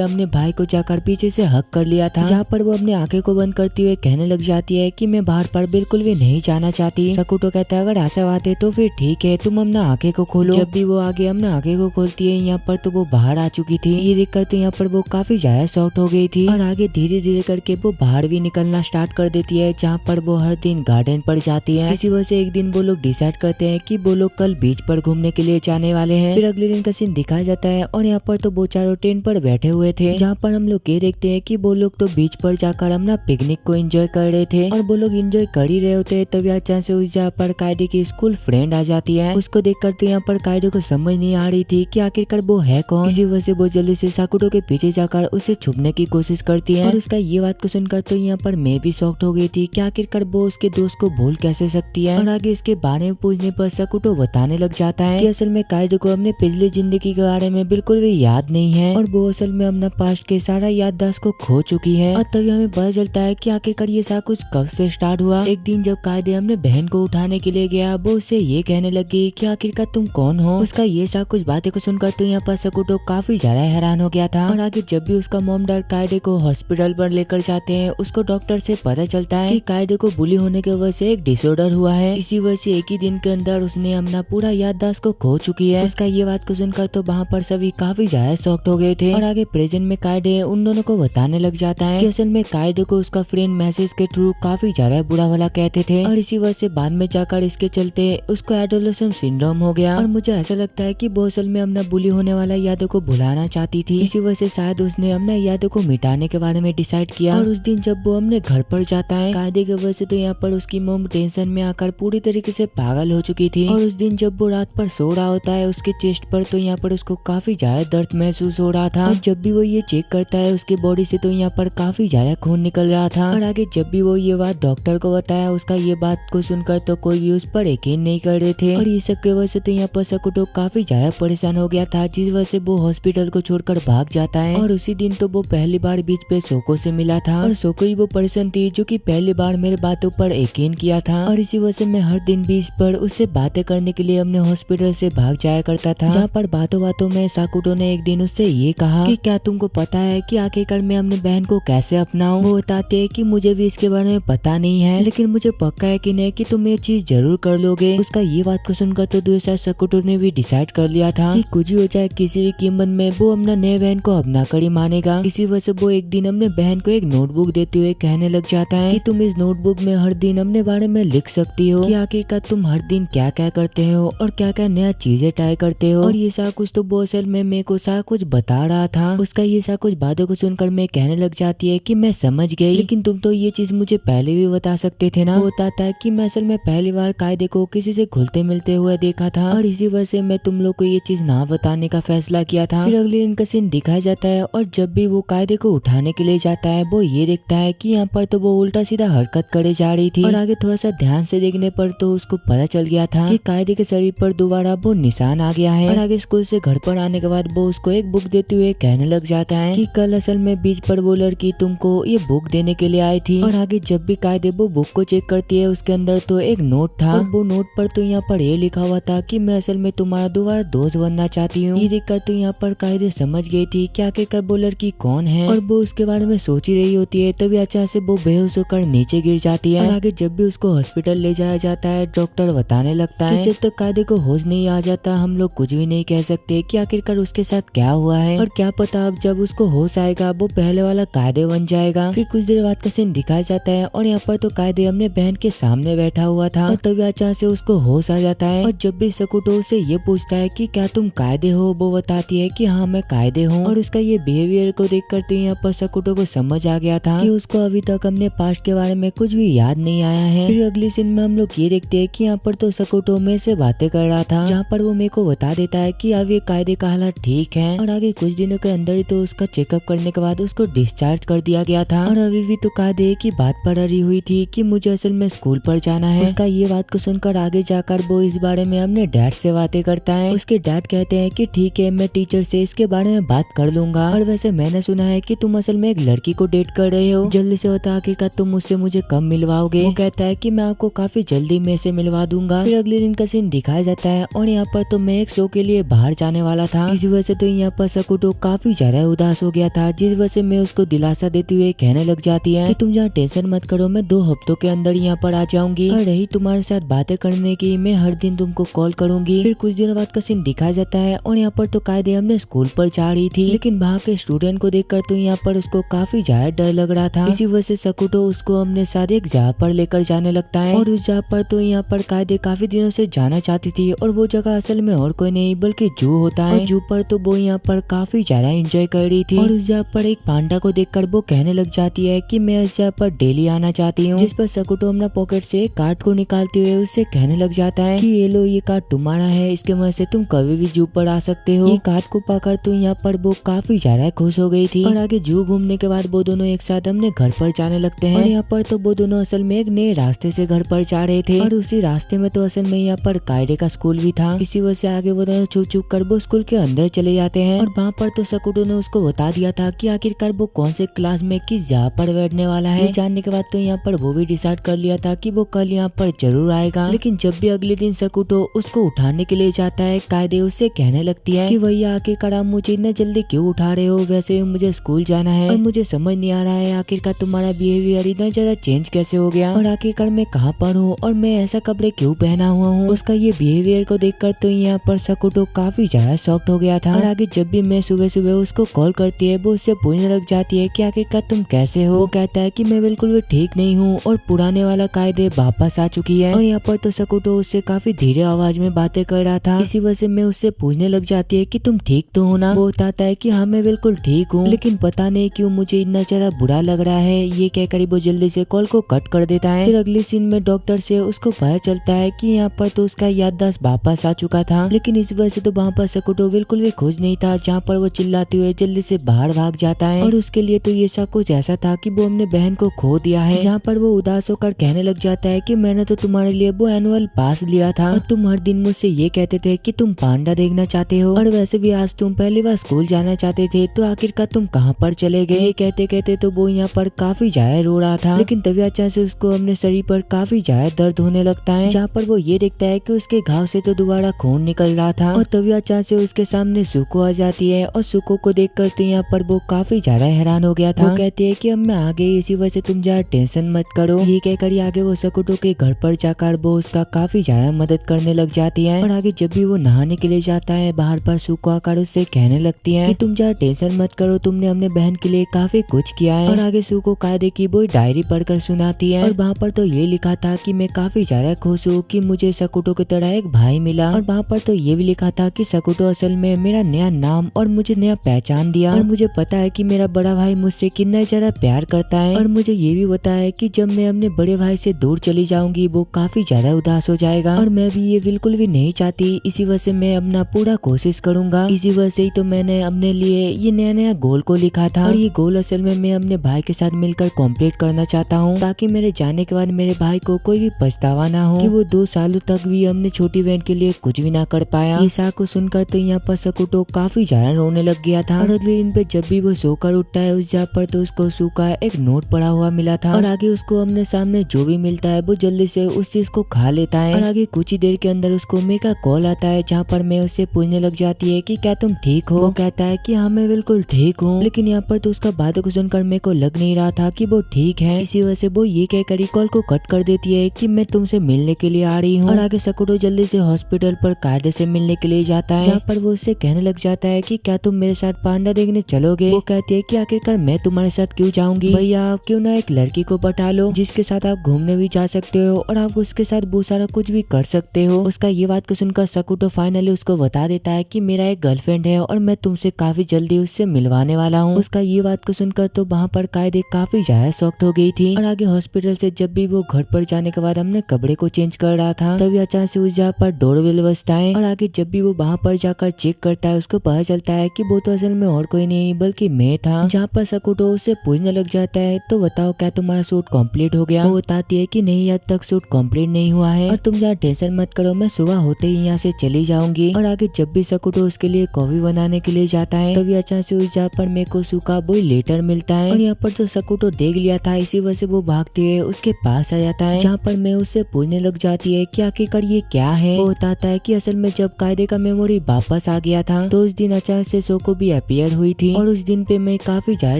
अपने भाई को जाकर पीछे से हक कर लिया था, जहाँ पर वो अपनी आंखें को बंद करते हुए कहने लग जाती है कि मैं बाहर पर बिल्कुल भी नहीं जाना चाहती। सकुटो कहता है अगर ऐसा बात है तो फिर ठीक है, तुम अपना आंखें को खोलो। जब भी वो आगे अपना आंखें को खोलती है यहाँ पर तो वो बाहर आ चुकी थी। ये देखकर तो यहाँ पर वो काफी ज्यादा शॉक्ड हो गई थी और आगे धीरे धीरे करके वो बाहर भी निकलना स्टार्ट कर देती है, जहाँ पर वो हर दिन गार्डन पर जाती है। इसी वजह से एक दिन वो लोग डिसाइड करते हैं कि वो लोग कल बीच पर घूमने के लिए जाने वाले हैं। फिर अगले दिन का सीन दिखाया जाता है और यहाँ पर तो वो चारों टेंट पर बैठे हुए थे, जहाँ पर हम लोग ये देखते हैं कि वो लोग तो बीच पर जाकर अपना पिकनिक को एंजॉय कर रहे थे और वो लोग एंजॉय कर ही रहे होते तभी अचानक से उस जगह पर कायदे की स्कूल फ्रेंड आ जाती है। उसको देखकर तो यहाँ पर कायदे को समझ नहीं आ रही थी कि आखिरकार वो है कौन। इसी वजह से वो जल्दी से साकुटो के पीछे जाकर उसे छुपने की कोशिश करती है और उसका ये बात को सुनकर तो यहाँ पर मैं भी शॉक्ड हो गई थी कि आखिरकार वो उसके दोस्त को भूल कैसे सकती है। और आगे इसके बारे में पूछने पर साकुटो बताने लग जाता है कि असल में कायदे को अपने पिछली जिंदगी के बारे में बिल्कुल भी याद नहीं है और वो असल में अपना पास्ट के सारा याददाश्त को खो चुकी है। और तभी हमें पता चलता है कि आखिरकार ये सारा कुछ कब से स्टार्ट हुआ। एक दिन जब कायदे अपने बहन को उठाने के लिए गया वो उससे ये कहने लगी कि आखिरकार तुम कौन हो। उसका ये सारा कुछ बातें को सुनकर तो यहाँ पर साकुटो काफी ज्यादा हैरान हो गया था। और आगे जब भी उसका मॉम डैड कायदे को हॉस्पिटल पर लेकर जाते हैं उसको डॉक्टर से पता चलता है कि कायदे को बुली होने की वजह से एक डिसऑर्डर हुआ है, इसी वजह से एक ही दिन के अंदर उसने अपना पूरा याददाश्त को खो चुकी है। उसका ये बात को सुनकर तो वहाँ पर सभी काफी ज्यादा शॉक्ड हो गए थे। और आगे प्रेजेंट में कायदे उन दोनों को बताने लग जाता है कि असल में कायदे को उसका फ्रेंड मैसेज के थ्रू काफी ज्यादा बुरा भला कहते थे और इसी वजह से बाद में जाकर इसके चलते उसको एडोलेसेंट सिंड्रोम हो गया। और मुझे ऐसा लगता है कि वो असल में अपना बुली होने वाला यादों को भुलाना चाहती थी, इसी वजह से शायद उसने अपना यादों को मिटाने के बारे में डिसाइड किया। और उस दिन जब वो अपने घर पर जाता है कायदे की वजह से तो यहाँ पर उसकी मॉम टेंशन में आकर पूरी तरीके से पागल हो चुकी थी। और उस दिन जब वो रात पर सो रहा होता है उसके चेस्ट पर तो यहाँ पर उसको काफी काफी ज्यादा दर्द महसूस हो रहा था। और जब भी वो ये चेक करता है उसकी बॉडी से तो यहाँ पर काफी ज्यादा खून निकल रहा था। और आगे जब भी वो ये बात डॉक्टर को बताया, उसका ये बात को सुनकर तो कोई भी उस पर यकीन नहीं कर रहे थे। और ये सब की वजह से तो यहाँ पर सकुटो काफी ज्यादा परेशान हो गया था, जिस वजह से वो हॉस्पिटल को छोड़कर भाग जाता है। और उसी दिन तो वो पहली बार बीच पे सोको से मिला था, और सोको ही वो पर्सन थी जो कि पहली बार मेरे बातों पर यकीन किया था। और इसी वजह से मैं हर दिन बीच पर उससे बातें करने के लिए अपने हॉस्पिटल से भाग जाया करता था। जहाँ पर बातों बातों में साकुटो ने एक दिन उससे ये कहा कि क्या तुमको पता है कि आखिरकार मैं अपनी बहन को कैसे अपनाऊं। वो बताते है कि मुझे भी इसके बारे में पता नहीं है, लेकिन मुझे पक्का है कि नहीं कि तुम ये चीज जरूर कर लोगे। उसका ये बात को सुनकर तो दूसरा साकुटो ने भी डिसाइड कर लिया था कि कुछ ही हो जाए किसी भी कीमत में वो अपना नए बहन को अपना कर ही मानेगा। इसी वजह से वो एक दिन अपने बहन को एक नोटबुक देते हुए कहने लग जाता है कि तुम इस नोटबुक में हर दिन अपने बारे में लिख सकती हो कि आखिरकार तुम हर दिन क्या क्या करते हो और क्या क्या नया चीजें ट्राई करते हो। और ये सारा कुछ तो वो असल में मेरे को सारा कुछ बता रहा था। उसका ये सारा कुछ बातों को सुनकर मैं कहने लग जाती है कि मैं समझ गई, लेकिन तुम तो ये चीज मुझे पहले भी बता सकते थे ना। वो बताता है कि मैं असल में पहली बार कायदे को किसी से घुलते मिलते हुए देखा था, और इसी वजह से मैं तुम लोग को ये चीज ना बताने का फैसला किया था। फिर अगले दिन का सीन दिखाया जाता है, और जब भी वो कायदे को उठाने के लिए जाता है वो ये देखता है कि यहाँ पर तो वो उल्टा सीधा हरकत करे जा रही थी। और आगे थोड़ा सा ध्यान से देखने पर तो उसको पता चल गया था कि कायदे के शरीर पर दोबारा वो निशान आ गया है। और आगे स्कूल से घर पर आने के बाद वो उसको एक बुक देते हुए कहने लग जाता है कि कल असल में बीच पर वो लड़की तुमको ये बुक देने के लिए आई थी। और आगे जब भी कायदे वो बुक को चेक करती है उसके अंदर तो एक नोट था, और वो नोट पर तो यहाँ पर ये लिखा हुआ था कि मैं असल में तुम्हारा दोबारा दोस्त बनना चाहती हूँ। ये देखकर तो यहाँ पर कायदे समझ गई थी कि आखिरकार वो लड़की कौन है, और वो उसके बारे में सोच ही रही होती है। तभी अचानक से वो बेहोश होकर नीचे गिर जाती है। और आगे जब भी उसको हॉस्पिटल ले जाया जाता है डॉक्टर बताने लगता है कि जब तक कायदे को होश नहीं आ जाता हम लोग कुछ भी नहीं कह सकते कि आखिरकार उसके साथ क्या हुआ है। और क्या पता अब जब उसको होश आएगा वो पहले वाला कायदे बन जाएगा। फिर कुछ देर बाद का सीन दिखाया जाता है, और यहाँ पर तो कायदे अपने बहन के सामने बैठा हुआ था, और तभी अचानक से उसको होश आ जाता है। और जब भी सकुटो उससे ये पूछता है कि क्या तुम कायदे हो, वो बताती है कि हाँ मैं कायदे हूँ। और उसका ये बिहेवियर को देख कर तो यहाँ पर सकुटो को समझ आ गया था कि उसको अभी तक अपने पास्ट के बारे में कुछ भी याद नहीं आया है। फिर अगली सीन में हम लोग ये देखते हैं कि यहाँ पर तो सकुटो में से बातें कर रहा था, जहाँ पर वो मेरे को बता देता है कि अब ये कायदे का हालात ठीक है, और आगे कुछ दिनों के अंदर ही तो उसका चेकअप करने के बाद उसको डिस्चार्ज कर दिया गया था। और अभी भी तो कायदे की बात पर अड़ी हुई थी कि मुझे असल में स्कूल पर जाना है। उसका ये बात को सुनकर आगे जाकर वो इस बारे में अपने डैड से बातें करता है। उसके डैड कहते हैं कि ठीक है मैं टीचर से इसके बारे में बात कर लूंगा, और वैसे मैंने सुना है कि तुम असल में एक लड़की को डेट कर रहे हो, जल्दी से बता आखिरकार तुम मुझसे मुझे कब मिलवाओगे। वो कहता है कि मैं आपको काफी जल्दी में से मिलवा दूंगा। फिर अगले दिन का सीन दिखाया जाता है, और यहाँ पर तो मैं एक शो के लिए बाहर जाने वाला था। इस वजह से तो यहाँ पर सकुटो काफी ज्यादा उदास हो गया था, जिस वजह से मैं उसको दिलासा देते हुए कहने लग जाती है कि तुम यहाँ टेंशन मत करो, मैं 2 हफ्तों के अंदर यहाँ पर आ जाऊंगी, और रही तुम्हारे साथ बातें करने की मैं हर दिन तुमको कॉल करूंगी। फिर कुछ दिनों बाद का सीन दिखाया जाता है, और यहाँ पर तो कायदे हमने स्कूल पर जा रही थी, लेकिन वहाँ के स्टूडेंट को देखकर तो यहाँ पर उसको काफी ज्यादा डर लग रहा था। इसी वजह से सकुटो उसको अपने साथ एक जगह पर लेकर जाने लगता है, और उस जगह पर तो यहाँ पर कायदे काफी दिनों से जाना चाहती थी, और वो जगह असल में और कोई नहीं बल्कि जू होता है। और जू पर तो वो यहाँ पर काफी ज्यादा एंजॉय कर रही थी, और उस जगह पर एक पांडा को देखकर वो कहने लग जाती है कि मैं इस जगह पर डेली आना चाहती हूँ। जिस पर सकुटो अपना पॉकेट से एक कार्ड को निकालते हुए उससे कहने लग जाता है कि ये लो ये कार्ड तुम्हारा है, इसके मदद से तुम कभी भी जू पर आ सकते हो। ये कार्ड को पाकर तो यहाँ पर वो काफी ज्यादा खुश हो गई थी, और आगे जू घूमने के बाद वो दोनों एक साथ अपने घर पर जाने लगते हैं। और यहाँ पर तो वो दोनों असल में एक नए रास्ते से घर पर जा रहे थे, और उसी रास्ते में तो असल में यहाँ पर कायदे का स्कूल भी था। इसी वजह से आगे वो दोनों छुप छुप कर वो स्कूल के अंदर चले जाते हैं, और वहाँ पर तो सकुटो ने उसको बता दिया था कि आखिरकार वो कौन से क्लास में किस जगह पर बैठने वाला है। जानने के बाद तो यहाँ पर वो भी डिसाइड कर लिया था कि वो कल यहाँ पर जरूर आएगा। लेकिन जब भी अगले दिन सकुटो उसको उठाने के लिए जाता है कायदे उससे कहने लगती है कि भैया आखिरकार आप मुझे इतना जल्दी क्यों उठा रहे हो, वैसे ही मुझे स्कूल जाना है, और मुझे समझ नहीं आ रहा है आखिरकार तुम्हारा बिहेवियर इतना ज्यादा चेंज कैसे हो गया, और आखिरकार मैं कहाँ पर हूँ और मैं ऐसा कपड़े क्यों पहना हुआ हूँ। उसका ये बिहेवियर को देखकर तो यहाँ पर सकुटो काफी ज्यादा शॉक्ड हो गया था। और आगे जब भी मैं सुबह सुबह उसको कॉल करती है वो उससे पूछने लग जाती है कि आखिरकार तुम कैसे हो। वो कहता है कि मैं बिल्कुल भी ठीक नहीं हूँ, और पुराने वाला कायदे वापस आ चुकी है। और यहाँ पर तो सकुटो उससे काफी धीरे आवाज में बातें कर रहा था। इसी वजह से मैं उससे पूछने लग जाती है कि तुम ठीक तो हो ना। वो बताता है कि हाँ मैं बिल्कुल ठीक हूँ, लेकिन पता नहीं क्यों मुझे इतना ज्यादा बुरा लग रहा है। ये कहकर वो जल्दी से कॉल को कट कर देता है। फिर अगले सीन में डॉक्टर से उसको पता चलता है कि यहाँ पर तो उसका याददाश्त वापस आ चुका था, लेकिन इस वजह से तो वहाँ पर सकुटो बिल्कुल भी खुश नहीं था, जहाँ पर वो चिल्लाते हुए जल्दी से बाहर भाग जाता है। और उसके लिए तो ये सब कुछ ऐसा था कि वो अपने बहन को खो दिया है, जहाँ पर वो उदास होकर कहने लग जाता है कि मैंने तो तुम्हारे लिए वो एनुअल पास लिया था और तुम हर दिन मुझसे ये कहते थे कि तुम पांडा देखना चाहते हो, और वैसे भी आज तुम पहली बार स्कूल जाना चाहते थे, तो आखिरकार तुम कहाँ पर चले गए। कहते कहते तो वो यहाँ पर काफी ज्यादा रो रहा था, लेकिन तभी अचानक से उसको अपने शरीर पर काफी ज्यादा दर्द होने लगता है, जहाँ पर वो ये देखता है कि उसके घाव से तो दोबारा खून निकल रहा था। और तभी अचानक से उसके सामने सुको आ जाती है, और सुको को देख कर तो यहाँ पर वो काफी ज्यादा हैरान हो गया था। वो कहती है कि अब मैं आ गई, इसी वजह से तुम ज्यादा टेंशन मत करो। ये कहकर आगे वो सकुटो के घर पर जाकर वो उसका काफी ज्यादा मदद करने लग जाती है। और आगे जब भी वो नहाने के लिए जाता है, बाहर पर सुको आकर उससे कहने लगती है कि तुम ज्यादा टेंशन मत करो, तुमने अपने बहन के लिए काफी कुछ किया है। और आगे सुको कायदे की वो डायरी पढ़कर सुनाती है, और वहाँ पर तो ये लिखा था कि मैं काफी ज्यादा खुश हूँ कि मुझे सकुटो की तरह एक भाई मिला। और वहाँ पर तो ये भी लिखा था कि सकुटो असल में मेरा नया नाम और मुझे नया पहचान दिया, और मुझे पता है कि मेरा बड़ा भाई मुझसे कितना ज्यादा प्यार करता है, और मुझे ये भी पता है कि जब मैं अपने बड़े भाई से दूर चली जाऊंगी वो काफी ज्यादा उदास हो जाएगा, और मैं भी ये बिल्कुल भी नहीं चाहती। इसी वजह से मैं अपना पूरा कोशिश करूंगा। इसी वजह से ही तो मैंने अपने लिए ये नया नया गोल को लिखा था, और ये गोल असल में मैं अपने भाई के साथ मिलकर कंप्लीट करना चाहता हूँ, ताकि मेरे जाने के बाद मेरे भाई को कोई भी पछतावा ना हो कि वो 2 सालों तक भी अपने छोटी बहन के लिए कुछ भी ना कर पाया। ये साग को सुनकर तो यहाँ पर सकुटो काफी ज्यादा रोने लग गया था, और अगले दिन पे जब भी वो सोकर उठता है उस जगह पर तो उसको सूखा एक नोट पड़ा हुआ मिला था, और आगे उसको अपने सामने जो भी मिलता है वो जल्दी से उस चीज को खा लेता है। और आगे कुछ ही देर के अंदर उसको मे का कॉल आता है, जहाँ पर मैं उससे पूछने लग जाती है कि क्या तुम ठीक हो। वो कहता है कि हाँ मैं बिल्कुल ठीक हूँ, लेकिन यहाँ पर तो उसका बातों को सुनकर मेरे को लग नहीं रहा था कि वो ठीक है। इसी वजह से वो ये कहकर कॉल को कट कर देती है कि मैं तुमसे मिलने के लिए आ रही हूँ। और आगे सकुटो जल्दी से हॉस्पिटल पर कायदे से मिलने के लिए जाता है, जहाँ पर वो उससे कहने लग जाता है कि क्या तुम मेरे साथ पांडा देखने चलोगे। वो कहती है कि आखिरकार मैं तुम्हारे साथ क्यों जाऊंगी, भैया आप क्यों ना एक लड़की को पटा लो जिसके साथ आप घूमने भी जा सकते हो और आप उसके साथ बहुत सारा कुछ भी कर सकते हो। उसका ये बात को सुनकर सकुटो फाइनली उसको बता देता है कि मेरा एक गर्लफ्रेंड है और मैं तुमसे काफी जल्दी उससे मिलवाने वाला हूँ। उसका ये बात को सुनकर तो वहाँ पर कायदे काफी ज्यादा शॉक्ड हो गई थी। और आगे हॉस्पिटल से जब भी वो घर पर जाने के बाद हमने कपड़े को चेंज कर रहा था, तभी अचानक से उस जगह पर डोरबेल बजता है। और आगे जब भी वो वहाँ पर जाकर चेक करता है उसको पता चलता है कि वो तो असल में और कोई नहीं बल्कि मैं था। जहाँ पर सकुटो उससे पूछने लग जाता है तो बताओ क्या तुम्हारा सूट कंप्लीट हो गया। वो बताती है कि नहीं आज तक सूट कंप्लीट नहीं हुआ है और तुम जहाँ टेंशन मत करो, मैं सुबह होते ही यहाँ से चली जाऊंगी। और आगे जब भी सकुटो उसके लिए कॉफी बनाने के लिए जाता है तभी अचानक से उस जगह पर मेरे को सूखा वो लेटर मिलता है। और यहाँ पर तो सकुटो देख लिया था, इसी वजह से वो भागते हुए उसके पास आ जाता है, जहाँ पर मैं उससे पूछने लग जाती है कि आखिरकार ये क्या है। वो बताता है कि असल में जब कायदे का मेमोरी वापस आ गया था तो उस दिन अचानक से सोको भी अपीयर हुई थी और उस दिन पे मैं काफी ज्यादा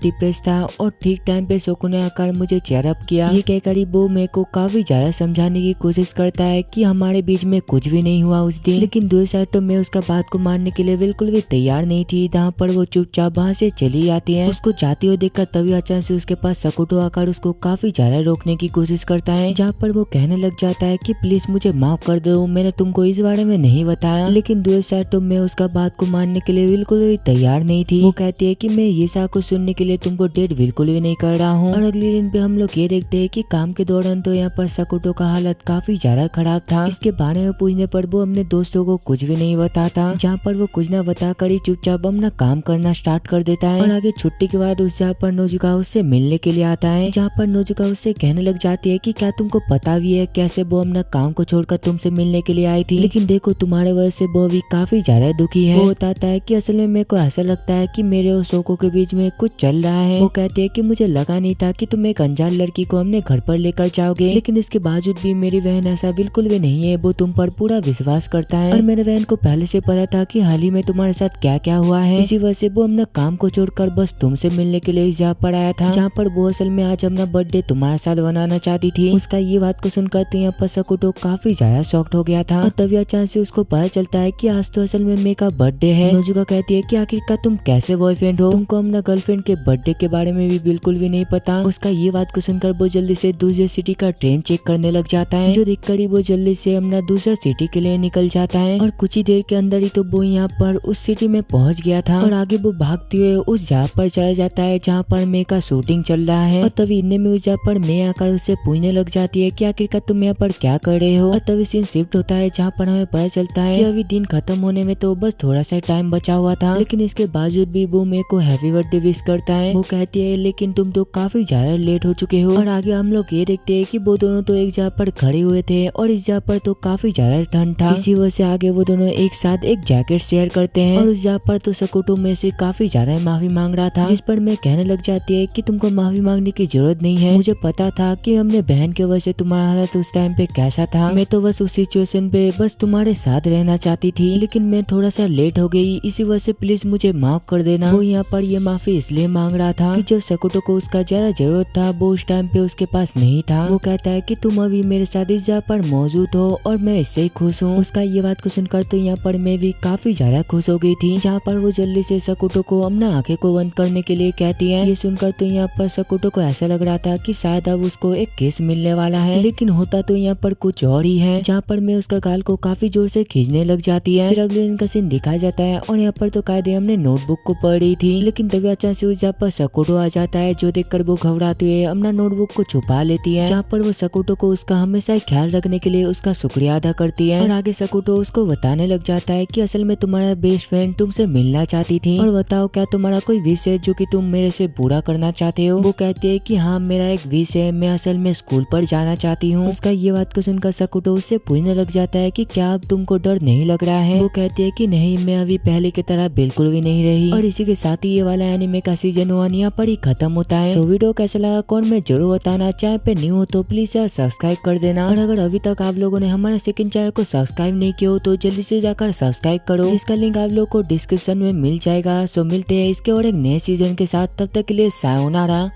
डिप्रेस था और ठीक टाइम पे सोको ने आकर मुझे चेयर अप किया। ये कहकर वो मेरे को काफी ज्यादा समझाने की कोशिश करता है कि हमारे बीच में कुछ भी नहीं हुआ उस दिन, लेकिन दूसरी साइड तो मैं उसका बात को मानने के लिए बिल्कुल भी तैयार नहीं थी। जहाँ पर वो चुपचाप वहाँ से चली जाती है। उसको जाती हुई देखकर तभी अचानक से उसके पास सकुटो आकर उसको काफी ज्यादा रोकने की कोशिश करता है, जहाँ पर वो कहने लग जाता है कि प्लीज मुझे माफ कर दो, मैंने तुमको इस बारे में नहीं बताया। लेकिन दूसरी साइड तो मैं उसका बात को मानने के लिए बिल्कुल भी तैयार नहीं थी। वो कहती है कि मैं ये सब कुछ सुनने के लिए तुमको डेट बिल्कुल भी नहीं कर रहा हूँ। और अगले दिन पे हम लोग ये देखते हैं कि काम के दौरान तो यहाँ पर सकुटो का हालत काफी ज्यादा खराब था। इसके बारे में पूछने पर वो अपने दोस्तों को कुछ भी नहीं बताता, जहाँ पर वो कुछ न बताकर ही चुपचाप अपना काम करना स्टार्ट कर देता है। और आगे छुट्टी के बाद उस जगह पर नोजुका उससे मिलने के लिए आता है, जहाँ पर नोजुका उससे कहने लग जाती है कि क्या तुमको पता भी है कैसे वो अपना काम को छोड़कर तुमसे मिलने के लिए आई थी, लेकिन देखो तुम्हारे वजह से वो भी काफी ज्यादा दुखी है। वो बताता है कि असल में मेरे को ऐसा लगता है कि मेरे और सोको के बीच में कुछ चल रहा है। वो कहती है कि मुझे लगा नहीं था कि तुम एक अनजान लड़की को हमने घर पर लेकर जाओगे, लेकिन इसके बावजूद भी मेरी बहन ऐसा बिल्कुल भी नहीं है, वो तुम पर पूरा विश्वास करता है। और मेरे बहन को पहले से पता था कि हाल ही में तुम्हारे साथ क्या क्या हुआ है, इसी वजह से वो अपना काम को छोड़कर बस तुमसे मिलने के लिए इस जगह पर आया था, जहाँ पर वो असल में आज अपना बर्थडे तुम्हारे साथ बनाना चाहती थी। उसका ये बात को सुनकर तो यहाँ पर सकुटो काफी ज्यादा शॉक्ड हो गया था। और तभी अचानक से उसको पता चलता है कि आज तो असल में मेरे का बर्थडे है। नोजुका कहती है कि आखिरकार तुम कैसे बॉयफ्रेंड हो, तुमको अपना गर्लफ्रेंड के बर्थडे के बारे में भी बिल्कुल भी नहीं पता। उसका ये बात को सुनकर वो जल्दी से दूसरे सिटी का ट्रेन चेक करने लग जाता है, जो देखकर ही वो जल्दी से अपना दूसरा सिटी के लिए निकल जाता है। और कुछ ही देर के अंदर ही तो वो यहाँ पर उस सिटी में पहुंच गया था। और आगे वो भागते हुए उस जगह पर चला जाता है जहाँ पर मे का शूटिंग चल रहा है। और तभी इतने में उस जगह पर मे आकर उससे पूछने लग जाती है कि आखिरकार तुम यहाँ पर क्या कर रहे हो। और तभी सीन शिफ्ट होता है जहाँ पर हमें पता चलता है कि अभी दिन खत्म होने में तो तो बस थोड़ा सा टाइम बचा हुआ था, लेकिन इसके बावजूद भी वो मेरे को हैप्पी बर्थडे विश करता है। वो कहती है लेकिन तुम तो काफी ज्यादा लेट हो चुके हो। और आगे हम लोग ये देखते हैं कि वो दोनों तो एक जगह पर खड़े हुए थे और इस जगह पर तो काफी ज्यादा ठंड था। इसी वजह से आगे वो दोनों एक साथ एक जैकेट शेयर करते हैं और उस जगह पर तो सकुटो में से काफी ज्यादा माफी मांग रहा था, जिस पर मैं कहने लग जाती है कि तुमको माफी मांगने की जरूरत नहीं है। मुझे पता था कि हमने बहन के वजह से तुम्हारा हालत उस टाइम पे कैसा था। मैं तो बस उस सिचुएशन पे बस तुम्हारे साथ रहना चाहती थी, लेकिन मैं थोड़ा सा लेट हो गई, इसी वजह से प्लीज मुझे माफ कर देना। वो यहाँ पर ये माफी इसलिए मांग रहा था कि जब सकुटो को उसका ज्यादा जरूरत था वो उस टाइम पे उसके पास नहीं था। वो कहता है कि तुम अभी मेरे साथ इस जगह पर मौजूद हो और मैं इससे ही खुश हूँ। उसका ये बात को सुनकर तो यहाँ पर मैं भी काफी ज्यादा खुश हो गई थी। जहाँ पर वो जल्दी से सकुटो को अपना आंखें को बंद करने के लिए कहती है। ये सुनकर तो यहाँ पर सकुटो को ऐसा लग रहा था कि शायद अब उसको एक किस मिलने वाला है, लेकिन होता तो यहाँ पर कुछ और ही है। जहाँ पर मैं उसका गाल को काफी जोर से खींचने लग जाती है। फिर अगले दिन का सीन दिखाया जाता है और यहाँ पर तो कायदे हमने नोटबुक को पढ़ रही थी, लेकिन तभी अचानक से उस जगह पर सकुटो आ जाता है, जो देखकर वो घबराती हुए अपना नोटबुक को छुपा लेती है। जहाँ पर वो सकुटो को उसका हमेशा ख्याल रखने के लिए उसका शुक्रिया अदा करती है। और आगे सकुटो उसको बताने लग जाता है कि असल में तुम्हारा बेस्ट फ्रेंड तुमसे मिलना चाहती थी, और बताओ क्या तुम्हारा कोई विश है जो कि तुम मेरे से पूरा करना चाहते हो। वो कहती है कि हाँ मेरा एक विश है, मैं असल में स्कूल पर जाना चाहती हूँ। उसका ये बात को सुनकर सकुटो उससे पूछने लग जाता है कि क्या अब तुमको डर नहीं लग रहा है। वो कहती है कि नहीं, मैं अभी पहले की तरह बिल्कुल भी नहीं रही। और इसी के साथ ही ये वाला एनिमे का सीजन 1 यहाँ पर ही खत्म होता है। वीडियो कैसा लगा कौन में जरूर बताना। चैनल पे न्यू हो तो प्लीज सब्सक्राइब कर देना, और अगर अभी तक आप लोगों ने हमारे सेकंड चैनल को सब्सक्राइब नहीं किया हो तो जल्दी से जाकर सब्सक्राइब करो, जिसका लिंक आप लोग को डिस्क्रिप्शन में मिल जाएगा। सो मिलते हैं इसके और एक नए सीजन के साथ, तब तक के लिए सायोनारा।